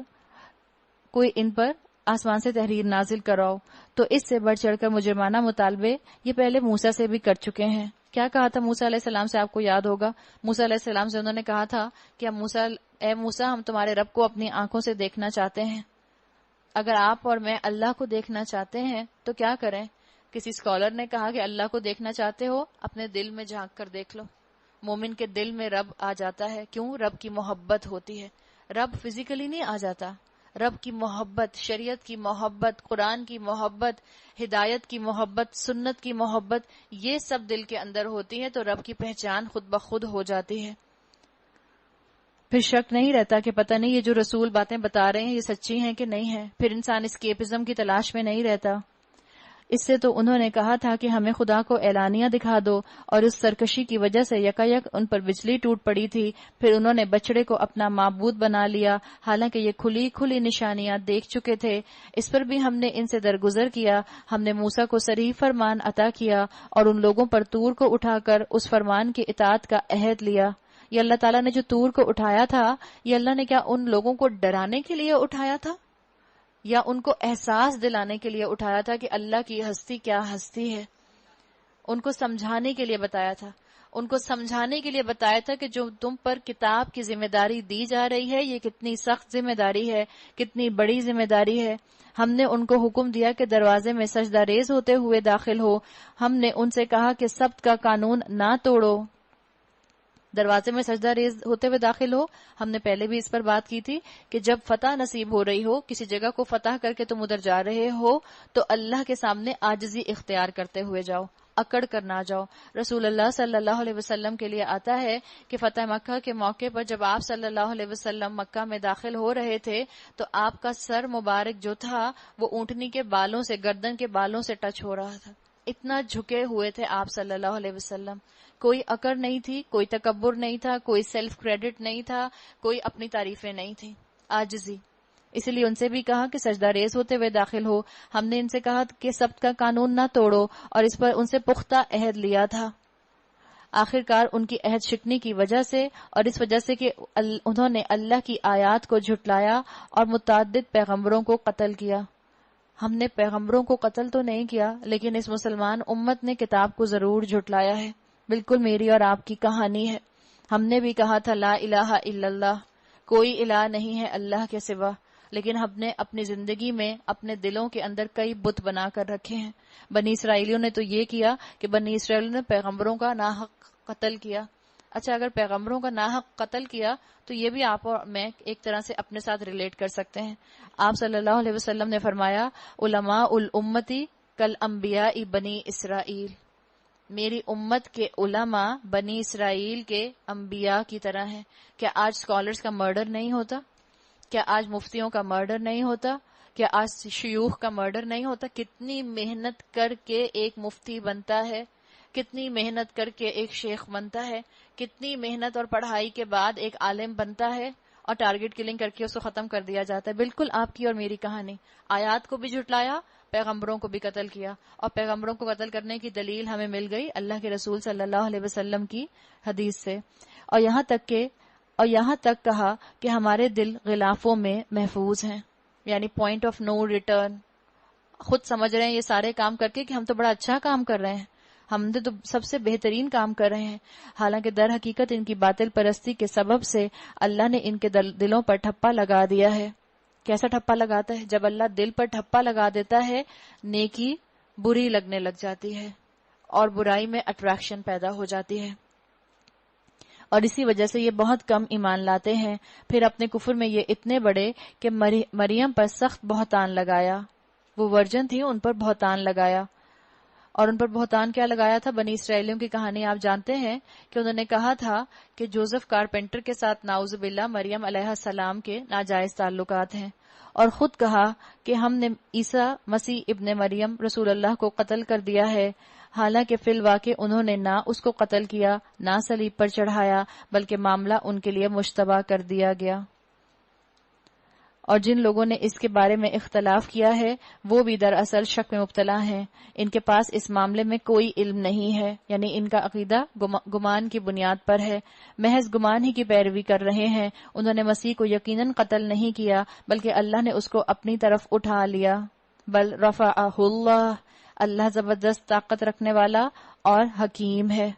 کوئی ان پر آسمان سے تحریر نازل کراؤ۔ تو اس سے بڑھ چڑھ کر مجرمانہ مطالبے یہ پہلے موسیٰ سے بھی کر چکے ہیں۔ کیا کہا تھا موسیٰ علیہ السلام سے؟ آپ کو یاد ہوگا، موسیٰ علیہ السلام سے انہوں نے کہا تھا کہ اے موسیٰ، ہم تمہارے رب کو اپنی آنکھوں سے دیکھنا چاہتے ہیں۔ اگر آپ اور میں اللہ کو دیکھنا چاہتے ہیں تو کیا کریں؟ کسی اسکالر نے کہا کہ اللہ کو دیکھنا چاہتے ہو، اپنے دل میں جھانک کر دیکھ لو۔ مومن کے دل میں رب آ جاتا ہے، کیوں؟ رب کی محبت ہوتی ہے۔ رب فزیکلی نہیں آ جاتا، رب کی محبت، شریعت کی محبت، قرآن کی محبت، ہدایت کی محبت، سنت کی محبت، یہ سب دل کے اندر ہوتی ہے تو رب کی پہچان خود بخود ہو جاتی ہے۔ پھر شک نہیں رہتا کہ پتہ نہیں یہ جو رسول باتیں بتا رہے ہیں یہ سچی ہیں کہ نہیں ہیں۔ پھر انسان اسکیپزم کی تلاش میں نہیں رہتا۔ اس سے تو انہوں نے کہا تھا کہ ہمیں خدا کو اعلانیہ دکھا دو، اور اس سرکشی کی وجہ سے یکایک ان پر بجلی ٹوٹ پڑی تھی۔ پھر انہوں نے بچڑے کو اپنا معبود بنا لیا، حالانکہ یہ کھلی کھلی نشانیاں دیکھ چکے تھے۔ اس پر بھی ہم نے ان سے درگزر کیا۔ ہم نے موسیٰ کو صریح فرمان عطا کیا اور ان لوگوں پر طور کو اٹھا کر اس فرمان کی اطاعت کا عہد لیا۔ یہ اللہ تعالیٰ نے جو طور کو اٹھایا تھا، یہ اللہ نے کیا ان لوگوں کو ڈرانے کے لیے اٹھایا تھا یا ان کو احساس دلانے کے لیے اٹھایا تھا کہ اللہ کی ہستی کیا ہستی ہے؟ ان کو سمجھانے کے لیے بتایا تھا۔ ان کو سمجھانے کے لیے بتایا تھا کہ جو تم پر کتاب کی ذمہ داری دی جا رہی ہے یہ کتنی سخت ذمہ داری ہے، کتنی بڑی ذمہ داری ہے۔ ہم نے ان کو حکم دیا کہ دروازے میں سجدہ ریز ہوتے ہوئے داخل ہو۔ ہم نے ان سے کہا کہ سبت کا قانون نہ توڑو، دروازے میں سجدہ ریز ہوتے ہوئے داخل ہو۔ ہم نے پہلے بھی اس پر بات کی تھی کہ جب فتح نصیب ہو رہی ہو، کسی جگہ کو فتح کر کے تم ادھر جا رہے ہو، تو اللہ کے سامنے عاجزی اختیار کرتے ہوئے جاؤ، اکڑ کر نہ جاؤ۔ رسول اللہ صلی اللہ علیہ وسلم کے لیے آتا ہے کہ فتح مکہ کے موقع پر جب آپ صلی اللہ علیہ وسلم مکہ میں داخل ہو رہے تھے تو آپ کا سر مبارک جو تھا وہ اونٹنی کے بالوں سے، گردن کے بالوں سے ٹچ ہو رہا تھا۔ اتنا جھکے ہوئے تھے آپ صلی اللہ علیہ وسلم۔ کوئی اکڑ نہیں تھی، کوئی تکبر نہیں تھا، کوئی سیلف کریڈٹ نہیں تھا، کوئی اپنی تعریفیں نہیں تھی، عاجزی۔ اس لیے ان سے بھی کہا کہ سجدہ ریز ہوتے ہوئے داخل ہو۔ ہم نے ان سے کہا کہ سبت کا قانون نہ توڑو، اور اس پر ان سے پختہ عہد لیا تھا۔ آخرکار ان کی عہد شکنی کی وجہ سے اور اس وجہ سے کہ انہوں نے اللہ کی آیات کو جھٹلایا اور متعدد پیغمبروں کو قتل کیا۔ ہم نے پیغمبروں کو قتل تو نہیں کیا، لیکن اس مسلمان امت نے کتاب کو ضرور جھٹلایا ہے۔ بالکل میری اور آپ کی کہانی ہے۔ ہم نے بھی کہا تھا لا الہ الا اللہ، کوئی الہ نہیں ہے اللہ کے سوا، لیکن ہم نے اپنی زندگی میں اپنے دلوں کے اندر کئی بت بنا کر رکھے ہیں۔ بنی اسرائیلیوں نے تو یہ کیا کہ بنی اسرائیلیوں نے پیغمبروں کا ناحق قتل کیا۔ اچھا، اگر پیغمبروں کا ناحق قتل کیا تو یہ بھی آپ اور میں ایک طرح سے اپنے ساتھ ریلیٹ کر سکتے ہیں۔ آپ صلی اللہ علیہ وسلم نے فرمایا علماء الامتی کالانبیاء بنی اسرائیل، میری امت کے علماء بنی اسرائیل کے انبیاء کی طرح ہیں۔ کیا آج اسکالرز کا مرڈر نہیں ہوتا؟ کیا آج مفتیوں کا مرڈر نہیں ہوتا؟ کیا آج شیوخ کا مرڈر نہیں ہوتا؟ کتنی محنت کر کے ایک مفتی بنتا ہے، کتنی محنت کر کے ایک شیخ بنتا ہے، کتنی محنت اور پڑھائی کے بعد ایک عالم بنتا ہے، اور ٹارگٹ کلنگ کر کے اس کو ختم کر دیا جاتا ہے۔ بالکل آپ کی اور میری کہانی۔ آیات کو بھی جھٹلایا، پیغمبروں کو بھی قتل کیا، اور پیغمبروں کو قتل کرنے کی دلیل ہمیں مل گئی اللہ کے رسول صلی اللہ علیہ وسلم کی حدیث سے۔ اور یہاں تک کہا کہ ہمارے دل غلافوں میں محفوظ ہیں، یعنی پوائنٹ آف نو ریٹرن۔ خود سمجھ رہے ہیں یہ سارے کام کر کے کہ ہم تو بڑا اچھا کام کر رہے ہیں، ہم نے تو سب سے بہترین کام کر رہے ہیں، حالانکہ در حقیقت ان کی باطل پرستی کے سبب سے اللہ نے ان کے دلوں پر ٹھپا لگا دیا ہے۔ کیسا ٹھپا لگاتا ہے؟ جب اللہ دل پر ٹھپا لگا دیتا ہے، نیکی بری لگنے لگ جاتی ہے اور برائی میں اٹریکشن پیدا ہو جاتی ہے، اور اسی وجہ سے یہ بہت کم ایمان لاتے ہیں۔ پھر اپنے کفر میں یہ اتنے بڑے کہ مریم پر سخت بہتان لگایا، وہ ورجن تھی، ان پر بہتان لگایا۔ اور ان پر بہتان کیا لگایا تھا؟ بنی اسرائیلیوں کی کہانی آپ جانتے ہیں کہ انہوں نے کہا تھا کہ جوزف کارپینٹر کے ساتھ نعوذ باللہ مریم علیہ السلام کے ناجائز تعلقات ہیں، اور خود کہا کہ ہم نے عیسیٰ مسیح ابن مریم رسول اللہ کو قتل کر دیا ہے، حالانکہ فی الواقع انہوں نے نہ اس کو قتل کیا، نہ صلیب پر چڑھایا، بلکہ معاملہ ان کے لیے مشتبہ کر دیا گیا۔ اور جن لوگوں نے اس کے بارے میں اختلاف کیا ہے وہ بھی دراصل شک میں مبتلا ہیں. ان کے پاس اس معاملے میں کوئی علم نہیں ہے، یعنی ان کا عقیدہ گمان کی بنیاد پر ہے، محض گمان ہی کی پیروی کر رہے ہیں. انہوں نے مسیح کو یقیناً قتل نہیں کیا بلکہ اللہ نے اس کو اپنی طرف اٹھا لیا. بل رفعہ اللہ، اللہ زبردست طاقت رکھنے والا اور حکیم ہے.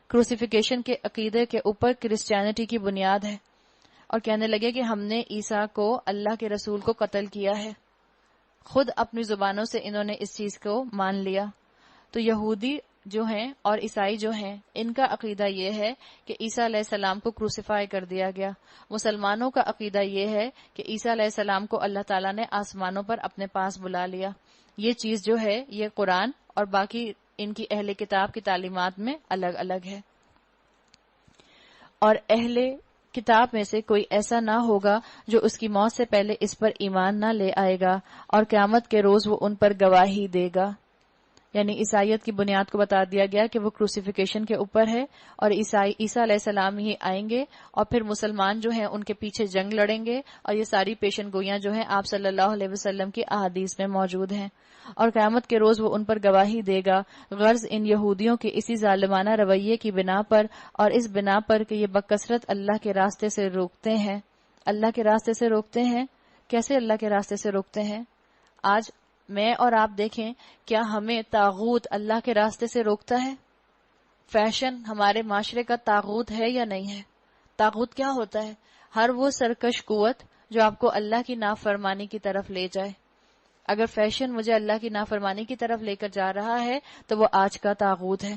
کروسیفیکیشن کے عقیدے کے اوپر کرسچینٹی کی بنیاد ہے، اور کہنے لگے کہ ہم نے عیسیٰ کو اللہ کے رسول کو قتل کیا ہے. خود اپنی زبانوں سے انہوں نے اس چیز کو مان لیا. تو یہودی جو ہیں اور عیسائی جو ہیں ان کا عقیدہ یہ ہے کہ عیسیٰ علیہ السلام کو کروسیفائی کر دیا گیا. مسلمانوں کا عقیدہ یہ ہے کہ عیسیٰ علیہ السلام کو اللہ تعالیٰ نے آسمانوں پر اپنے پاس بلا لیا. یہ چیز جو ہے یہ قرآن اور باقی ان کی اہل کتاب کی تعلیمات میں الگ الگ ہے. اور اہل کتاب میں سے کوئی ایسا نہ ہوگا جو اس کی موت سے پہلے اس پر ایمان نہ لے آئے گا، اور قیامت کے روز وہ ان پر گواہی دے گا. یعنی عیسائیت کی بنیاد کو بتا دیا گیا کہ وہ کروسیفیکیشن کے اوپر ہے، اور عیسیٰ علیہ السلام ہی آئیں گے، اور پھر مسلمان جو ہیں ان کے پیچھے جنگ لڑیں گے. اور یہ ساری پیشن گوئیاں جو ہیں آپ صلی اللہ علیہ وسلم کی احادیث میں موجود ہیں. اور قیامت کے روز وہ ان پر گواہی دے گا. غرض ان یہودیوں کے اسی ظالمانہ رویے کی بنا پر، اور اس بنا پر کہ یہ بکثرت اللہ کے راستے سے روکتے ہیں. اللہ کے راستے سے روکتے ہیں. کیسے اللہ کے راستے سے روکتے ہیں؟ آج میں اور آپ دیکھیں، کیا ہمیں طاغوت اللہ کے راستے سے روکتا ہے؟ فیشن ہمارے معاشرے کا طاغوت ہے یا نہیں ہے؟ طاغوت کیا ہوتا ہے؟ ہر وہ سرکش قوت جو آپ کو اللہ کی نافرمانی کی طرف لے جائے. اگر فیشن مجھے اللہ کی نافرمانی کی طرف لے کر جا رہا ہے تو وہ آج کا طاغوت ہے.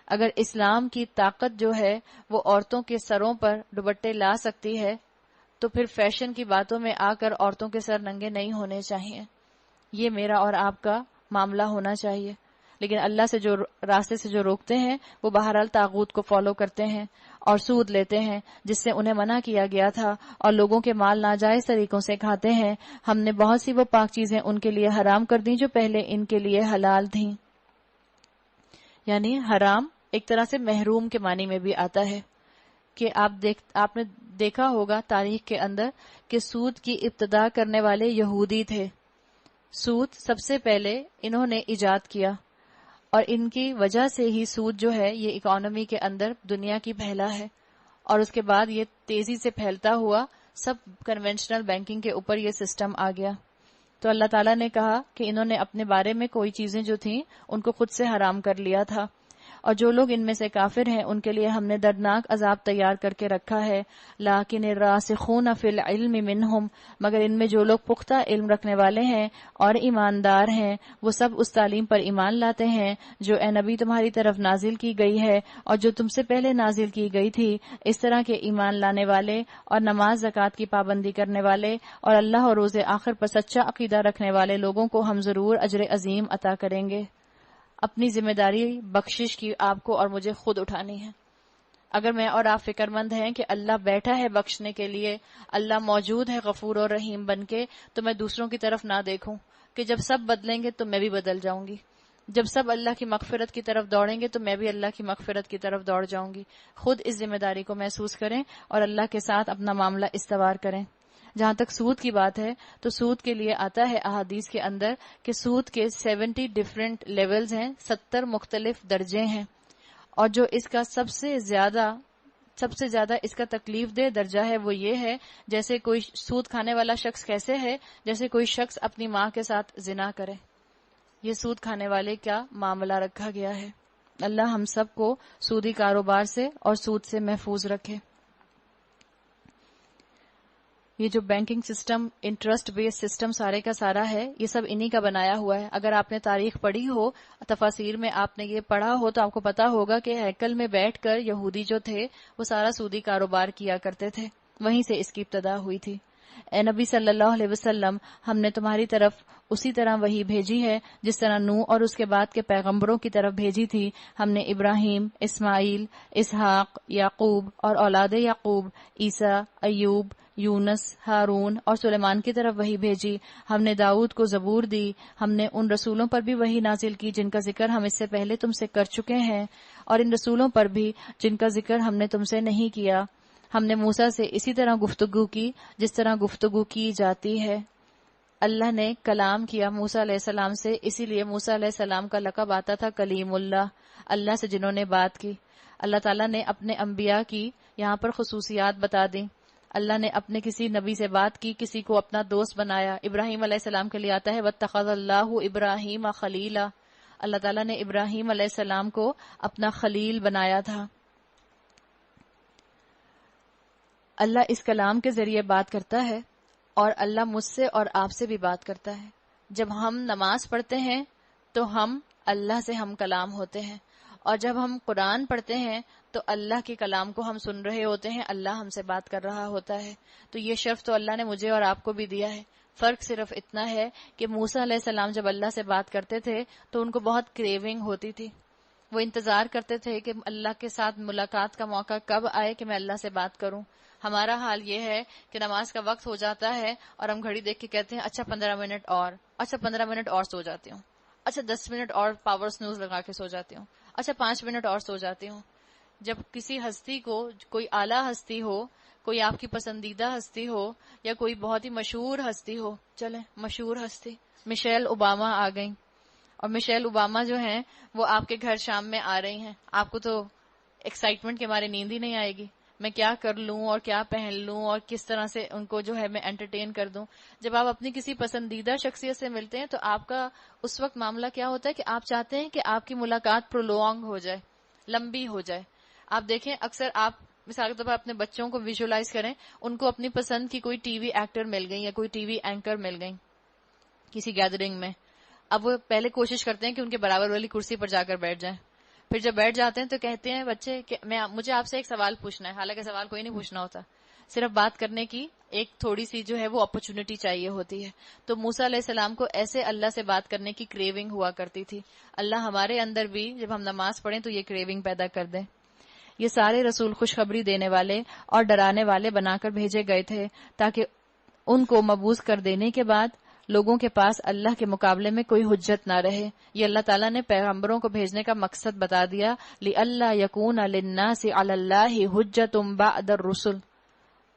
اگر اسلام کی طاقت جو ہے وہ عورتوں کے سروں پر دوپٹے لا سکتی ہے تو پھر فیشن کی باتوں میں آ کر عورتوں کے سر ننگے نہیں ہونے چاہیے. یہ میرا اور آپ کا معاملہ ہونا چاہیے. لیکن اللہ سے جو راستے سے جو روکتے ہیں وہ بہرحال طاغوت کو فالو کرتے ہیں اور سود لیتے ہیں جس سے انہیں منع کیا گیا تھا، اور لوگوں کے مال ناجائز طریقوں سے کھاتے ہیں. ہم نے بہت سی وہ پاک چیزیں ان کے لیے حرام کر دیں جو پہلے ان کے لیے حلال تھیں. یعنی حرام ایک طرح سے محروم کے معنی میں بھی آتا ہے کہ آپ نے دیکھا ہوگا تاریخ کے اندر کہ سود کی ابتدا کرنے والے یہودی تھے. سود سب سے پہلے انہوں نے ایجاد کیا، اور ان کی وجہ سے ہی سود جو ہے یہ اکانومی کے اندر دنیا کی پھیلا ہے. اور اس کے بعد یہ تیزی سے پھیلتا ہوا سب کنونشنل بینکنگ کے اوپر یہ سسٹم آ گیا. تو اللہ تعالیٰ نے کہا کہ انہوں نے اپنے بارے میں کوئی چیزیں جو تھیں ان کو خود سے حرام کر لیا تھا. اور جو لوگ ان میں سے کافر ہیں ان کے لیے ہم نے دردناک عذاب تیار کر کے رکھا ہے. لیکن الراسخون فی العلم منہم، مگر ان میں جو لوگ پختہ علم رکھنے والے ہیں اور ایماندار ہیں وہ سب اس تعلیم پر ایمان لاتے ہیں جو اے نبی تمہاری طرف نازل کی گئی ہے اور جو تم سے پہلے نازل کی گئی تھی. اس طرح کے ایمان لانے والے اور نماز زکوٰۃ کی پابندی کرنے والے اور اللہ اور روز آخر پر سچا عقیدہ رکھنے والے لوگوں کو ہم ضرور اجر عظیم عطا کریں گے. اپنی ذمہ داری بخشش کی آپ کو اور مجھے خود اٹھانی ہے. اگر میں اور آپ فکر مند ہیں کہ اللہ بیٹھا ہے بخشنے کے لیے، اللہ موجود ہے غفور اور رحیم بن کے، تو میں دوسروں کی طرف نہ دیکھوں کہ جب سب بدلیں گے تو میں بھی بدل جاؤں گی. جب سب اللہ کی مغفرت کی طرف دوڑیں گے تو میں بھی اللہ کی مغفرت کی طرف دوڑ جاؤں گی. خود اس ذمہ داری کو محسوس کریں اور اللہ کے ساتھ اپنا معاملہ استوار کریں. جہاں تک سود کی بات ہے تو سود کے لیے آتا ہے احادیث کے اندر کہ سود کے 70 ڈیفرنٹ لیولز ہیں، 70 مختلف درجے ہیں، اور جو اس کا سب سے زیادہ اس کا تکلیف دہ درجہ ہے وہ یہ ہے جیسے کوئی سود کھانے والا شخص کیسے ہے، جیسے کوئی شخص اپنی ماں کے ساتھ زنا کرے. یہ سود کھانے والے کا معاملہ رکھا گیا ہے. اللہ ہم سب کو سودی کاروبار سے اور سود سے محفوظ رکھے. یہ جو بینکنگ سسٹم، انٹرسٹ بیس سسٹم سارے کا سارا ہے، یہ سب انہی کا بنایا ہوا ہے. اگر آپ نے تاریخ پڑھی ہو، تفاسیر میں آپ نے یہ پڑھا ہو تو آپ کو پتا ہوگا کہ ہیکل میں بیٹھ کر یہودی جو تھے وہ سارا سودی کاروبار کیا کرتے تھے. وہیں سے اس کی ابتدا ہوئی تھی. اے نبی صلی اللہ علیہ وسلم، ہم نے تمہاری طرف اسی طرح وحی بھیجی ہے جس طرح نوح اور اس کے بعد کے پیغمبروں کی طرف بھیجی تھی. ہم نے ابراہیم، اسماعیل، اسحاق، یعقوب اور اولاد یعقوب، عیسیٰ، ایوب، یونس، ہارون اور سلیمان کی طرف وحی بھیجی. ہم نے داؤد کو زبور دی. ہم نے ان رسولوں پر بھی وحی نازل کی جن کا ذکر ہم اس سے پہلے تم سے کر چکے ہیں، اور ان رسولوں پر بھی جن کا ذکر ہم نے تم سے نہیں کیا. ہم نے موسیٰ سے اسی طرح گفتگو کی جس طرح گفتگو کی جاتی ہے. اللہ نے کلام کیا موسیٰ علیہ السلام سے، اسی لیے موسیٰ علیہ السلام کا لقب آتا تھا کلیم اللہ، اللہ سے جنہوں نے بات کی. اللہ تعالیٰ نے اپنے انبیاء کی یہاں پر خصوصیات بتا دیں. اللہ نے اپنے کسی نبی سے بات کی، کسی کو اپنا دوست بنایا. ابراہیم علیہ السلام کے لیے آتا ہے واتخذ اللہ ابراہیم خلیلا، اللہ تعالیٰ نے ابراہیم علیہ السلام کو اپنا خلیل بنایا تھا. اللہ اس کلام کے ذریعے بات کرتا ہے، اور اللہ مجھ سے اور آپ سے بھی بات کرتا ہے. جب ہم نماز پڑھتے ہیں تو ہم اللہ سے ہم کلام ہوتے ہیں، اور جب ہم قرآن پڑھتے ہیں تو اللہ کے کلام کو ہم سن رہے ہوتے ہیں، اللہ ہم سے بات کر رہا ہوتا ہے. تو یہ شرف تو اللہ نے مجھے اور آپ کو بھی دیا ہے. فرق صرف اتنا ہے کہ موسیٰ علیہ السلام جب اللہ سے بات کرتے تھے تو ان کو بہت کریونگ ہوتی تھی، وہ انتظار کرتے تھے کہ اللہ کے ساتھ ملاقات کا موقع کب آئے کہ میں اللہ سے بات کروں. ہمارا حال یہ ہے کہ نماز کا وقت ہو جاتا ہے اور ہم گھڑی دیکھ کے کہتے ہیں اچھا 15 منٹ اور، اچھا 15 منٹ اور سو جاتی ہوں، اچھا 10 منٹ اور پاور سنوز لگا کے سو جاتی ہوں، اچھا 5 منٹ اور سو جاتی ہوں. جب کسی ہستی کو، کوئی اعلیٰ ہستی ہو، کوئی آپ کی پسندیدہ ہستی ہو، یا کوئی بہت ہی مشہور ہستی ہو، چلیں مشہور ہستی مشیل اوباما آ گئیں، اور مشیل اوباما جو ہیں وہ آپ کے گھر شام میں آ رہی ہیں، آپ کو تو ایکسائٹمنٹ کے مارے نیند ہی نہیں آئے گی، میں کیا کر لوں اور کیا پہن لوں اور کس طرح سے ان کو جو ہے میں انٹرٹین کر دوں. جب آپ اپنی کسی پسندیدہ شخصیت سے ملتے ہیں تو آپ کا اس وقت معاملہ کیا ہوتا ہے کہ آپ چاہتے ہیں کہ آپ کی ملاقات پرولونگ ہو جائے، لمبی ہو جائے. آپ دیکھیں اکثر آپ مثال کے طور پر اپنے بچوں کو ویژولائز کریں، ان کو اپنی پسند کی کوئی ٹی وی ایکٹر مل گئی یا کوئی ٹی وی اینکر مل گئی کسی گیدرنگ میں. اب وہ پہلے کوشش کرتے ہیں کہ ان کے برابر والی کرسی پر جا کر بیٹھ جائیں، پھر جب بیٹھ جاتے ہیں تو کہتے ہیں بچے کہ مجھے آپ سے ایک سوال پوچھنا ہے، حالانکہ سوال کوئی نہیں پوچھنا ہوتا، صرف بات کرنے کی ایک تھوڑی سی جو ہے وہ اپرچونٹی چاہیے ہوتی ہے. تو موسیٰ علیہ السلام کو ایسے اللہ سے بات کرنے کی کریونگ ہوا کرتی تھی. اللہ ہمارے اندر بھی جب ہم نماز پڑھیں تو یہ کریونگ پیدا کر دیں. یہ سارے رسول خوشخبری دینے والے اور ڈرانے والے بنا کر بھیجے گئے تھے تاکہ ان کو مبعوث کر دینے کے بعد لوگوں کے پاس اللہ کے مقابلے میں کوئی حجت نہ رہے. یہ اللہ تعالیٰ نے پیغمبروں کو بھیجنے کا مقصد بتا دیا، لِأَلَّا يَكُونَ لِلنَّاسِ عَلَى اللَّهِ حُجَّةٌ بَعْدَ الرُّسُلِ،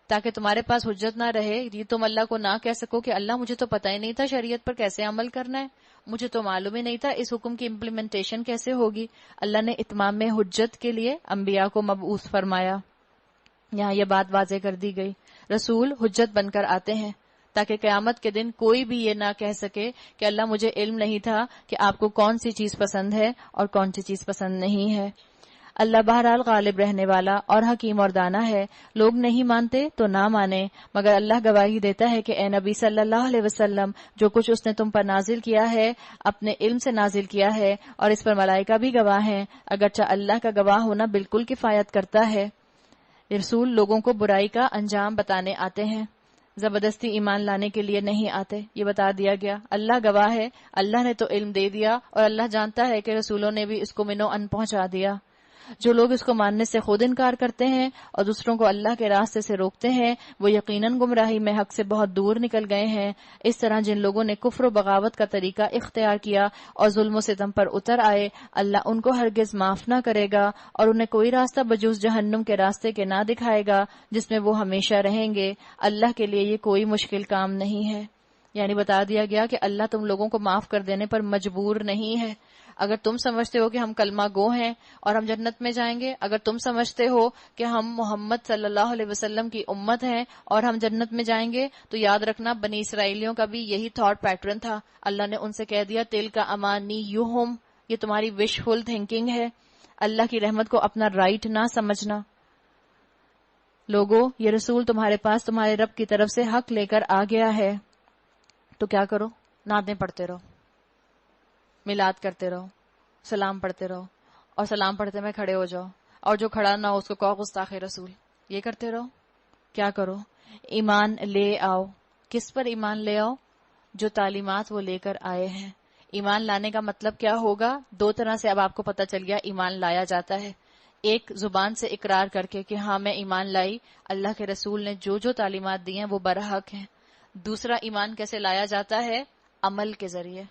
تاکہ تمہارے پاس حجت نہ رہے، یہ تم اللہ کو نہ کہہ سکو کہ اللہ مجھے تو پتہ ہی نہیں تھا شریعت پر کیسے عمل کرنا ہے، مجھے تو معلوم ہی نہیں تھا اس حکم کی امپلیمنٹیشن کیسے ہوگی. اللہ نے اتمام حجت کے لیے انبیاء کو مبعوث فرمایا. یہاں یہ بات واضح کر دی گئی، رسول حجت بن کر آتے ہیں تاکہ قیامت کے دن کوئی بھی یہ نہ کہہ سکے کہ اللہ مجھے علم نہیں تھا کہ آپ کو کون سی چیز پسند ہے اور کون سی چیز پسند نہیں ہے. اللہ بہرحال غالب رہنے والا اور حکیم اور دانا ہے. لوگ نہیں مانتے تو نہ مانے، مگر اللہ گواہی دیتا ہے کہ اے نبی صلی اللہ علیہ وسلم جو کچھ اس نے تم پر نازل کیا ہے اپنے علم سے نازل کیا ہے، اور اس پر ملائکہ بھی گواہ ہیں، اگرچہ اللہ کا گواہ ہونا بالکل کفایت کرتا ہے. رسول لوگوں کو برائی کا انجام بتانے آتے ہیں، زبردستی ایمان لانے کے لیے نہیں آتے. یہ بتا دیا گیا، اللہ گواہ ہے، اللہ نے تو علم دے دیا اور اللہ جانتا ہے کہ رسولوں نے بھی اس کو منو ان پہنچا دیا. جو لوگ اس کو ماننے سے خود انکار کرتے ہیں اور دوسروں کو اللہ کے راستے سے روکتے ہیں وہ یقیناً گمراہی میں حق سے بہت دور نکل گئے ہیں. اس طرح جن لوگوں نے کفر و بغاوت کا طریقہ اختیار کیا اور ظلم و ستم پر اتر آئے، اللہ ان کو ہرگز معاف نہ کرے گا اور انہیں کوئی راستہ بجوز جہنم کے راستے کے نہ دکھائے گا جس میں وہ ہمیشہ رہیں گے. اللہ کے لیے یہ کوئی مشکل کام نہیں ہے. یعنی بتا دیا گیا کہ اللہ تم لوگوں کو معاف کر دینے پر مجبور نہیں ہے. اگر تم سمجھتے ہو کہ ہم کلمہ گو ہیں اور ہم جنت میں جائیں گے، اگر تم سمجھتے ہو کہ ہم محمد صلی اللہ علیہ وسلم کی امت ہیں اور ہم جنت میں جائیں گے، تو یاد رکھنا بنی اسرائیلیوں کا بھی یہی تھاٹ پیٹرن تھا. اللہ نے ان سے کہہ دیا تل کا امانیہم، یہ تمہاری وش فل تھنکنگ ہے، اللہ کی رحمت کو اپنا رائٹ نہ سمجھنا. لوگو یہ رسول تمہارے پاس تمہارے رب کی طرف سے حق لے کر آ گیا ہے، تو کیا کرو؟ نعتیں پڑھتے رہو، میلاد کرتے رہو، سلام پڑھتے رہو، اور سلام پڑھتے میں کھڑے ہو جاؤ، اور جو کھڑا نہ ہو اس کو کہو گستاخ رسول. یہ کرتے رہو. کیا کرو؟ ایمان لے آؤ. کس پر ایمان لے آؤ؟ جو تعلیمات وہ لے کر آئے ہیں. ایمان لانے کا مطلب کیا ہوگا؟ دو طرح سے اب آپ کو پتہ چل گیا ایمان لایا جاتا ہے. ایک زبان سے اقرار کر کے کہ ہاں میں ایمان لائی، اللہ کے رسول نے جو جو تعلیمات دی ہیں وہ برحق ہیں. دوسرا ایمان کیسے لایا جاتا ہے؟ عمل کے ذریعے.